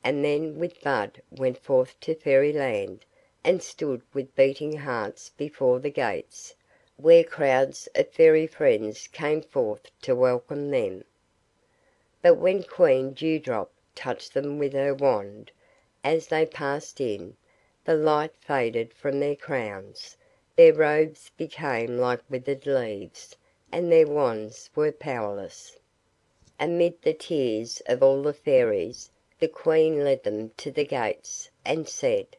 and then with Bud went forth to Fairyland, and stood with beating hearts before the gates, where crowds of fairy friends came forth to welcome them. But when Queen Dewdrop touched them with her wand, as they passed in, the light faded from their crowns, their robes became like withered leaves, and their wands were powerless. Amid the tears of all the fairies, the Queen led them to the gates, and said,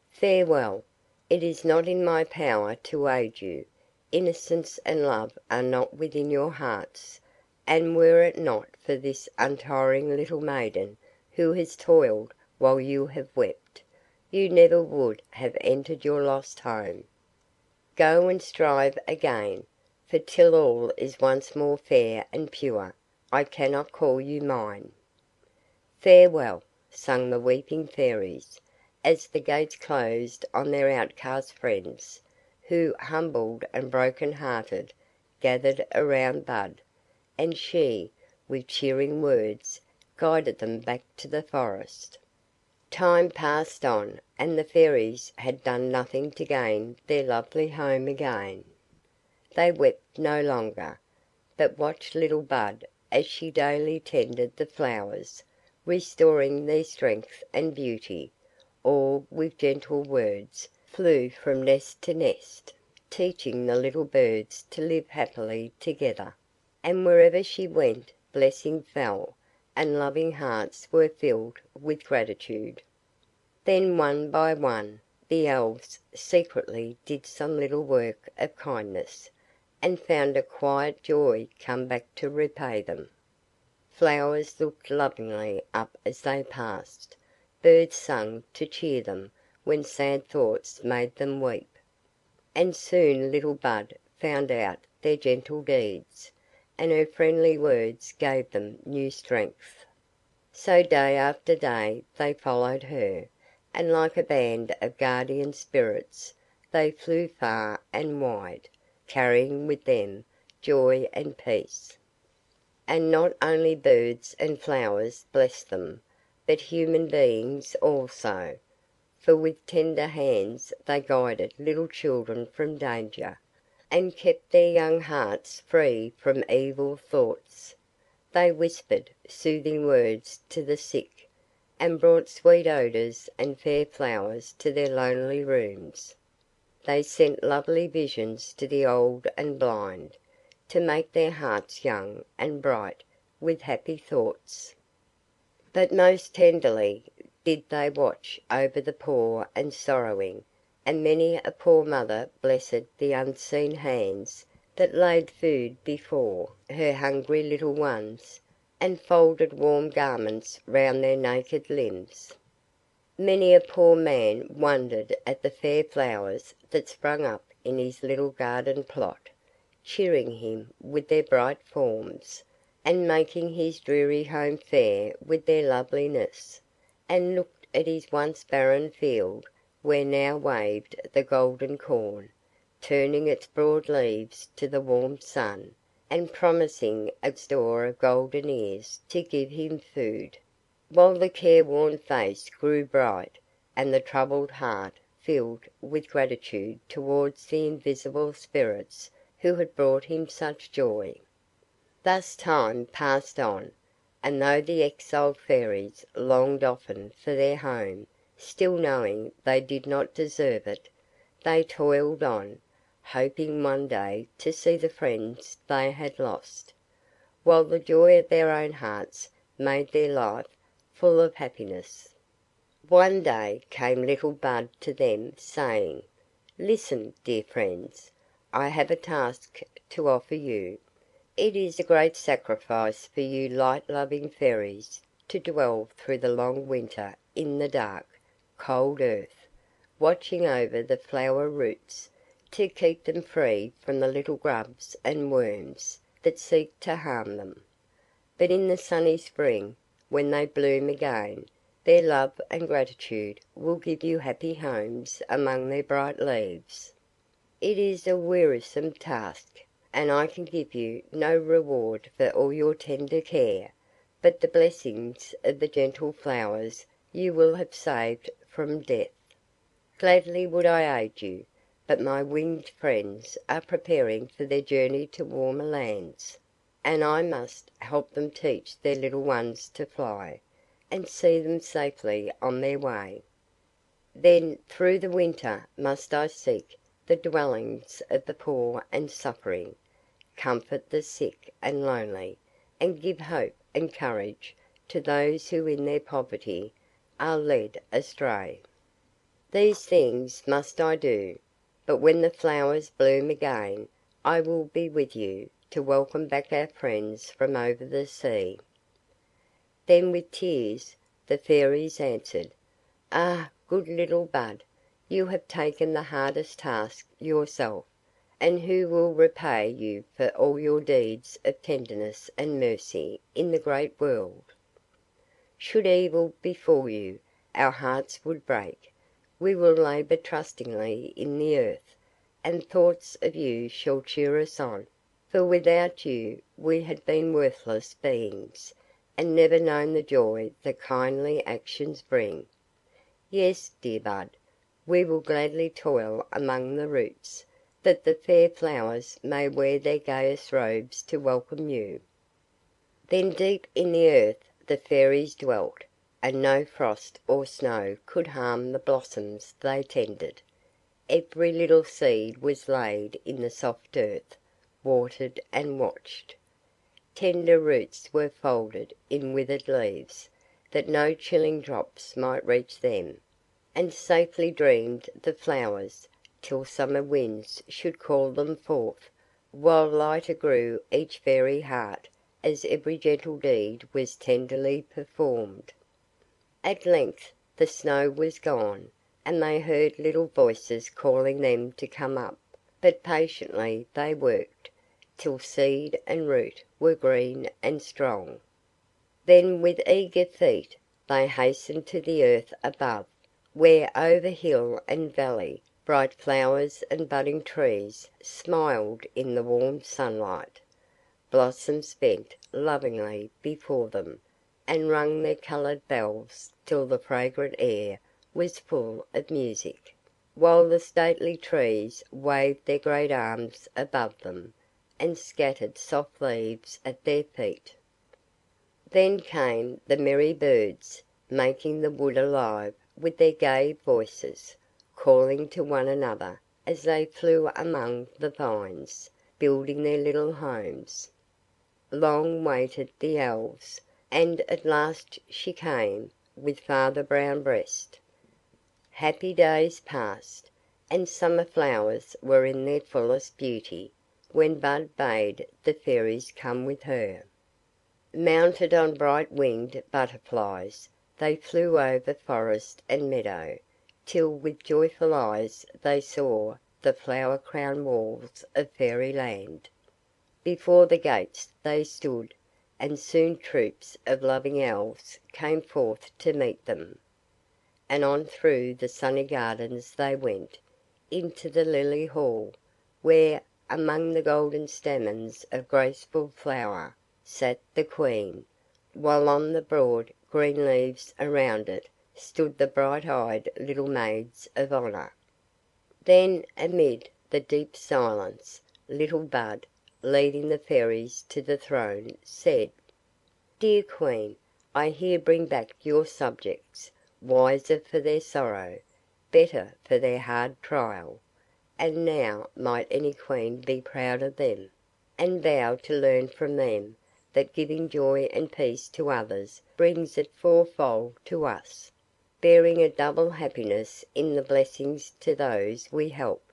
"Farewell! It is not in my power to aid you. Innocence and love are not within your hearts, and were it not for this untiring little maiden who has toiled while you have wept, you never would have entered your lost home. Go and strive again, for till all is once more fair and pure, I cannot call you mine." "Farewell!" sang the weeping fairies, as the gates closed on their outcast friends, who, humbled and broken-hearted, gathered around Bud, and she, with cheering words, guided them back to the forest. Time passed on, and the fairies had done nothing to gain their lovely home again. They wept no longer, but watched little Bud as she daily tended the flowers, restoring their strength and beauty, or, with gentle words, flew from nest to nest, teaching the little birds to live happily together. And wherever she went, blessing fell, and loving hearts were filled with gratitude. Then, one by one, the Elves secretly did some little work of kindness, and found a quiet joy come back to repay them. Flowers looked lovingly up as they passed, birds sang to cheer them when sad thoughts made them weep, and soon little Bud found out their gentle deeds, and her friendly words gave them new strength. So day after day they followed her, and like a band of guardian spirits they flew far and wide, carrying with them joy and peace. And not only birds and flowers blessed them, but human beings also, for with tender hands they guided little children from danger, and kept their young hearts free from evil thoughts. They whispered soothing words to the sick, and brought sweet odours and fair flowers to their lonely rooms. They sent lovely visions to the old and blind, to make their hearts young and bright with happy thoughts. But most tenderly did they watch over the poor and sorrowing, and many a poor mother blessed the unseen hands that laid food before her hungry little ones, and folded warm garments round their naked limbs. Many a poor man wondered at the fair flowers that sprang up in his little garden plot, cheering him with their bright forms, and making his dreary home fair with their loveliness, and looked at his once barren field, where now waved the golden corn, turning its broad leaves to the warm sun, and promising a store of golden ears to give him food, while the careworn face grew bright, and the troubled heart filled with gratitude towards the invisible spirits who had brought him such joy. Thus time passed on, and though the exiled fairies longed often for their home, still knowing they did not deserve it, they toiled on, hoping one day to see the friends they had lost, while the joy of their own hearts made their life full of happiness. One day came little Bud to them, saying, "Listen, dear friends, I have a task to offer you. It is a great sacrifice for you light-loving fairies to dwell through the long winter in the dark, cold earth, watching over the flower roots, to keep them free from the little grubs and worms that seek to harm them. But in the sunny spring, when they bloom again, their love and gratitude will give you happy homes among their bright leaves. It is a wearisome task, and I can give you no reward for all your tender care, but the blessings of the gentle flowers you will have saved from death. Gladly would I aid you, but my winged friends are preparing for their journey to warmer lands, and I must help them teach their little ones to fly, and see them safely on their way. Then through the winter must I seek the dwellings of the poor and suffering, comfort the sick and lonely, and give hope and courage to those who in their poverty are led astray. These things must I do, but when the flowers bloom again, I will be with you to welcome back our friends from over the sea." Then with tears the fairies answered, "Ah, good little Bud, you have taken the hardest task yourself, and who will repay you for all your deeds of tenderness and mercy in the great world? Should evil befall you, our hearts would break. We will labour trustingly in the earth, and thoughts of you shall cheer us on, for without you we had been worthless beings, and never known the joy that kindly actions bring. Yes, dear Bud, we will gladly toil among the roots, that the fair flowers may wear their gayest robes to welcome you." Then deep in the earth the fairies dwelt, and no frost or snow could harm the blossoms they tended. Every little seed was laid in the soft earth, watered and watched. Tender roots were folded in withered leaves, that no chilling drops might reach them, and safely dreamed the flowers till summer winds should call them forth, while lighter grew each fairy heart as every gentle deed was tenderly performed. At length the snow was gone, and they heard little voices calling them to come up, but patiently they worked, till seed and root were green and strong. Then with eager feet they hastened to the earth above, where over hill and valley bright flowers and budding trees smiled in the warm sunlight. Blossoms bent lovingly before them, and rang their coloured bells till the fragrant air was full of music, while the stately trees waved their great arms above them, and scattered soft leaves at their feet. Then came the merry birds, making the wood alive with their gay voices, calling to one another as they flew among the vines, building their little homes. Long waited the Elves, and at last she came, with Father Brown Breast. Happy days passed, and summer flowers were in their fullest beauty, when Bud bade the fairies come with her. Mounted on bright winged butterflies, they flew over forest and meadow, till with joyful eyes they saw the flower-crowned walls of Fairyland. Before the gates they stood, and soon troops of loving Elves came forth to meet them. And on through the sunny gardens they went, into the lily hall, where, among the golden stamens of graceful flower, sat the Queen, while on the broad, green leaves around it stood the bright-eyed little maids of honour. Then, amid the deep silence, little Bud, leading the Fairies to the throne, said: "Dear Queen, I here bring back your subjects, wiser for their sorrow, better for their hard trial. And now might any queen be proud of them, and vow to learn from them that giving joy and peace to others brings it fourfold to us, bearing a double happiness in the blessings to those we help."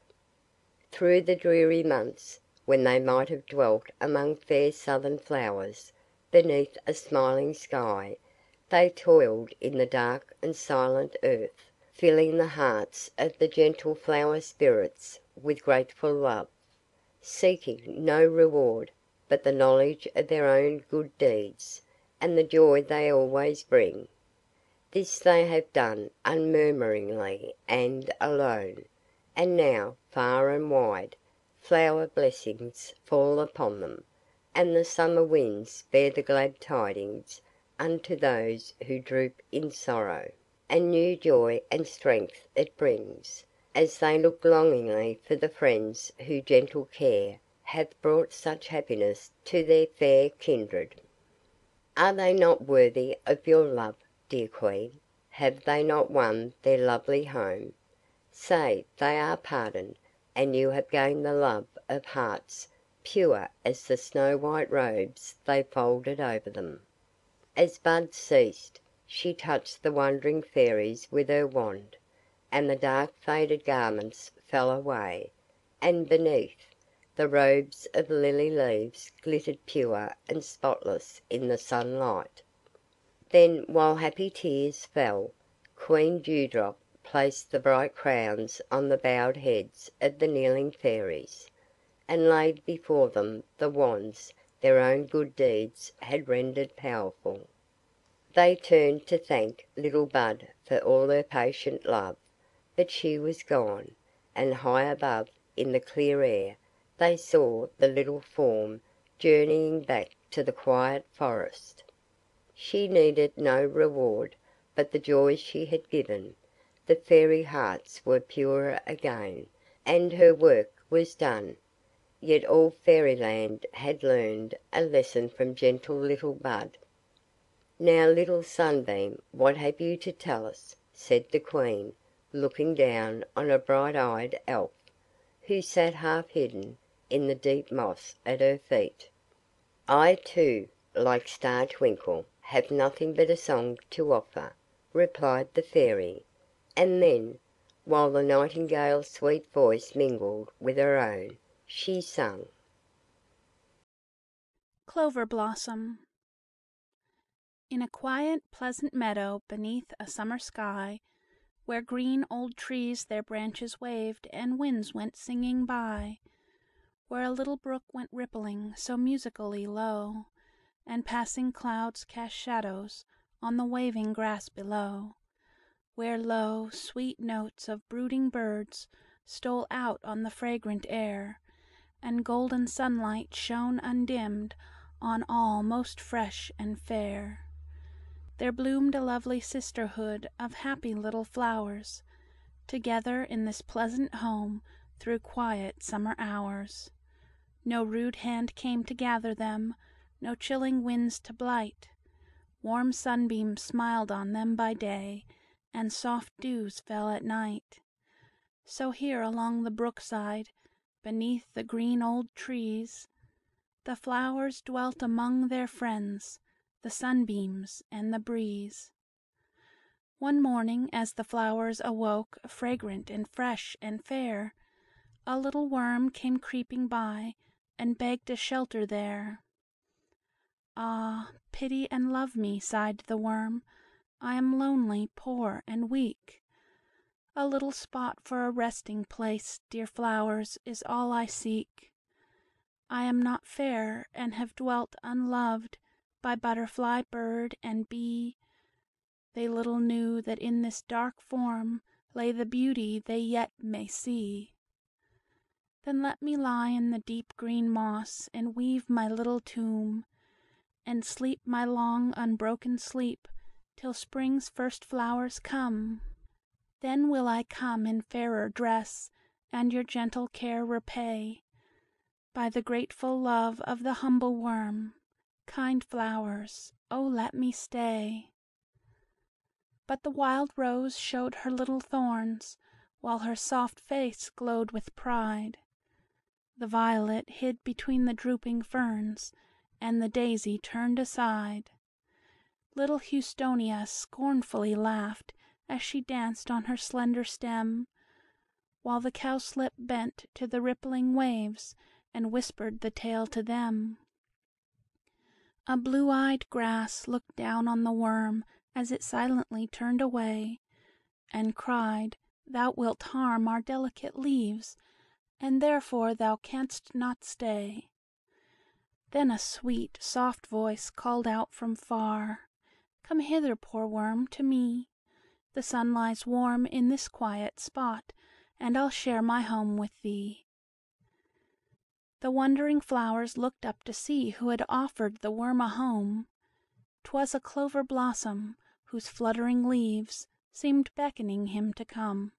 Through the dreary months, when they might have dwelt among fair southern flowers, beneath a smiling sky, they toiled in the dark and silent earth, filling the hearts of the gentle flower spirits with grateful love, seeking no reward but the knowledge of their own good deeds, and the joy they always bring. This they have done unmurmuringly and alone, and now, far and wide, flower blessings fall upon them, and the summer winds bear the glad tidings unto those who droop in sorrow, and new joy and strength it brings, as they look longingly for the friends whose gentle care hath brought such happiness to their fair kindred. Are they not worthy of your love, dear Queen? Have they not won their lovely home? Say they are pardoned, and you have gained the love of hearts pure as the snow-white robes they folded over them." As Bud ceased, she touched the wondering Fairies with her wand, and the dark faded garments fell away, and beneath, the robes of lily leaves glittered pure and spotless in the sunlight. Then, while happy tears fell, Queen Dewdrop placed the bright crowns on the bowed heads of the kneeling Fairies, and laid before them the wands their own good deeds had rendered powerful. They turned to thank little Bud for all her patient love, but she was gone, and high above, in the clear air, they saw the little form journeying back to the quiet forest. She needed no reward but the joy she had given. The Fairy hearts were pure again, and her work was done. Yet all Fairyland had learned a lesson from gentle little Bud. "Now, little Sunbeam, what have you to tell us?" said the Queen, looking down on a bright-eyed elf, who sat half hidden in the deep moss at her feet. "I, too, like Star Twinkle, have nothing but a song to offer," replied the Fairy, and then, while the nightingale's sweet voice mingled with her own, she sang: Clover-Blossom. In a quiet, pleasant meadow beneath a summer sky, where green old trees their branches waved and winds went singing by, where a little brook went rippling so musically low, and passing clouds cast shadows on the waving grass below, where low, sweet notes of brooding birds stole out on the fragrant air, and golden sunlight shone undimmed on all most fresh and fair. There bloomed a lovely sisterhood of happy little flowers, together in this pleasant home through quiet summer hours. No rude hand came to gather them, no chilling winds to blight. Warm sunbeams smiled on them by day, and soft dews fell at night. So here along the brookside, beneath the green old trees, the flowers dwelt among their friends, the sunbeams and the breeze. One morning, as the flowers awoke, fragrant and fresh and fair, a little worm came creeping by, and begged a shelter there. "Ah, pity and love me," sighed the worm. "I am lonely, poor, and weak. A little spot for a resting place, dear flowers, is all I seek. I am not fair, and have dwelt unloved by butterfly, bird, and bee. They little knew that in this dark form lay the beauty they yet may see." Then let me lie in the deep green moss, and weave my little tomb, and sleep my long unbroken sleep, till spring's first flowers come. Then will I come in fairer dress, and your gentle care repay, by the grateful love of the humble worm. Kind flowers, oh let me stay! But the wild rose showed her little thorns, while her soft face glowed with pride. The violet hid between the drooping ferns, and the daisy turned aside. Little Houstonia scornfully laughed as she danced on her slender stem, while the cowslip bent to the rippling waves and whispered the tale to them. A blue-eyed grass looked down on the worm as it silently turned away, and cried, "Thou wilt harm our delicate leaves, and therefore thou canst not stay." Then a sweet, soft voice called out from far, "Come hither, poor worm, to me. The sun lies warm in this quiet spot, and I'll share my home with thee." The wondering flowers looked up to see who had offered the worm a home. 'Twas a Clover-Blossom, whose fluttering leaves seemed beckoning him to come.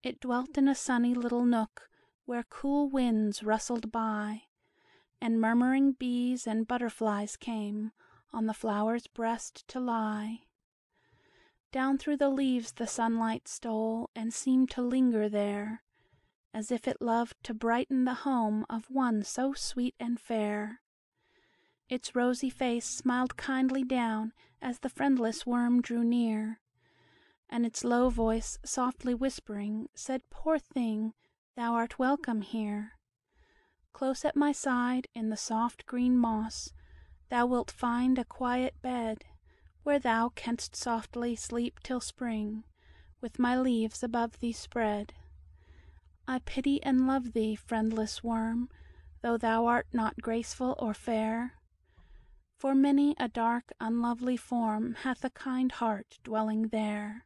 It dwelt in a sunny little nook, where cool winds rustled by, and murmuring bees and butterflies came on the flower's breast to lie. Down through the leaves the sunlight stole, and seemed to linger there, as if it loved to brighten the home of one so sweet and fair. Its rosy face smiled kindly down as the friendless worm drew near, and its low voice softly whispering said, "Poor thing, thou art welcome here. Close at my side in the soft green moss thou wilt find a quiet bed, where thou canst softly sleep till spring, with my leaves above thee spread. I pity and love thee, friendless worm, though thou art not graceful or fair, for many a dark unlovely form hath a kind heart dwelling there.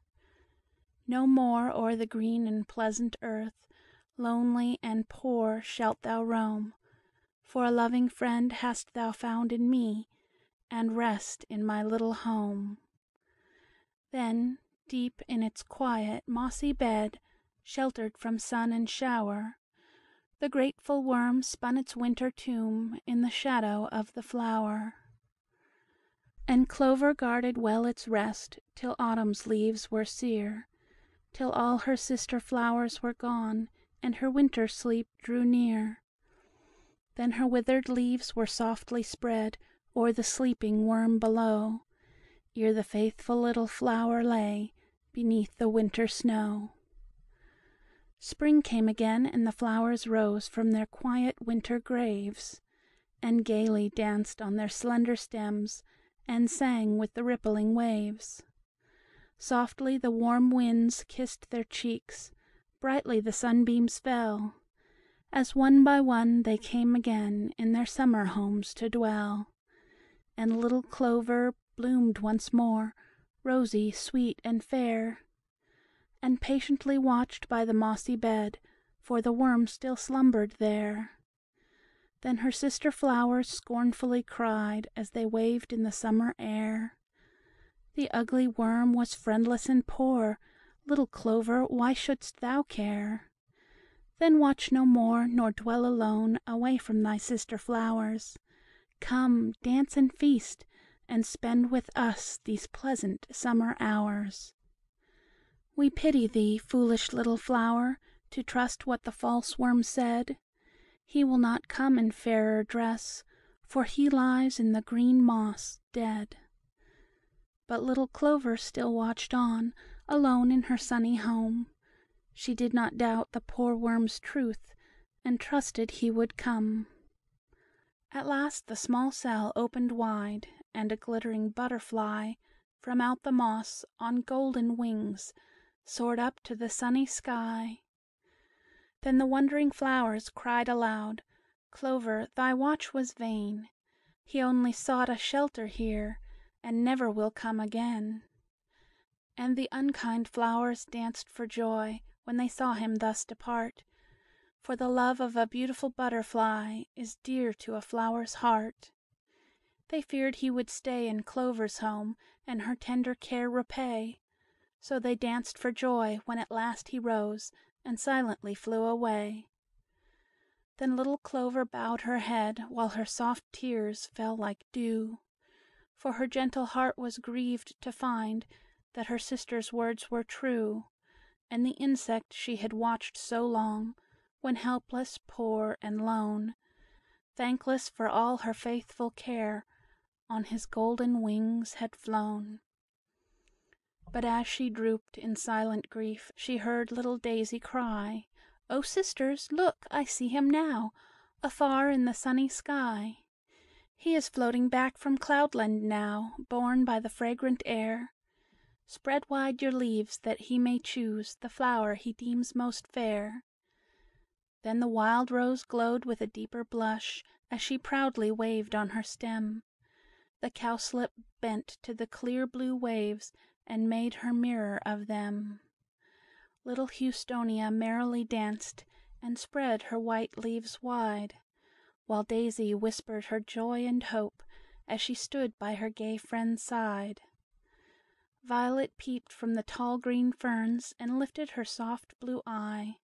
No more o'er the green and pleasant earth, lonely and poor, shalt thou roam, for a loving friend hast thou found in me, and rest in my little home." Then, deep in its quiet, mossy bed, sheltered from sun and shower, the grateful worm spun its winter tomb in the shadow of the flower. And Clover guarded well its rest till autumn's leaves were sere, till all her sister flowers were gone, and her winter sleep drew near. Then her withered leaves were softly spread o'er the sleeping worm below, ere the faithful little flower lay beneath the winter snow. Spring came again, and the flowers rose from their quiet winter graves, and gaily danced on their slender stems, and sang with the rippling waves. Softly the warm winds kissed their cheeks, brightly the sunbeams fell, as one by one they came again in their summer homes to dwell. And little Clover bloomed once more, rosy, sweet, and fair, and patiently watched by the mossy bed, for the worm still slumbered there. Then her sister flowers scornfully cried, as they waved in the summer air, "The ugly worm was friendless and poor, little Clover, why shouldst thou care? Then watch no more, nor dwell alone away from thy sister flowers. Come, dance and feast, and spend with us these pleasant summer hours. We pity thee, foolish little flower, to trust what the false worm said. He will not come in fairer dress, for he lies in the green moss dead." But little Clover still watched on, alone in her sunny home. She did not doubt the poor worm's truth, and trusted he would come. At last the small cell opened wide, and a glittering butterfly, from out the moss, on golden wings, soared up to the sunny sky. Then the wondering flowers cried aloud, "Clover, thy watch was vain. He only sought a shelter here, and never will come again." And the unkind flowers danced for joy when they saw him thus depart, For the love of a beautiful butterfly is dear to a flower's heart. They feared he would stay in Clover's home, and her tender care repay, so they danced for joy when at last he rose, and silently flew away. Then little Clover bowed her head, while her soft tears fell like dew, for her gentle heart was grieved to find that her sister's words were true, and the insect she had watched so long, when helpless, poor, and lone, thankless for all her faithful care, on his golden wings had flown. But as she drooped in silent grief, she heard little Daisy cry, "O sisters, look, I see him now, afar in the sunny sky. He is floating back from Cloudland now, borne by the fragrant air. Spread wide your leaves that he may choose the flower he deems most fair." Then the wild rose glowed with a deeper blush, as she proudly waved on her stem. The cowslip bent to the clear blue waves, and made her mirror of them. Little Houstonia merrily danced, and spread her white leaves wide, while Daisy whispered her joy and hope, as she stood by her gay friend's side. Violet peeped from the tall green ferns, and lifted her soft blue eye,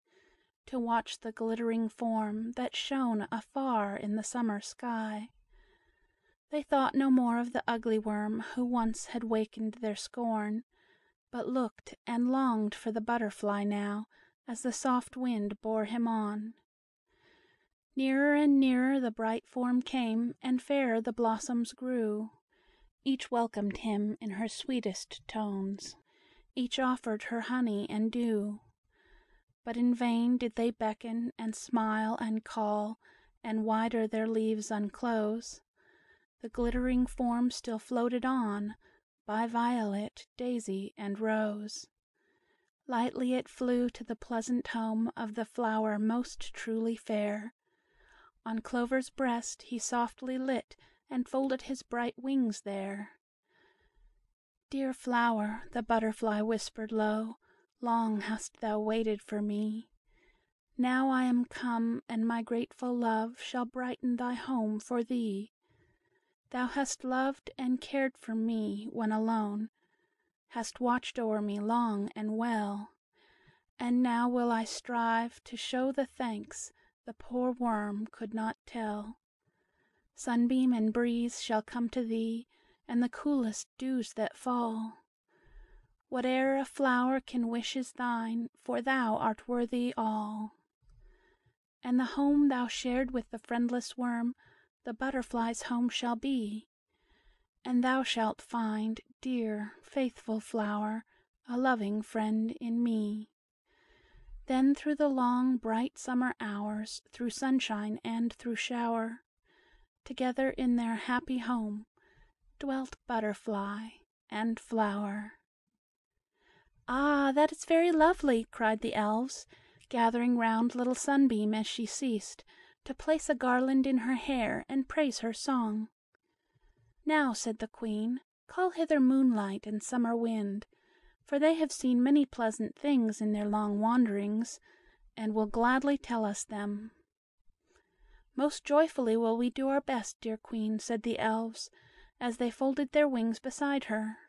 to watch the glittering form that shone afar in the summer sky. They thought no more of the ugly worm who once had wakened their scorn, but looked and longed for the butterfly now, as the soft wind bore him on. Nearer and nearer the bright form came, and fairer the blossoms grew. Each welcomed him in her sweetest tones, each offered her honey and dew. But in vain did they beckon, and smile, and call, and wider their leaves unclose. The glittering form still floated on, by Violet, Daisy, and Rose. Lightly it flew to the pleasant home of the flower most truly fair. On Clover's breast he softly lit, and folded his bright wings there. "Dear flower," the butterfly whispered low, "long hast thou waited for me. Now I am come, and my grateful love shall brighten thy home for thee. Thou hast loved and cared for me when alone, hast watched o'er me long and well, and now will I strive to show the thanks the poor worm could not tell. Sunbeam and breeze shall come to thee, and the coolest dews that fall. Whate'er a flower can wish is thine, for thou art worthy all. And the home thou shared with the friendless worm, the butterfly's home shall be. And thou shalt find, dear, faithful flower, a loving friend in me." Then through the long, bright summer hours, through sunshine and through shower, together in their happy home dwelt butterfly and flower. "Ah, that is very lovely!" cried the elves, gathering round little Sunbeam as she ceased, to place a garland in her hair and praise her song. "Now," said the Queen, "call hither Moonlight and Summer Wind, for they have seen many pleasant things in their long wanderings, and will gladly tell us them." "Most joyfully will we do our best, dear Queen," said the elves, as they folded their wings beside her.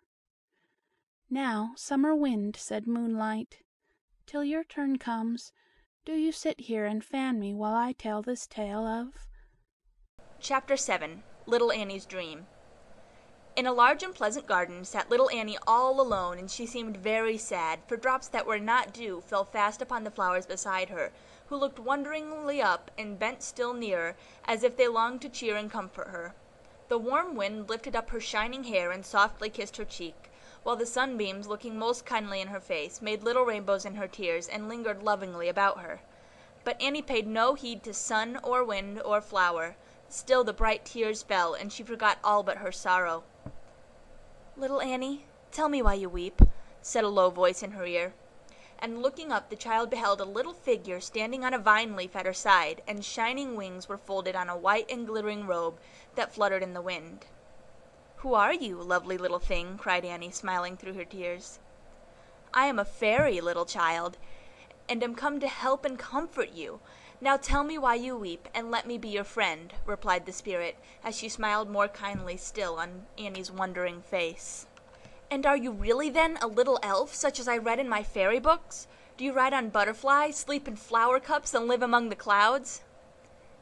"Now, Summer Wind," said Moonlight, "till your turn comes, do you sit here and fan me while I tell this tale of—" Chapter 7. Little Annie's Dream. In a large and pleasant garden sat little Annie all alone, and she seemed very sad, for drops that were not dew fell fast upon the flowers beside her, who looked wonderingly up and bent still nearer, as if they longed to cheer and comfort her. The warm wind lifted up her shining hair and softly kissed her cheek, while the sunbeams, looking most kindly in her face, made little rainbows in her tears, and lingered lovingly about her. But Annie paid no heed to sun or wind or flower. Still the bright tears fell, and she forgot all but her sorrow. "Little Annie, tell me why you weep," said a low voice in her ear. And looking up, the child beheld a little figure standing on a vine leaf at her side, and shining wings were folded on a white and glittering robe that fluttered in the wind. "Who are you, lovely little thing?" cried Annie, smiling through her tears. "I am a fairy, little child, and am come to help and comfort you. "Now tell me why you weep, and let me be your friend," replied the spirit, as she smiled more kindly still on Annie's wondering face. "And are you really, then, a little elf, such as I read in my fairy books? Do you ride on butterflies, sleep in flower cups, and live among the clouds?"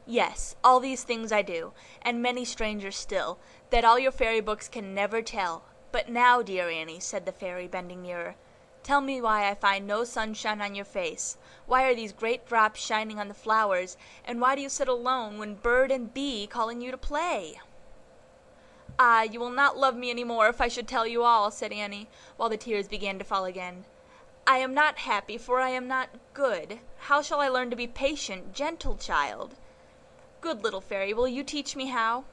"Yes, all these things I do, and many strangers still, that all your fairy books can never tell. But now, dear Annie," said the fairy, bending nearer, "tell me why I find no sunshine on your face. Why are these great drops shining on the flowers, and why do you sit alone when bird and bee calling you to play?" "Ah, you will not love me any more if I should tell you all," said Annie, while the tears began to fall again. "I am not happy, for I am not good. How shall I learn to be patient, gentle child? Good little fairy, will you teach me how?"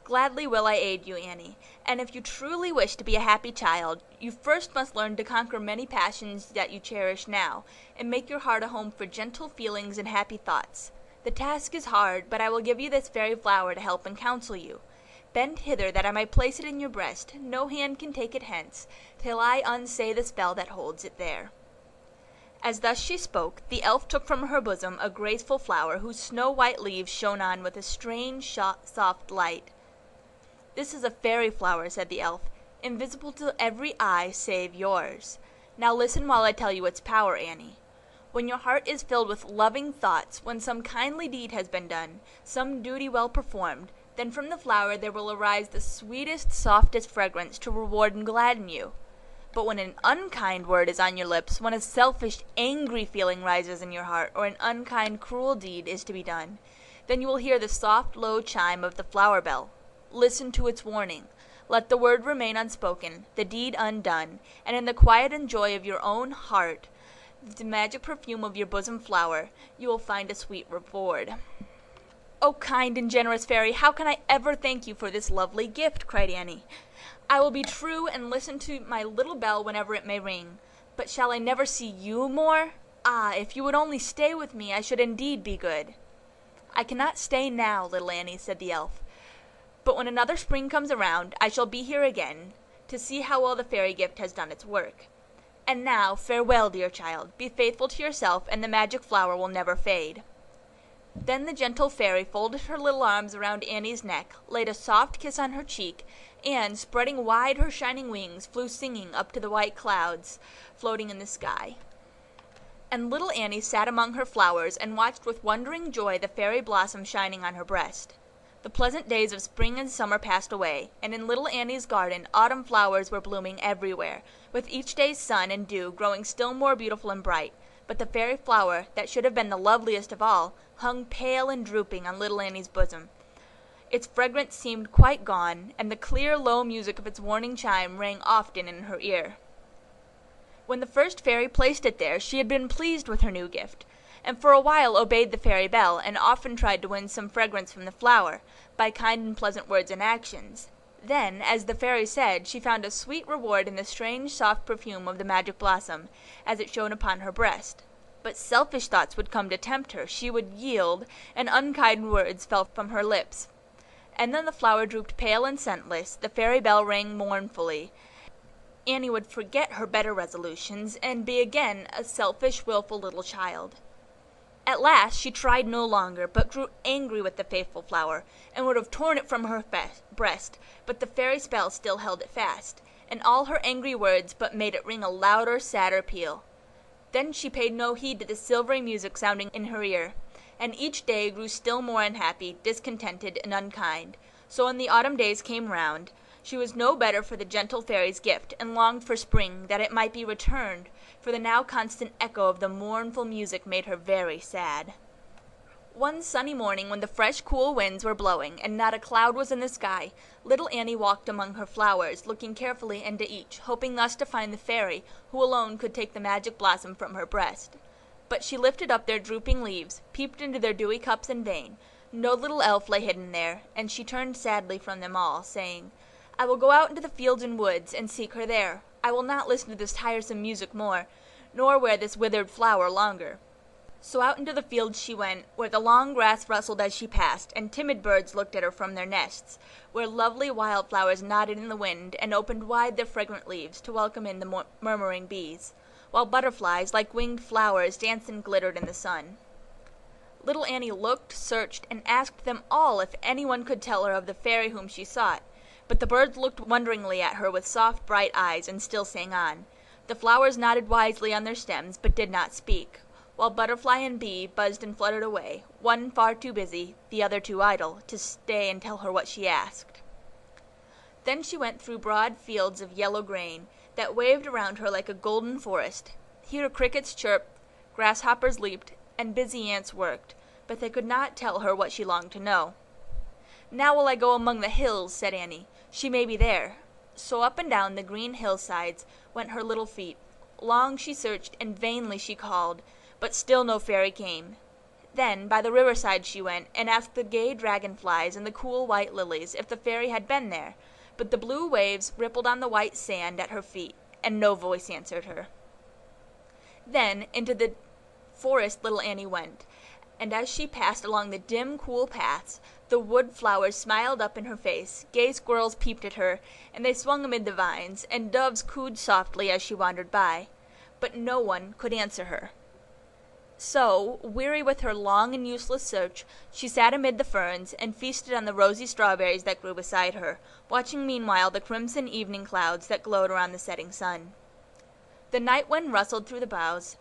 "Gladly will I aid you, Annie, and if you truly wish to be a happy child, you first must learn to conquer many passions that you cherish now, and make your heart a home for gentle feelings and happy thoughts. The task is hard, but I will give you this fairy flower to help and counsel you. Bend hither that I may place it in your breast, no hand can take it hence, till I unsay the spell that holds it there." As thus she spoke, the elf took from her bosom a graceful flower whose snow-white leaves shone on with a strange soft light. "This is a fairy flower," said the elf, "invisible to every eye save yours. Now listen while I tell you its power, Annie. When your heart is filled with loving thoughts, when some kindly deed has been done, some duty well performed, then from the flower there will arise the sweetest, softest fragrance to reward and gladden you. But when an unkind word is on your lips, when a selfish, angry feeling rises in your heart, or an unkind, cruel deed is to be done, then you will hear the soft, low chime of the flower bell. Listen to its warning. Let the word remain unspoken, the deed undone, and in the quiet and joy of your own heart, the magic perfume of your bosom flower, you will find a sweet reward." "Oh, kind and generous fairy, how can I ever thank you for this lovely gift?" cried Annie. "I will be true and listen to my little bell whenever it may ring. But shall I never see you more? Ah, if you would only stay with me, I should indeed be good." "I cannot stay now, little Annie," said the elf, "but when another spring comes around, I shall be here again, to see how well the fairy gift has done its work. And now, farewell, dear child. Be faithful to yourself, and the magic flower will never fade." Then the gentle fairy folded her little arms around Annie's neck, laid a soft kiss on her cheek, and, spreading wide her shining wings, flew singing up to the white clouds floating in the sky. And little Annie sat among her flowers, and watched with wondering joy the fairy blossom shining on her breast. The pleasant days of spring and summer passed away, and in little Annie's garden autumn flowers were blooming everywhere, with each day's sun and dew growing still more beautiful and bright. But the fairy flower, that should have been the loveliest of all, hung pale and drooping on little Annie's bosom. Its fragrance seemed quite gone, and the clear, low music of its warning chime rang often in her ear. When the first fairy placed it there, she had been pleased with her new gift, and for a while obeyed the fairy bell, and often tried to win some fragrance from the flower, by kind and pleasant words and actions. Then, as the fairy said, she found a sweet reward in the strange, soft perfume of the magic blossom, as it shone upon her breast. But selfish thoughts would come to tempt her, she would yield, and unkind words fell from her lips. And then the flower drooped pale and scentless, the fairy bell rang mournfully. Annie would forget her better resolutions, and be again a selfish, wilful little child. At last she tried no longer, but grew angry with the faithful flower, and would have torn it from her breast, but the fairy spell still held it fast, and all her angry words but made it ring a louder, sadder peal. Then she paid no heed to the silvery music sounding in her ear, and each day grew still more unhappy, discontented, and unkind. So when the autumn days came round, she was no better for the gentle fairy's gift, and longed for spring, that it might be returned, for the now constant echo of the mournful music made her very sad. One sunny morning, when the fresh, cool winds were blowing, and not a cloud was in the sky, little Annie walked among her flowers, looking carefully into each, hoping thus to find the fairy, who alone could take the magic blossom from her breast. But she lifted up their drooping leaves, peeped into their dewy cups in vain. No little elf lay hidden there, and she turned sadly from them all, saying, "I will go out into the fields and woods, and seek her there. I will not listen to this tiresome music more, nor wear this withered flower longer." So out into the fields she went, where the long grass rustled as she passed, and timid birds looked at her from their nests, where lovely wild flowers nodded in the wind, and opened wide their fragrant leaves to welcome in the murmuring bees, while butterflies, like winged flowers, danced and glittered in the sun. Little Annie looked, searched, and asked them all if anyone could tell her of the fairy whom she sought, but the birds looked wonderingly at her with soft bright eyes, and still sang on. The flowers nodded wisely on their stems, but did not speak, while butterfly and bee buzzed and fluttered away, one far too busy, the other too idle, to stay and tell her what she asked. Then she went through broad fields of yellow grain, that waved around her like a golden forest. Here crickets chirped, grasshoppers leaped, and busy ants worked, but they could not tell her what she longed to know. "Now will I go among the hills," said Annie. "She may be there." So up and down the green hillsides went her little feet. Long she searched, and vainly she called, but still no fairy came. Then by the riverside she went, and asked the gay dragonflies and the cool white lilies if the fairy had been there, but the blue waves rippled on the white sand at her feet, and no voice answered her. Then into the forest little Annie went, and as she passed along the dim, cool paths, the wood flowers smiled up in her face, gay squirrels peeped at her, and they swung amid the vines, and doves cooed softly as she wandered by, but no one could answer her. So, weary with her long and useless search, she sat amid the ferns, and feasted on the rosy strawberries that grew beside her, watching meanwhile the crimson evening clouds that glowed around the setting sun. The night wind rustled through the boughs,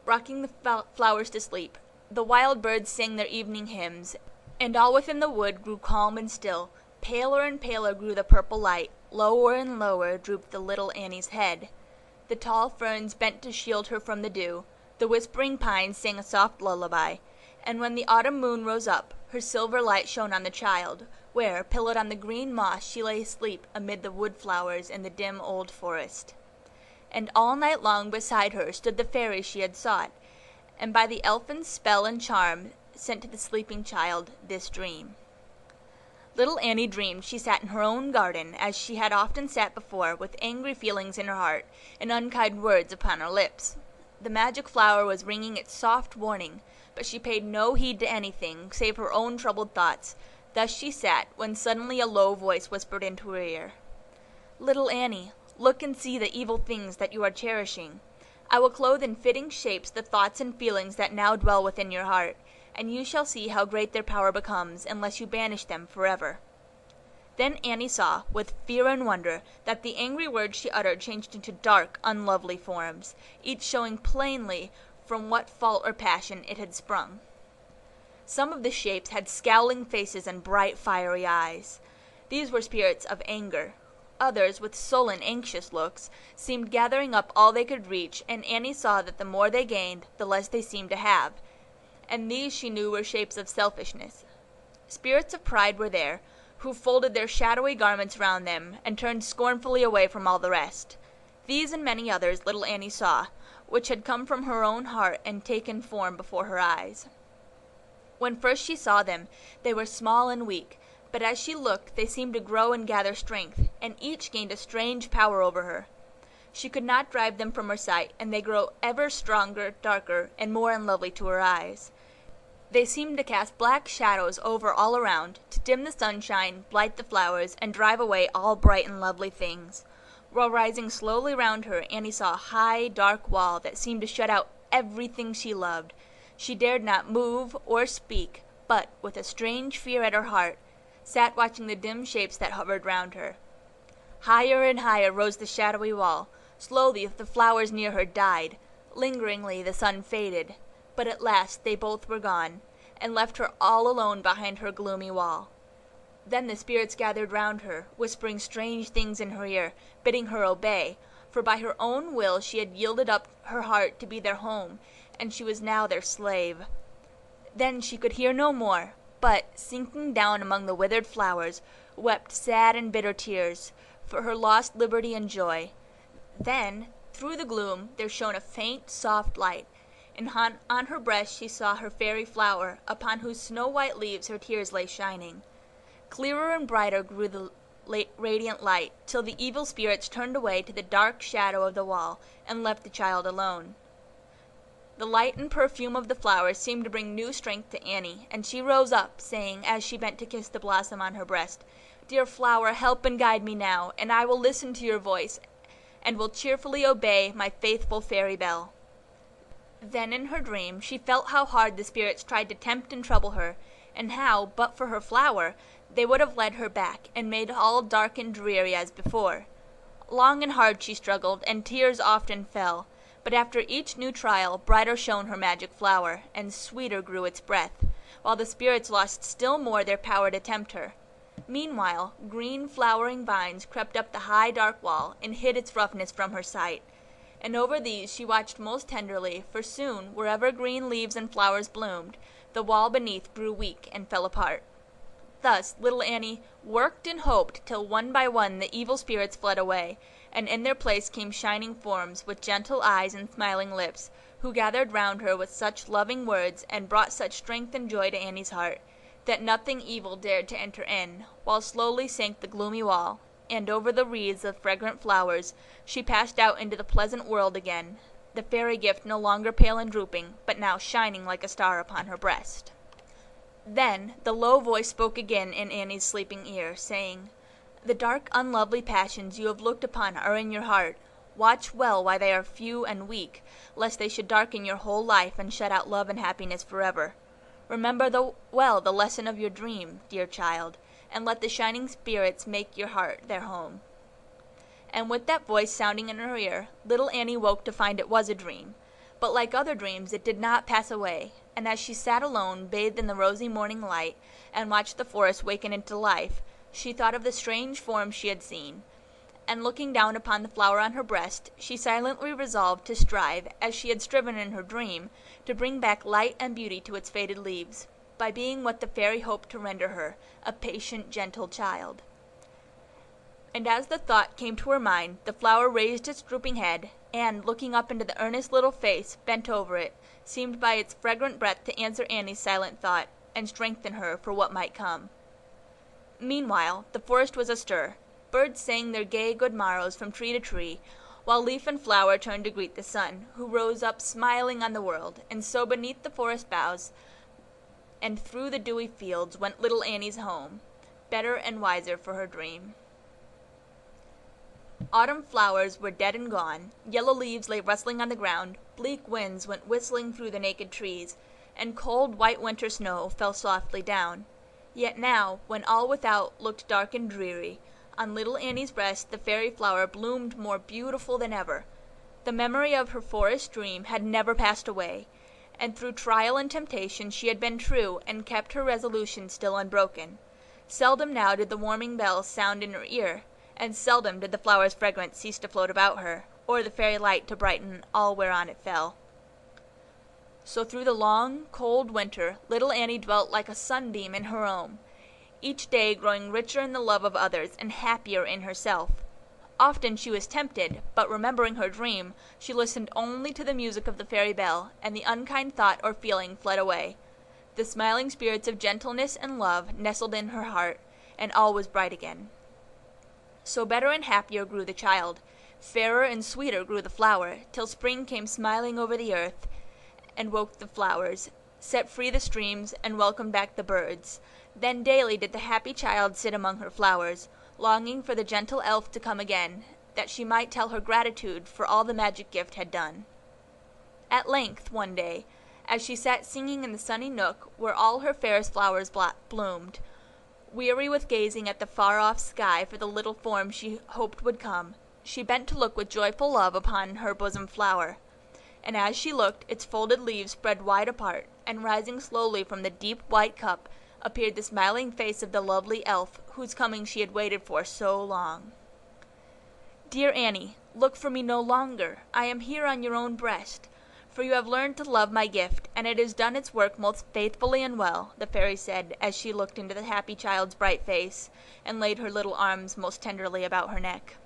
rocking the flowers to sleep. The wild birds sang their evening hymns, and all within the wood grew calm and still. Paler and paler grew the purple light, lower and lower drooped the little Annie's head. The tall ferns bent to shield her from the dew, the whispering pines sang a soft lullaby, and when the autumn moon rose up, her silver light shone on the child, where, pillowed on the green moss, she lay asleep amid the wood flowers in the dim old forest. And all night long beside her stood the fairy she had sought, and by the elfin spell and charm sent to the sleeping child this dream. Little Annie dreamed she sat in her own garden, as she had often sat before, with angry feelings in her heart, and unkind words upon her lips. The magic flower was ringing its soft warning, but she paid no heed to anything, save her own troubled thoughts. Thus she sat, when suddenly a low voice whispered into her ear, "Little Annie, look and see the evil things that you are cherishing. I will clothe in fitting shapes the thoughts and feelings that now dwell within your heart, and you shall see how great their power becomes, unless you banish them forever." Then Annie saw, with fear and wonder, that the angry words she uttered changed into dark, unlovely forms, each showing plainly from what fault or passion it had sprung. Some of the shapes had scowling faces and bright, fiery eyes. These were spirits of anger. Others, with sullen, anxious looks, seemed gathering up all they could reach, and Annie saw that the more they gained, the less they seemed to have, and these she knew were shapes of selfishness. Spirits of pride were there, who folded their shadowy garments round them, and turned scornfully away from all the rest. These and many others little Annie saw, which had come from her own heart and taken form before her eyes. When first she saw them, they were small and weak, but as she looked they seemed to grow and gather strength, and each gained a strange power over her. She could not drive them from her sight, and they grew ever stronger, darker, and more unlovely to her eyes. They seemed to cast black shadows over all around, to dim the sunshine, blight the flowers, and drive away all bright and lovely things. While rising slowly round her, Annie saw a high, dark wall that seemed to shut out everything she loved. She dared not move or speak, but, with a strange fear at her heart, sat watching the dim shapes that hovered round her. Higher and higher rose the shadowy wall. Slowly the flowers near her died. Lingeringly the sun faded. But at last they both were gone, and left her all alone behind her gloomy wall. Then the spirits gathered round her, whispering strange things in her ear, bidding her obey, for by her own will she had yielded up her heart to be their home, and she was now their slave. Then she could hear no more, but, sinking down among the withered flowers, wept sad and bitter tears for her lost liberty and joy. Then, through the gloom, there shone a faint, soft light, and on her breast she saw her fairy flower, upon whose snow-white leaves her tears lay shining. Clearer and brighter grew the radiant light, till the evil spirits turned away to the dark shadow of the wall, and left the child alone. The light and perfume of the flowers seemed to bring new strength to Annie, and she rose up, saying, as she bent to kiss the blossom on her breast, "Dear flower, help and guide me now, and I will listen to your voice, and will cheerfully obey my faithful fairy bell." Then in her dream she felt how hard the spirits tried to tempt and trouble her, and how, but for her flower, they would have led her back, and made all dark and dreary as before. Long and hard she struggled, and tears often fell, but after each new trial brighter shone her magic flower, and sweeter grew its breath, while the spirits lost still more their power to tempt her. Meanwhile, green flowering vines crept up the high dark wall, and hid its roughness from her sight, and over these she watched most tenderly, for soon, wherever green leaves and flowers bloomed, the wall beneath grew weak and fell apart. Thus little Annie worked and hoped till one by one the evil spirits fled away, and in their place came shining forms with gentle eyes and smiling lips, who gathered round her with such loving words, and brought such strength and joy to Annie's heart, that nothing evil dared to enter in, while slowly sank the gloomy wall, and over the wreaths of fragrant flowers she passed out into the pleasant world again, the fairy gift no longer pale and drooping, but now shining like a star upon her breast. Then the low voice spoke again in Annie's sleeping ear, saying, "The dark, unlovely passions you have looked upon are in your heart. Watch well while they are few and weak, lest they should darken your whole life and shut out love and happiness forever. Remember well the lesson of your dream, dear child, and let the shining spirits make your heart their home." And with that voice sounding in her ear, little Annie woke to find it was a dream, but like other dreams it did not pass away, and as she sat alone, bathed in the rosy morning light, and watched the forest waken into life, she thought of the strange forms she had seen, and looking down upon the flower on her breast, she silently resolved to strive, as she had striven in her dream, to bring back light and beauty to its faded leaves, by being what the fairy hoped to render her, a patient, gentle child. And as the thought came to her mind, the flower raised its drooping head, and, looking up into the earnest little face bent over it, seemed by its fragrant breath to answer Annie's silent thought, and strengthen her for what might come. Meanwhile the forest was astir. Birds sang their gay good morrows from tree to tree, while leaf and flower turned to greet the sun, who rose up smiling on the world, and so beneath the forest boughs and through the dewy fields went little Annie's home, better and wiser for her dream. Autumn flowers were dead and gone, yellow leaves lay rustling on the ground, bleak winds went whistling through the naked trees, and cold white winter snow fell softly down. Yet now, when all without looked dark and dreary, on little Annie's breast the fairy flower bloomed more beautiful than ever. The memory of her forest dream had never passed away, and through trial and temptation she had been true, and kept her resolution still unbroken. Seldom now did the warming bells sound in her ear, and seldom did the flower's fragrance cease to float about her, or the fairy light to brighten all whereon it fell. So through the long, cold winter little Annie dwelt like a sunbeam in her home, each day growing richer in the love of others and happier in herself. Often she was tempted, but remembering her dream, she listened only to the music of the fairy bell, and the unkind thought or feeling fled away. The smiling spirits of gentleness and love nestled in her heart, and all was bright again. So better and happier grew the child, fairer and sweeter grew the flower, till spring came smiling over the earth, and woke the flowers, set free the streams, and welcomed back the birds. Then daily did the happy child sit among her flowers, longing for the gentle elf to come again, that she might tell her gratitude for all the magic gift had done. At length, one day, as she sat singing in the sunny nook where all her fairest flowers bloomed, weary with gazing at the far-off sky for the little form she hoped would come, she bent to look with joyful love upon her bosom flower. And as she looked, its folded leaves spread wide apart, and rising slowly from the deep white cup appeared the smiling face of the lovely elf whose coming she had waited for so long. "Dear Annie, look for me no longer. I am here on your own breast, for you have learned to love my gift, and it has done its work most faithfully and well," the fairy said, as she looked into the happy child's bright face, and laid her little arms most tenderly about her neck.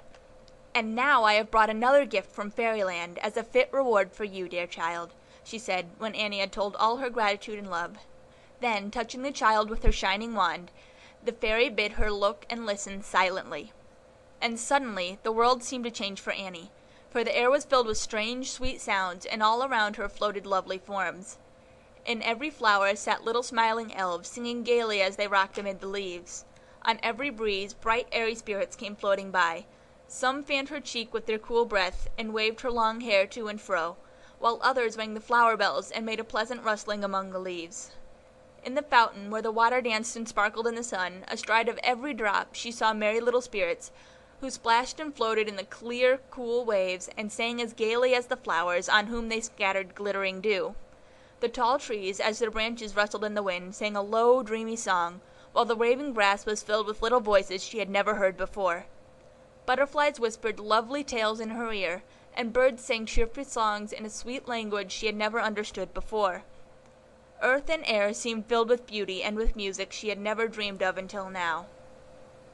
"And now I have brought another gift from Fairyland, as a fit reward for you, dear child," she said, when Annie had told all her gratitude and love. Then, touching the child with her shining wand, the fairy bid her look and listen silently. And suddenly the world seemed to change for Annie, for the air was filled with strange, sweet sounds, and all around her floated lovely forms. In every flower sat little smiling elves, singing gaily as they rocked amid the leaves. On every breeze bright airy spirits came floating by. Some fanned her cheek with their cool breath, and waved her long hair to and fro, while others rang the flower bells and made a pleasant rustling among the leaves. In the fountain, where the water danced and sparkled in the sun, astride of every drop she saw merry little spirits, who splashed and floated in the clear, cool waves, and sang as gaily as the flowers on whom they scattered glittering dew. The tall trees, as their branches rustled in the wind, sang a low, dreamy song, while the waving grass was filled with little voices she had never heard before. Butterflies whispered lovely tales in her ear, and birds sang cheerful songs in a sweet language she had never understood before. Earth and air seemed filled with beauty and with music she had never dreamed of until now.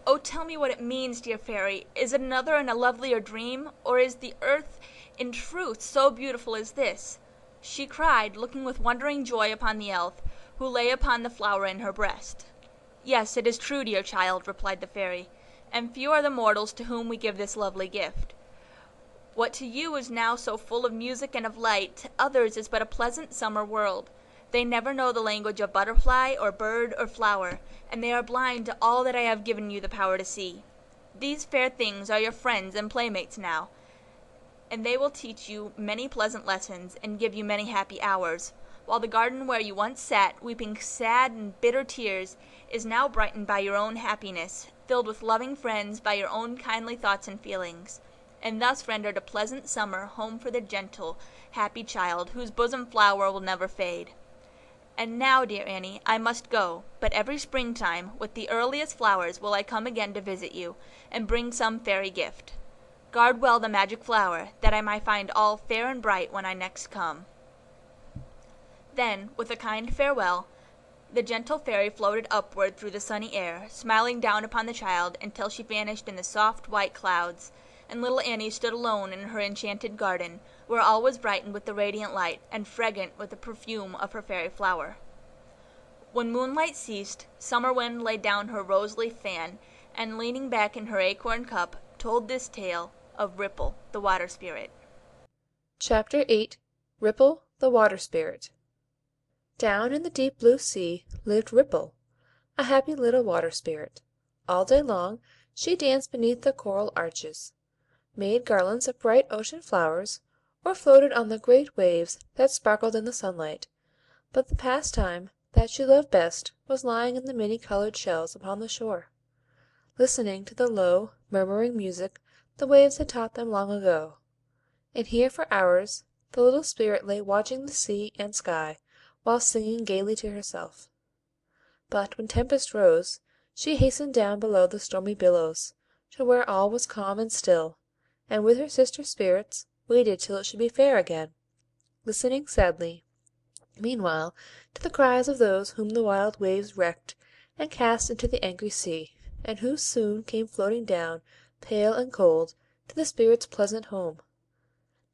"Oh, tell me what it means, dear fairy. Is it another and a lovelier dream, or is the earth in truth so beautiful as this?" she cried, looking with wondering joy upon the elf, who lay upon the flower in her breast. "Yes, it is true, dear child," replied the fairy, "and few are the mortals to whom we give this lovely gift. What to you is now so full of music and of light, to others is but a pleasant summer world. They never know the language of butterfly or bird or flower, and they are blind to all that I have given you the power to see. These fair things are your friends and playmates now, and they will teach you many pleasant lessons and give you many happy hours, while the garden where you once sat, weeping sad and bitter tears, is now brightened by your own happiness, filled with loving friends by your own kindly thoughts and feelings, and thus rendered a pleasant summer home for the gentle, happy child, whose bosom flower will never fade. And now, dear Annie, I must go, but every springtime, with the earliest flowers, will I come again to visit you, and bring some fairy gift. Guard well the magic flower, that I may find all fair and bright when I next come." Then, with a kind farewell, the gentle fairy floated upward through the sunny air, smiling down upon the child until she vanished in the soft white clouds, and little Annie stood alone in her enchanted garden, where all was brightened with the radiant light, and fragrant with the perfume of her fairy flower. When moonlight ceased, Summer Wind laid down her rose-leaf fan, and leaning back in her acorn cup, told this tale of Ripple, the water spirit. Chapter 8. Ripple, the Water Spirit. Down in the deep blue sea lived Ripple, a happy little water spirit. All day long she danced beneath the coral arches, made garlands of bright ocean flowers, or floated on the great waves that sparkled in the sunlight. But the pastime that she loved best was lying in the many-colored shells upon the shore, listening to the low, murmuring music the waves had taught them long ago. And here for hours the little spirit lay watching the sea and sky, while singing gaily to herself. But when tempest rose, she hastened down below the stormy billows, to where all was calm and still, and with her sister spirits waited till it should be fair again, listening sadly, meanwhile, to the cries of those whom the wild waves wrecked and cast into the angry sea, and who soon came floating down, pale and cold, to the spirits' pleasant home.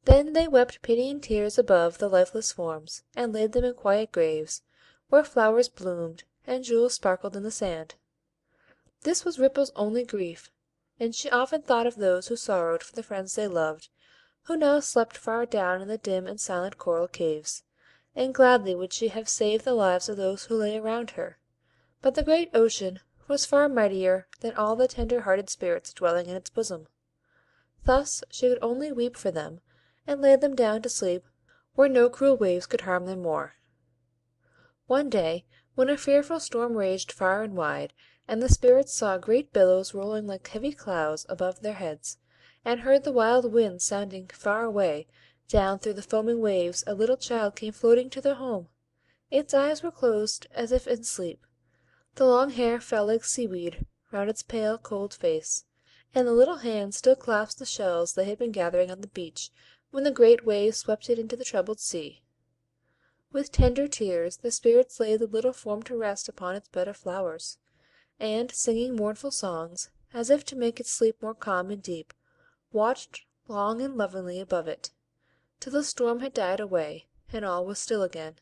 Then they wept pitying tears above the lifeless forms, and laid them in quiet graves, where flowers bloomed and jewels sparkled in the sand. This was Ripple's only grief, and she often thought of those who sorrowed for the friends they loved, who now slept far down in the dim and silent coral caves, and gladly would she have saved the lives of those who lay around her. But the great ocean was far mightier than all the tender-hearted spirits dwelling in its bosom. Thus she could only weep for them, and lay them down to sleep where no cruel waves could harm them more. One day, when a fearful storm raged far and wide, and the spirits saw great billows rolling like heavy clouds above their heads, and heard the wild wind sounding far away, down through the foaming waves a little child came floating to their home. Its eyes were closed as if in sleep. The long hair fell like seaweed round its pale, cold face, and the little hands still clasped the shells they had been gathering on the beach when the great waves swept it into the troubled sea. With tender tears the spirits laid the little form to rest upon its bed of flowers, and, singing mournful songs, as if to make its sleep more calm and deep, watched long and lovingly above it, till the storm had died away, and all was still again.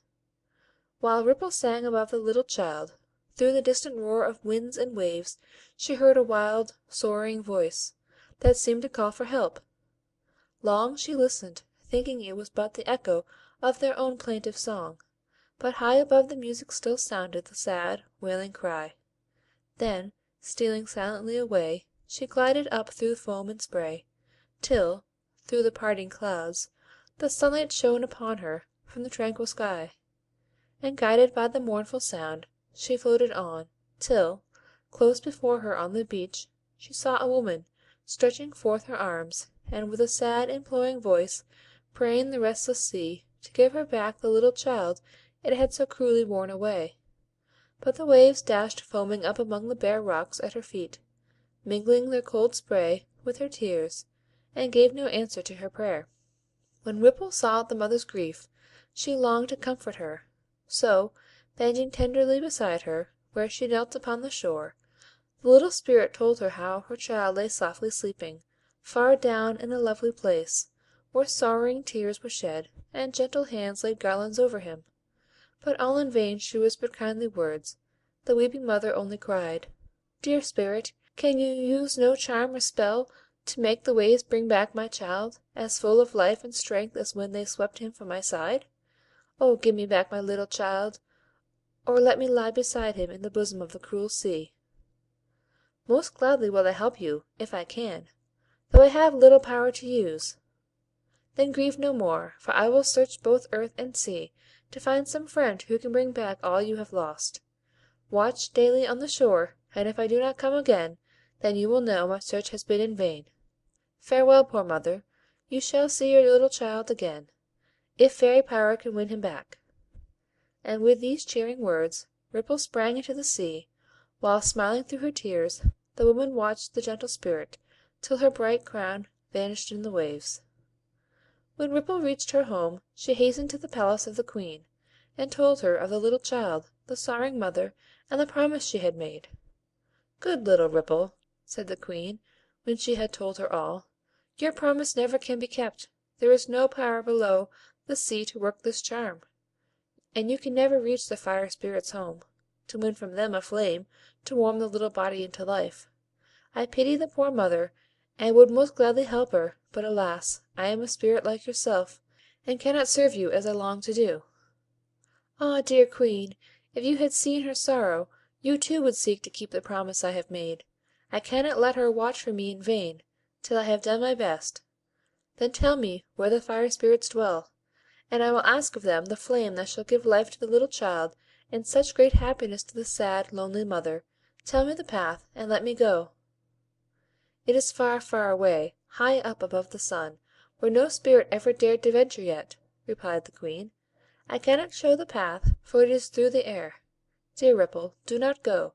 While Ripple sang above the little child, through the distant roar of winds and waves she heard a wild, soaring voice, that seemed to call for help. Long she listened, thinking it was but the echo of their own plaintive song, but high above the music still sounded the sad, wailing cry. Then, stealing silently away, she glided up through foam and spray, till, through the parting clouds, The sunlight shone upon her from the tranquil sky, and guided by the mournful sound, she floated on, till, close before her on the beach, she saw a woman stretching forth her arms, and with a sad, imploring voice, praying the restless sea to give her back the little child it had so cruelly borne away. But the waves dashed foaming up among the bare rocks at her feet, mingling their cold spray with her tears, and gave no answer to her prayer. When Ripple saw the mother's grief, she longed to comfort her; so, bending tenderly beside her, where she knelt upon the shore, the little Spirit told her how her child lay softly sleeping, far down in a lovely place, where sorrowing tears were shed, and gentle hands laid garlands over him. But all in vain she whispered kindly words; the weeping mother only cried, "Dear Spirit, can you use no charm or spell to make the waves bring back my child, as full of life and strength as when they swept him from my side? Oh, give me back my little child, or let me lie beside him in the bosom of the cruel sea." "Most gladly will I help you, if I can, though I have little power to use." "Then grieve no more, for I will search both earth and sea to find some friend who can bring back all you have lost. Watch daily on the shore, and if I do not come again, then you will know my search has been in vain. Farewell, poor mother; you shall see your little child again, if fairy power can win him back." And with these cheering words, Ripple sprang into the sea, while, smiling through her tears, the woman watched the gentle Spirit till her bright crown vanished in the waves. When Ripple reached her home, she hastened to the palace of the Queen, and told her of the little child, the sorrowing mother, and the promise she had made. "Good little Ripple," said the Queen, when she had told her all, "your promise never can be kept. There is no power below the sea to work this charm, and you can never reach the Fire Spirits' home, to win from them a flame to warm the little body into life. I pity the poor mother, and would most gladly help her, but alas! I am a spirit like yourself, and cannot serve you as I long to do." "Ah, dear Queen, if you had seen her sorrow, you too would seek to keep the promise I have made. I cannot let her watch for me in vain, till I have done my best. Then tell me where the Fire Spirits dwell, and I will ask of them the flame that shall give life to the little child, and such great happiness to the sad, lonely mother. Tell me the path, and let me go." "It is far, far away, high up above the sun, where no spirit ever dared to venture yet," replied the Queen. "I cannot show the path, for it is through the air. Dear Ripple, do not go,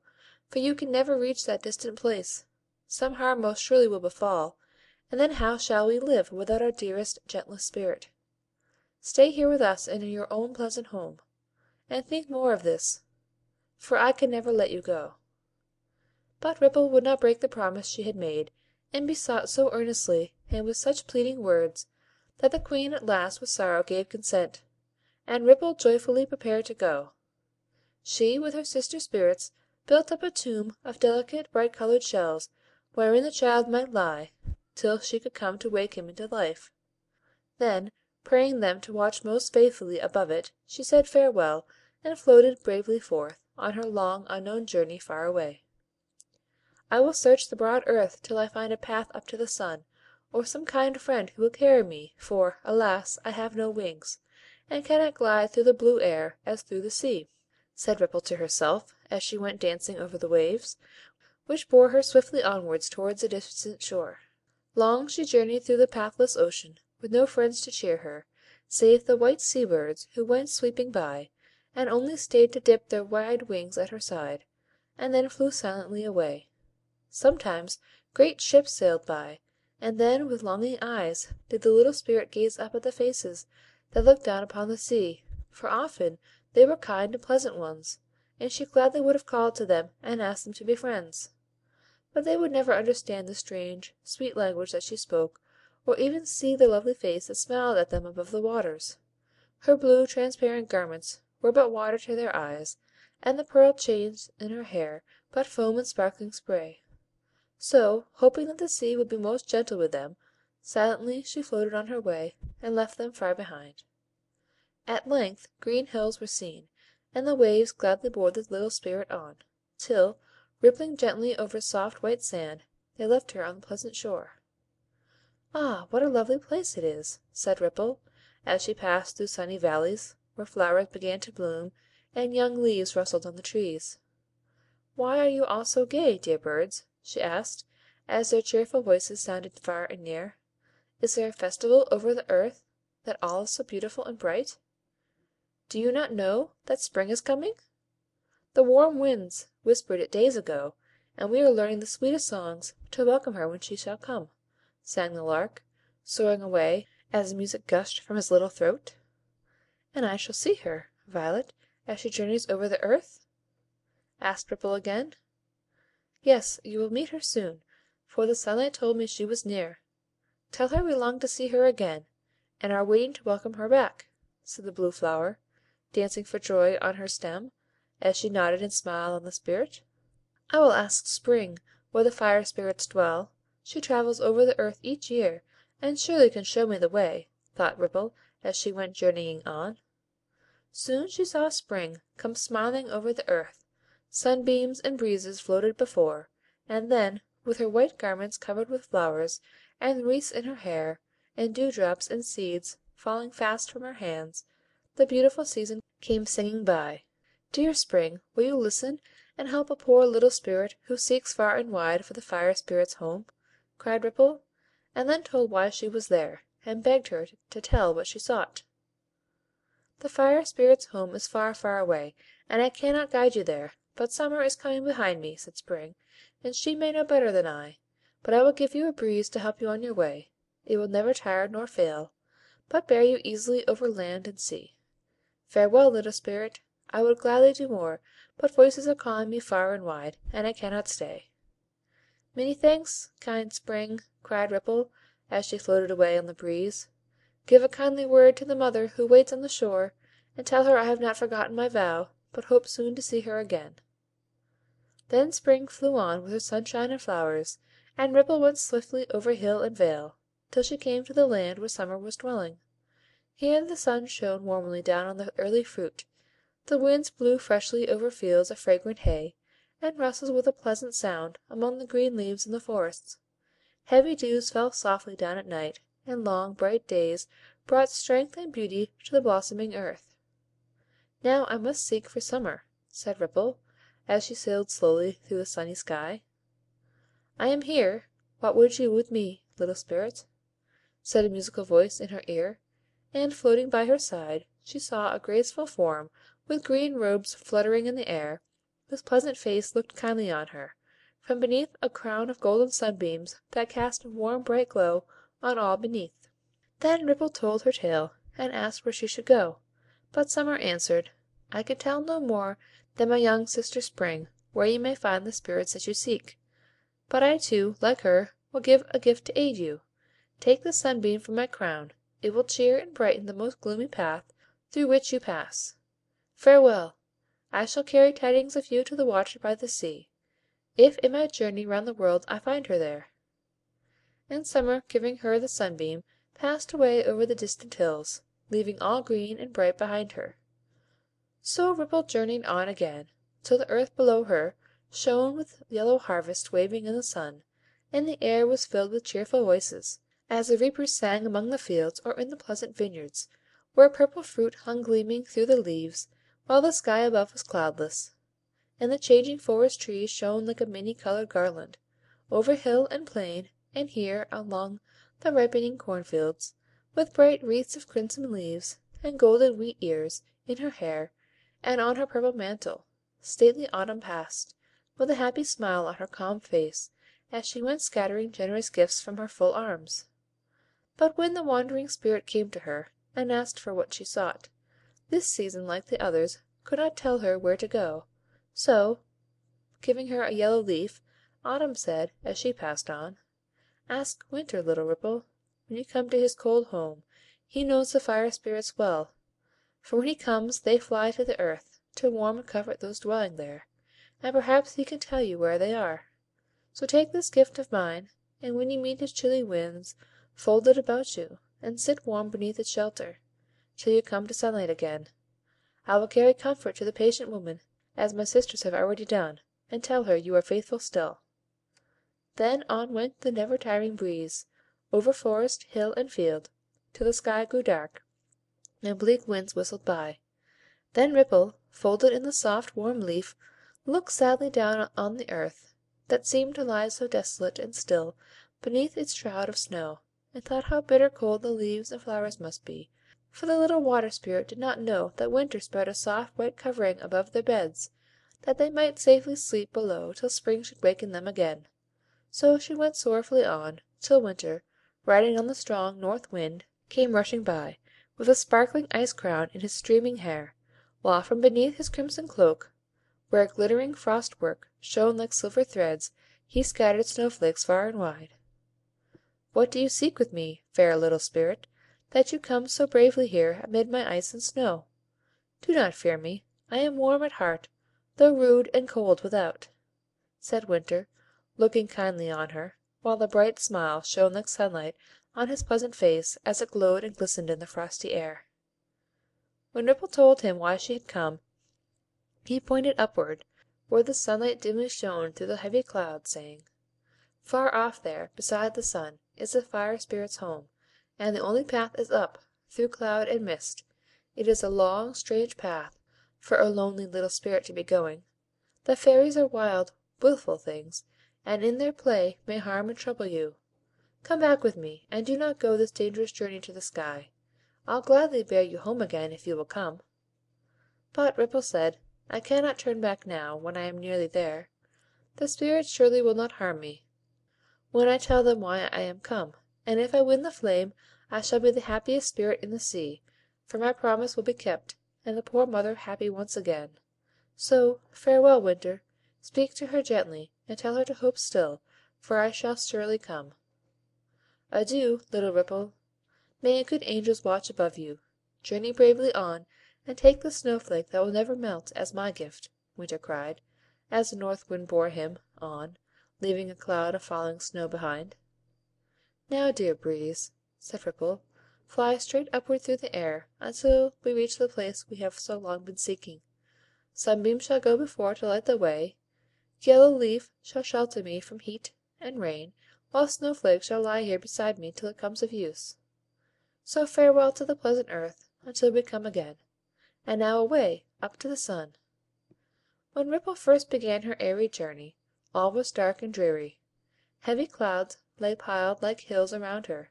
for you can never reach that distant place. Some harm most surely will befall, and then how shall we live without our dearest, gentlest Spirit? Stay here with us in your own pleasant home, and think more of this, for I can never let you go." But Ripple would not break the promise she had made, and besought so earnestly, and with such pleading words, that the Queen at last with sorrow gave consent, and Ripple joyfully prepared to go. She, with her sister spirits, built up a tomb of delicate, bright colored shells, wherein the child might lie, till she could come to wake him into life. Then, praying them to watch most faithfully above it, she said farewell, and floated bravely forth on her long, unknown journey far away. "I will search the broad earth till I find a path up to the sun, or some kind friend who will carry me, for, alas! I have no wings, and cannot glide through the blue air as through the sea," said Ripple to herself, as she went dancing over the waves, which bore her swiftly onwards towards the distant shore. Long she journeyed through the pathless ocean, with no friends to cheer her, save the white sea birds who went sweeping by, and only stayed to dip their wide wings at her side, and then flew silently away. Sometimes great ships sailed by, and then with longing eyes did the little Spirit gaze up at the faces that looked down upon the sea, for often they were kind and pleasant ones, and she gladly would have called to them and asked them to be friends. But they would never understand the strange, sweet language that she spoke, or even see the lovely face that smiled at them above the waters. Her blue, transparent garments were but water to their eyes, and the pearl chains in her hair but foam and sparkling spray. So, hoping that the sea would be most gentle with them, silently she floated on her way, and left them far behind. At length green hills were seen, and the waves gladly bore the little Spirit on, till, rippling gently over soft white sand, they left her on the pleasant shore. "Ah, what a lovely place it is!" said Ripple, as she passed through sunny valleys, where flowers began to bloom, and young leaves rustled on the trees. "Why are you all so gay, dear birds?" she asked, as their cheerful voices sounded far and near. "Is there a festival over the earth, that all is so beautiful and bright? Do you not know that spring is coming? The warm winds whispered it days ago, and we are learning the sweetest songs to welcome her when she shall come," sang the lark, soaring away as the music gushed from his little throat. "And I shall see her, Violet, as she journeys over the earth?" asked Ripple again. "Yes, you will meet her soon, for the sunlight told me she was near. Tell her we long to see her again, and are waiting to welcome her back," said the blue flower, dancing for joy on her stem, as she nodded and smiled on the Spirit. "I will ask Spring where the Fire Spirits dwell. She travels over the earth each year, and surely can show me the way," thought Ripple, as she went journeying on. Soon she saw Spring come smiling over the earth. Sunbeams and breezes floated before, and then, with her white garments covered with flowers, and wreaths in her hair, and dewdrops and seeds falling fast from her hands, the beautiful season came singing by. "Dear Spring, will you listen and help a poor little Spirit who seeks far and wide for the Fire Spirits' home?" cried Ripple, and then told why she was there, and begged her to tell what she sought. "The Fire Spirits' home is far, far away, and I cannot guide you there; but Summer is coming behind me," said Spring, "and she may know better than I. But I will give you a breeze to help you on your way. It will never tire nor fail, but bear you easily over land and sea. Farewell, little Spirit. I would gladly do more, but voices are calling me far and wide, and I cannot stay." "Many thanks, kind Spring," cried Ripple, as she floated away on the breeze. "Give a kindly word to the mother who waits on the shore, and tell her I have not forgotten my vow, but hope soon to see her again." Then Spring flew on with her sunshine and flowers, and Ripple went swiftly over hill and vale, till she came to the land where Summer was dwelling. Here the sun shone warmly down on the early fruit, the winds blew freshly over fields of fragrant hay, and rustled with a pleasant sound among the green leaves in the forests. Heavy dews fell softly down at night, and long, bright days brought strength and beauty to the blossoming earth. "Now I must seek for Summer," said Ripple, as she sailed slowly through the sunny sky. "I am here. What would you with me, little Spirit?" said a musical voice in her ear, and, floating by her side, she saw a graceful form, with green robes fluttering in the air, whose pleasant face looked kindly on her, from beneath a crown of golden sunbeams that cast a warm bright glow on all beneath. Then Ripple told her tale, and asked where she should go; but Summer answered, "I can tell no more than my young sister Spring where you may find the spirits that you seek. But I too, like her, will give a gift to aid you. Take this sunbeam from my crown; it will cheer and brighten the most gloomy path through which you pass. Farewell! I shall carry tidings of you to the watcher by the sea, if in my journey round the world I find her there." And Summer, giving her the sunbeam, passed away over the distant hills, leaving all green and bright behind her. So Ripple journeyed on again, till the earth below her shone with yellow harvest waving in the sun, and the air was filled with cheerful voices, as the reapers sang among the fields or in the pleasant vineyards, where purple fruit hung gleaming through the leaves, while the sky above was cloudless, and the changing forest trees shone like a many-colored garland, over hill and plain, and here, along the ripening cornfields, with bright wreaths of crimson leaves, and golden wheat ears in her hair, and on her purple mantle, stately Autumn passed, with a happy smile on her calm face, as she went scattering generous gifts from her full arms. But when the wandering Spirit came to her, and asked for what she sought, this season, like the others, could not tell her where to go; so, giving her a yellow leaf, Autumn said, as she passed on, "Ask Winter, little Ripple, when you come to his cold home; he knows the Fire Spirits well, for when he comes they fly to the earth, to warm and comfort those dwelling there, and perhaps he can tell you where they are. So take this gift of mine, and when you meet his chilly winds, fold it about you, and sit warm beneath its shelter, till you come to sunlight again. I will carry comfort to the patient woman, as my sisters have already done, and tell her you are faithful still." Then on went the never tiring breeze, over forest, hill, and field, till the sky grew dark, and bleak winds whistled by. Then Ripple, folded in the soft, warm leaf, looked sadly down on the earth, that seemed to lie so desolate and still beneath its shroud of snow, and thought how bitter cold the leaves and flowers must be, for the little Water Spirit did not know that winter spread a soft white covering above their beds, that they might safely sleep below till spring should waken them again. So she went sorrowfully on, till winter, riding on the strong north wind, came rushing by, with a sparkling ice crown in his streaming hair, while from beneath his crimson cloak, where glittering frost work shone like silver threads, he scattered snowflakes far and wide. "What do you seek with me, fair little Spirit, that you come so bravely here amid my ice and snow? Do not fear me, I am warm at heart, though rude and cold without," said Winter, looking kindly on her, while the bright smile shone like sunlight on his pleasant face as it glowed and glistened in the frosty air. When Ripple told him why she had come, he pointed upward, where the sunlight dimly shone through the heavy clouds, saying: "Far off there, beside the sun, is the Fire Spirit's home, and the only path is up, through cloud and mist. It is a long, strange path for a lonely little spirit to be going. The fairies are wild, wilful things, and in their play may harm and trouble you. Come back with me, and do not go this dangerous journey to the sky. I'll gladly bear you home again if you will come." But Ripple said, "I cannot turn back now, when I am nearly there. The spirits surely will not harm me, when I tell them why I am come, and if I win the flame I shall be the happiest spirit in the sea, for my promise will be kept, and the poor mother happy once again. So, farewell, Winter. Speak to her gently, and tell her to hope still, for I shall surely come." "Adieu, little Ripple. May good angels watch above you. Journey bravely on, and take the snowflake that will never melt as my gift," Winter cried, as the north wind bore him on, leaving a cloud of falling snow behind. "Now, dear Breeze," said Ripple, "fly straight upward through the air, until we reach the place we have so long been seeking. Sunbeam shall go before to light the way, Yellow Leaf shall shelter me from heat and rain, while Snowflake shall lie here beside me till it comes of use. So farewell to the pleasant earth, until we come again. And now away, up to the sun." When Ripple first began her airy journey, all was dark and dreary. Heavy clouds lay piled like hills around her,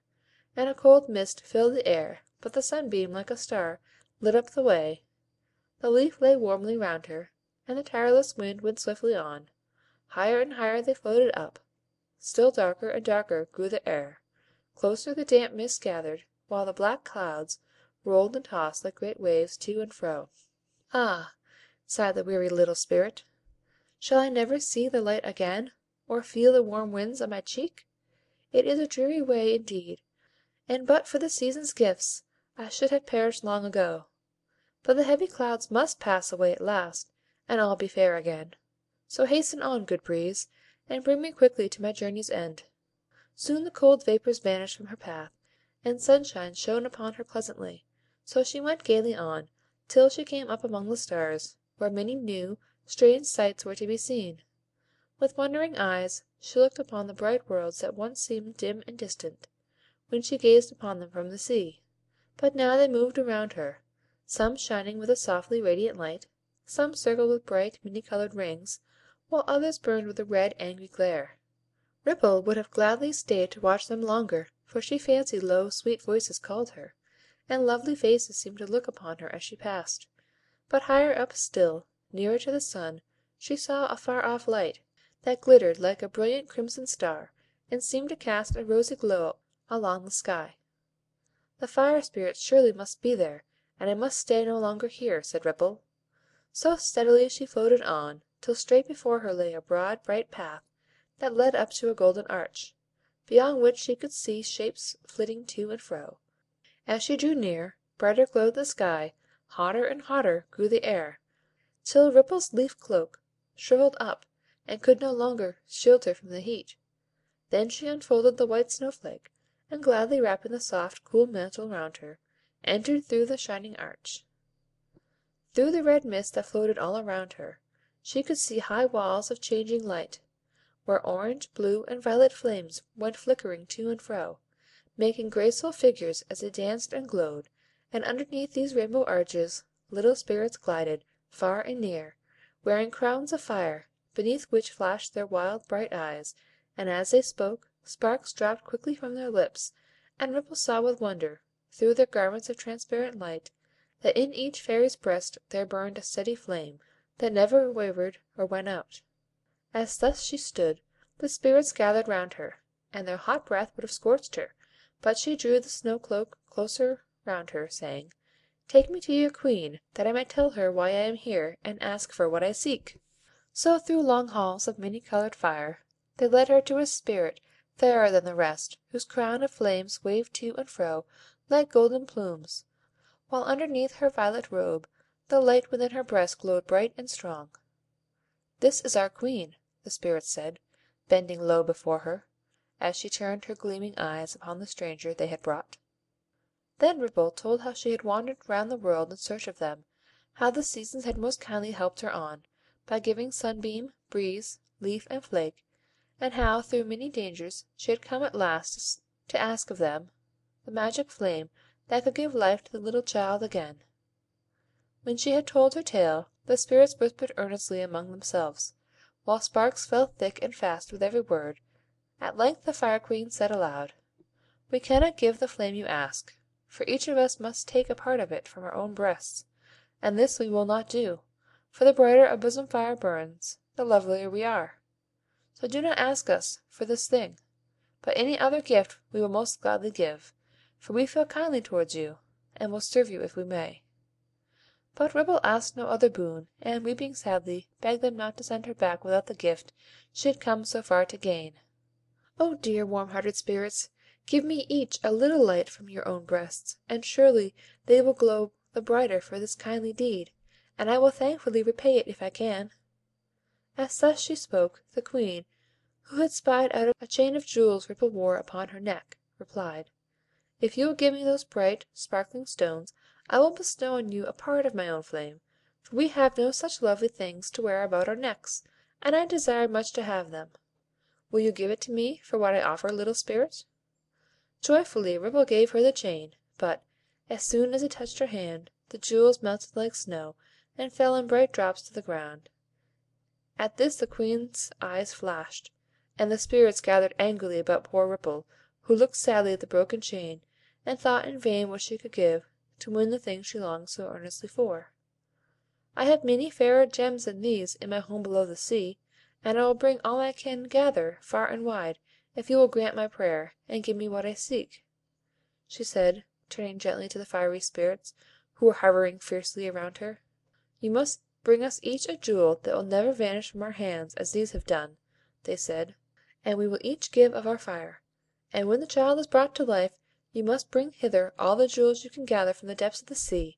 and a cold mist filled the air, but the sunbeam, like a star, lit up the way. The leaf lay warmly round her, and the tireless wind went swiftly on. Higher and higher they floated up. Still darker and darker grew the air. Closer the damp mist gathered, while the black clouds rolled and tossed like great waves to and fro. "Ah!" sighed the weary little Spirit, "shall I never see the light again, or feel the warm winds on my cheek? It is a dreary way indeed, and but for the season's gifts I should have perished long ago. But the heavy clouds must pass away at last, and all be fair again. So hasten on, good Breeze, and bring me quickly to my journey's end." Soon the cold vapors vanished from her path, and sunshine shone upon her pleasantly, so she went gaily on, till she came up among the stars, where many new, strange sights were to be seen. With wondering eyes she looked upon the bright worlds that once seemed dim and distant, when she gazed upon them from the sea; but now they moved around her, some shining with a softly radiant light, some circled with bright, many-colored rings, while others burned with a red, angry glare. Ripple would have gladly stayed to watch them longer, for she fancied low, sweet voices called her, and lovely faces seemed to look upon her as she passed. But higher up still, nearer to the sun, she saw a far-off light, that glittered like a brilliant crimson star, and seemed to cast a rosy glow along the sky. "The Fire Spirits surely must be there, and I must stay no longer here," said Ripple. So steadily she floated on, till straight before her lay a broad, bright path, that led up to a golden arch, beyond which she could see shapes flitting to and fro. As she drew near, brighter glowed the sky, hotter and hotter grew the air, till Ripple's leaf cloak shrivelled up, and could no longer shield her from the heat. Then she unfolded the white snowflake, and gladly wrapping the soft, cool mantle round her, entered through the shining arch. Through the red mist that floated all around her, she could see high walls of changing light, where orange, blue, and violet flames went flickering to and fro, making graceful figures as they danced and glowed, and underneath these rainbow arches little spirits glided, far and near, wearing crowns of fire, beneath which flashed their wild bright eyes, and as they spoke, sparks dropped quickly from their lips, and Ripple saw with wonder, through their garments of transparent light, that in each fairy's breast there burned a steady flame, that never wavered or went out. As thus she stood, the spirits gathered round her, and their hot breath would have scorched her, but she drew the snow cloak closer round her, saying, "Take me to your queen, that I may tell her why I am here, and ask for what I seek." So through long halls of many colored fire they led her to a spirit fairer than the rest, whose crown of flames waved to and fro like golden plumes, while underneath her violet robe the light within her breast glowed bright and strong. "This is our queen," the spirit said, bending low before her, as she turned her gleaming eyes upon the stranger they had brought. Then Ripple told how she had wandered round the world in search of them, how the seasons had most kindly helped her on, by giving sunbeam, breeze, leaf, and flake, and how, through many dangers, she had come at last to ask of them the magic flame that could give life to the little child again. When she had told her tale, the spirits whispered earnestly among themselves, while sparks fell thick and fast with every word. At length the Fire Queen said aloud, "We cannot give the flame you ask, for each of us must take a part of it from our own breasts, and this we will not do, for the brighter a bosom fire burns, the lovelier we are. So do not ask us for this thing, but any other gift we will most gladly give, for we feel kindly towards you, and will serve you if we may." But Ripple asked no other boon, and, weeping sadly, begged them not to send her back without the gift she had come so far to gain. "Oh, dear warm-hearted spirits, give me each a little light from your own breasts, and surely they will glow the brighter for this kindly deed, and I will thankfully repay it if I can." As thus she spoke, the Queen, who had spied out a chain of jewels Ripple wore upon her neck, replied, "If you will give me those bright, sparkling stones, I will bestow on you a part of my own flame, for we have no such lovely things to wear about our necks, and I desire much to have them. Will you give it to me for what I offer, little spirit?" Joyfully Ripple gave her the chain, but, as soon as it touched her hand, the jewels melted like snow, and fell in bright drops to the ground. At this the Queen's eyes flashed, and the spirits gathered angrily about poor Ripple, who looked sadly at the broken chain, and thought in vain what she could give to win the thing she longed so earnestly for. "I have many fairer gems than these in my home below the sea, and I will bring all I can gather far and wide, if you will grant my prayer, and give me what I seek," she said, turning gently to the fiery spirits, who were hovering fiercely around her. "You must bring us each a jewel that will never vanish from our hands as these have done," they said, "and we will each give of our fire. And when the child is brought to life, you must bring hither all the jewels you can gather from the depths of the sea,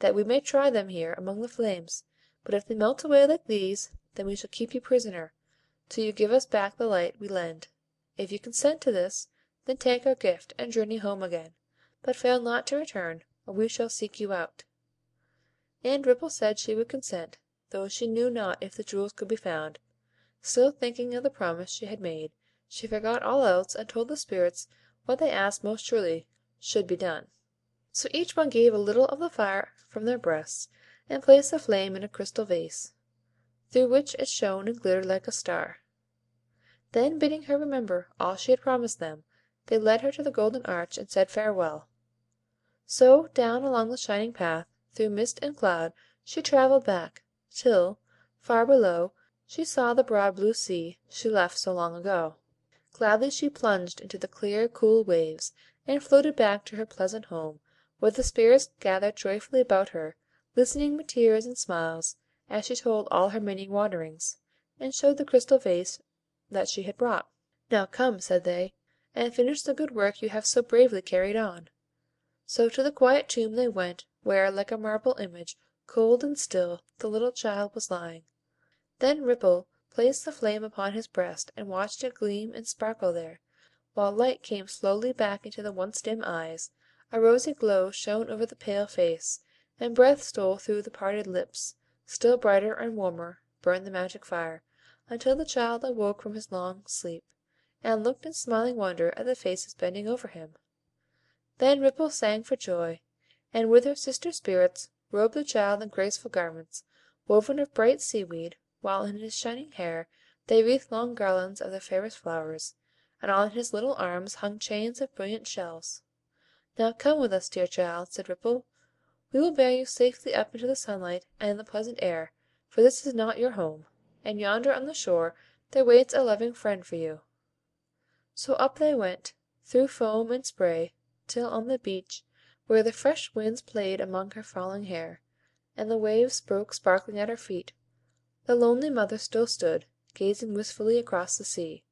that we may try them here among the flames; but if they melt away like these, then we shall keep you prisoner, till you give us back the light we lend. If you consent to this, then take our gift, and journey home again, but fail not to return, or we shall seek you out." And Ripple said she would consent, though she knew not if the jewels could be found. Still thinking of the promise she had made, she forgot all else, and told the spirits what they asked most surely should be done. So each one gave a little of the fire from their breasts, and placed the flame in a crystal vase, through which it shone and glittered like a star. Then, bidding her remember all she had promised them, they led her to the golden arch, and said farewell. So down along the shining path, through mist and cloud, she travelled back, till, far below, she saw the broad blue sea she left so long ago. Gladly she plunged into the clear, cool waves, and floated back to her pleasant home, where the spirits gathered joyfully about her, listening with tears and smiles, as she told all her many wanderings, and showed the crystal vase that she had brought. "Now come," said they, "and finish the good work you have so bravely carried on." So to the quiet tomb they went, where, like a marble image, cold and still, the little child was lying. Then Ripple placed the flame upon his breast, and watched it gleam and sparkle there, while light came slowly back into the once dim eyes, a rosy glow shone over the pale face, and breath stole through the parted lips; still brighter and warmer burned the magic fire, until the child awoke from his long sleep, and looked in smiling wonder at the faces bending over him. Then Ripple sang for joy, and with her sister spirits robed the child in graceful garments, woven of bright seaweed, while in his shining hair they wreathed long garlands of the fairest flowers, and on his little arms hung chains of brilliant shells. "Now come with us, dear child," said Ripple. "We will bear you safely up into the sunlight and the pleasant air, for this is not your home, and yonder on the shore there waits a loving friend for you." So up they went, through foam and spray, till on the beach, where the fresh winds played among her falling hair, and the waves broke sparkling at her feet, the lonely mother still stood, gazing wistfully across the sea.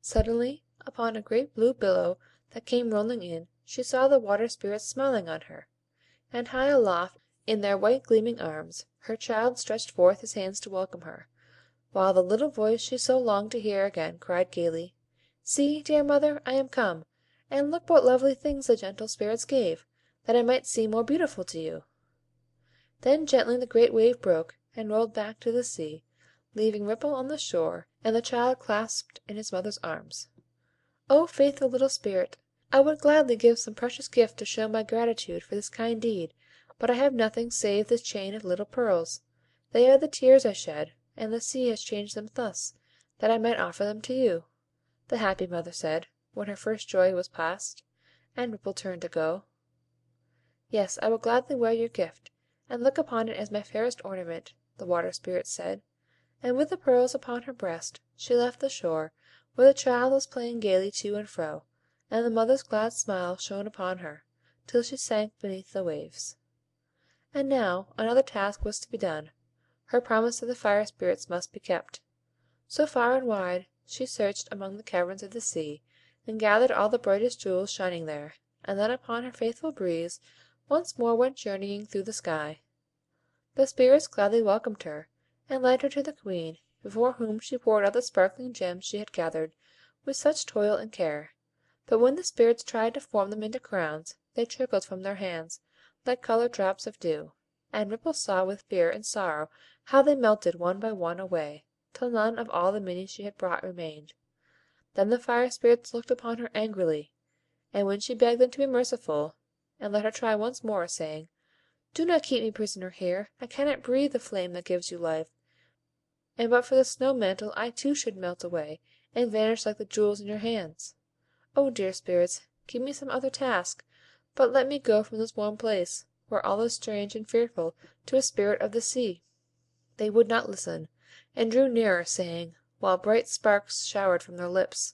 Suddenly, upon a great blue billow that came rolling in, she saw the Water Spirits smiling on her, and high aloft in their white gleaming arms her child stretched forth his hands to welcome her, while the little voice she so longed to hear again cried gaily, "See, dear mother, I am come, and look what lovely things the gentle Spirits gave, that I might seem more beautiful to you." Then gently the great wave broke, and rolled back to the sea, leaving Ripple on the shore, and the child clasped in his mother's arms. "O faithful little Spirit! I would gladly give some precious gift to show my gratitude for this kind deed, but I have nothing save this chain of little pearls. They are the tears I shed, and the sea has changed them thus, that I might offer them to you," the happy mother said, when her first joy was past, and Ripple turned to go. "Yes, I will gladly wear your gift, and look upon it as my fairest ornament," the Water Spirit said, and with the pearls upon her breast she left the shore, where the child was playing gaily to and fro, and the mother's glad smile shone upon her, till she sank beneath the waves. And now another task was to be done. Her promise to the Fire Spirits must be kept. So far and wide she searched among the caverns of the sea, and gathered all the brightest jewels shining there, and then upon her faithful Breeze once more went journeying through the sky. The Spirits gladly welcomed her, and led her to the Queen, before whom she poured out the sparkling gems she had gathered with such toil and care. But when the Spirits tried to form them into crowns, they trickled from their hands, like colored drops of dew, and Ripple saw with fear and sorrow how they melted one by one away, till none of all the many she had brought remained. Then the Fire Spirits looked upon her angrily, and when she begged them to be merciful, and let her try once more, saying, "Do not keep me prisoner here, I cannot breathe the flame that gives you life, and but for the snow mantle I too should melt away, and vanish like the jewels in your hands. O dear Spirits, give me some other task, but let me go from this warm place, where all is strange and fearful to a spirit of the sea." They would not listen, and drew nearer, saying, while bright sparks showered from their lips,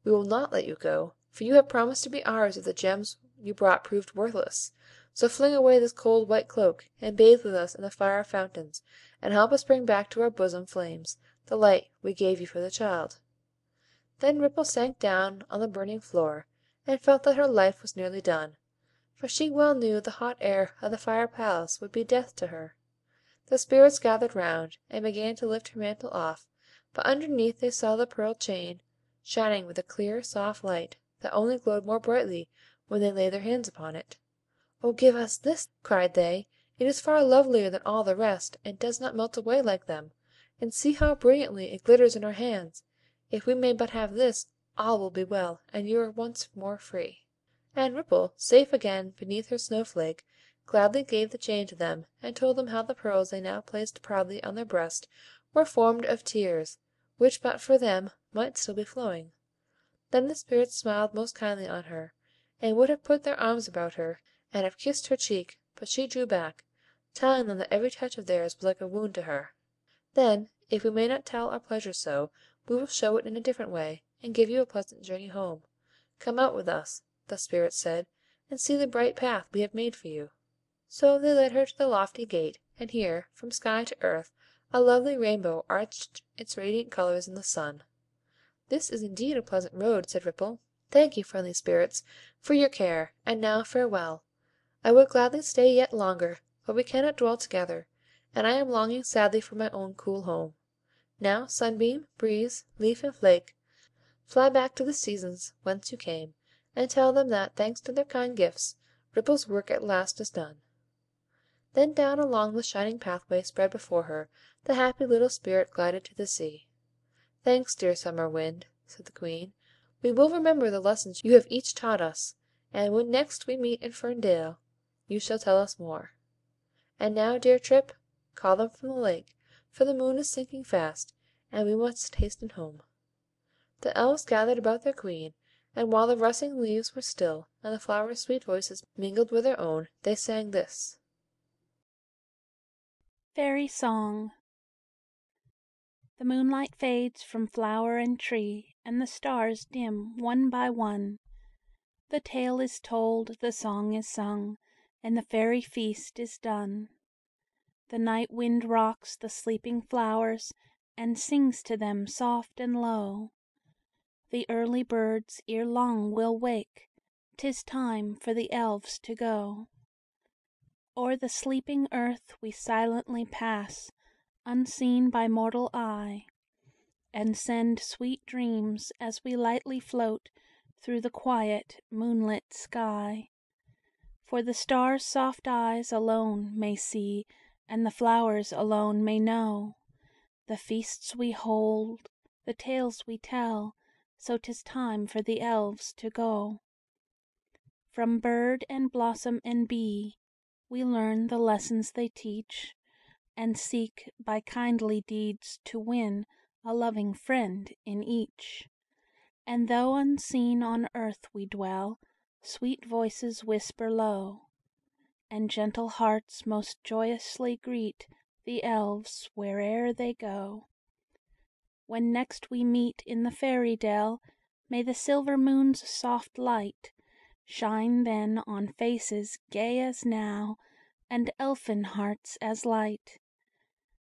"We will not let you go, for you have promised to be ours if the gems you brought proved worthless. So fling away this cold white cloak, and bathe with us in the fire fountains, and help us bring back to our bosom flames the light we gave you for the child." Then Ripple sank down on the burning floor, and felt that her life was nearly done, for she well knew the hot air of the Fire Palace would be death to her. The Spirits gathered round, and began to lift her mantle off, but underneath they saw the pearl chain, shining with a clear, soft light, that only glowed more brightly when they laid their hands upon it. "Oh, give us this!" cried they. "It is far lovelier than all the rest, and does not melt away like them. And see how brilliantly it glitters in our hands. If we may but have this, all will be well, and you are once more free." And Ripple, safe again beneath her snowflake, gladly gave the chain to them, and told them how the pearls they now placed proudly on their breast were formed of tears, which but for them might still be flowing. Then the Spirits smiled most kindly on her, and would have put their arms about her, and have kissed her cheek, but she drew back, telling them that every touch of theirs was like a wound to her. "Then, if we may not tell our pleasure so, we will show it in a different way, and give you a pleasant journey home. Come out with us," the Spirits said, "and see the bright path we have made for you." So they led her to the lofty gate, and here, from sky to earth, a lovely rainbow arched its radiant colors in the sun. "This is indeed a pleasant road," said Ripple. "Thank you, friendly Spirits, for your care, and now farewell. I would gladly stay yet longer, but we cannot dwell together, and I am longing sadly for my own cool home. Now, Sunbeam, Breeze, Leaf, and Flake, fly back to the seasons whence you came, and tell them that, thanks to their kind gifts, Ripple's work at last is done." Then down along the shining pathway spread before her, the happy little Spirit glided to the sea. "Thanks, dear Summer Wind," said the Queen. "We will remember the lessons you have each taught us, and when next we meet in Ferndale, you shall tell us more. And now, dear Trip, call them from the lake, for the moon is sinking fast, and we must hasten home." The Elves gathered about their Queen, and while the rustling leaves were still, and the flowers' sweet voices mingled with their own, they sang this: Fairy Song. The moonlight fades from flower and tree, and the stars dim one by one. The tale is told, the song is sung, and the fairy feast is done. The night wind rocks the sleeping flowers, and sings to them soft and low. The early birds ere long will wake, 'tis time for the Elves to go. O'er the sleeping earth we silently pass, unseen by mortal eye, and send sweet dreams as we lightly float through the quiet moonlit sky. For the stars' soft eyes alone may see, and the flowers alone may know, the feasts we hold, the tales we tell, so 'tis time for the Elves to go. From bird and blossom and bee we learn the lessons they teach, and seek by kindly deeds to win a loving friend in each. And though unseen on earth we dwell, sweet voices whisper low, and gentle hearts most joyously greet the Elves where'er they go. When next we meet in the fairy dell, may the silver moon's soft light shine then on faces gay as now, and elfin hearts as light.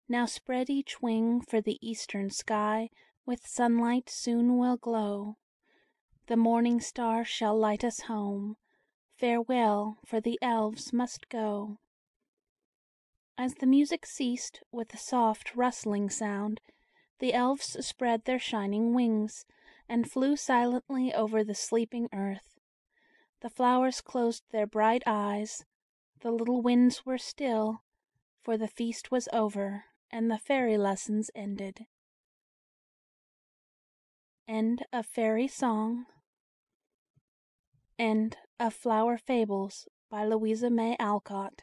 Now spread each wing, for the eastern sky with sunlight soon will glow. The morning star shall light us home. Farewell, for the Elves must go. As the music ceased with a soft rustling sound, the Elves spread their shining wings, and flew silently over the sleeping earth. The flowers closed their bright eyes, the little winds were still, for the feast was over, and the fairy lessons ended. End of Fairy Song. End of Flower Fables by Louisa May Alcott.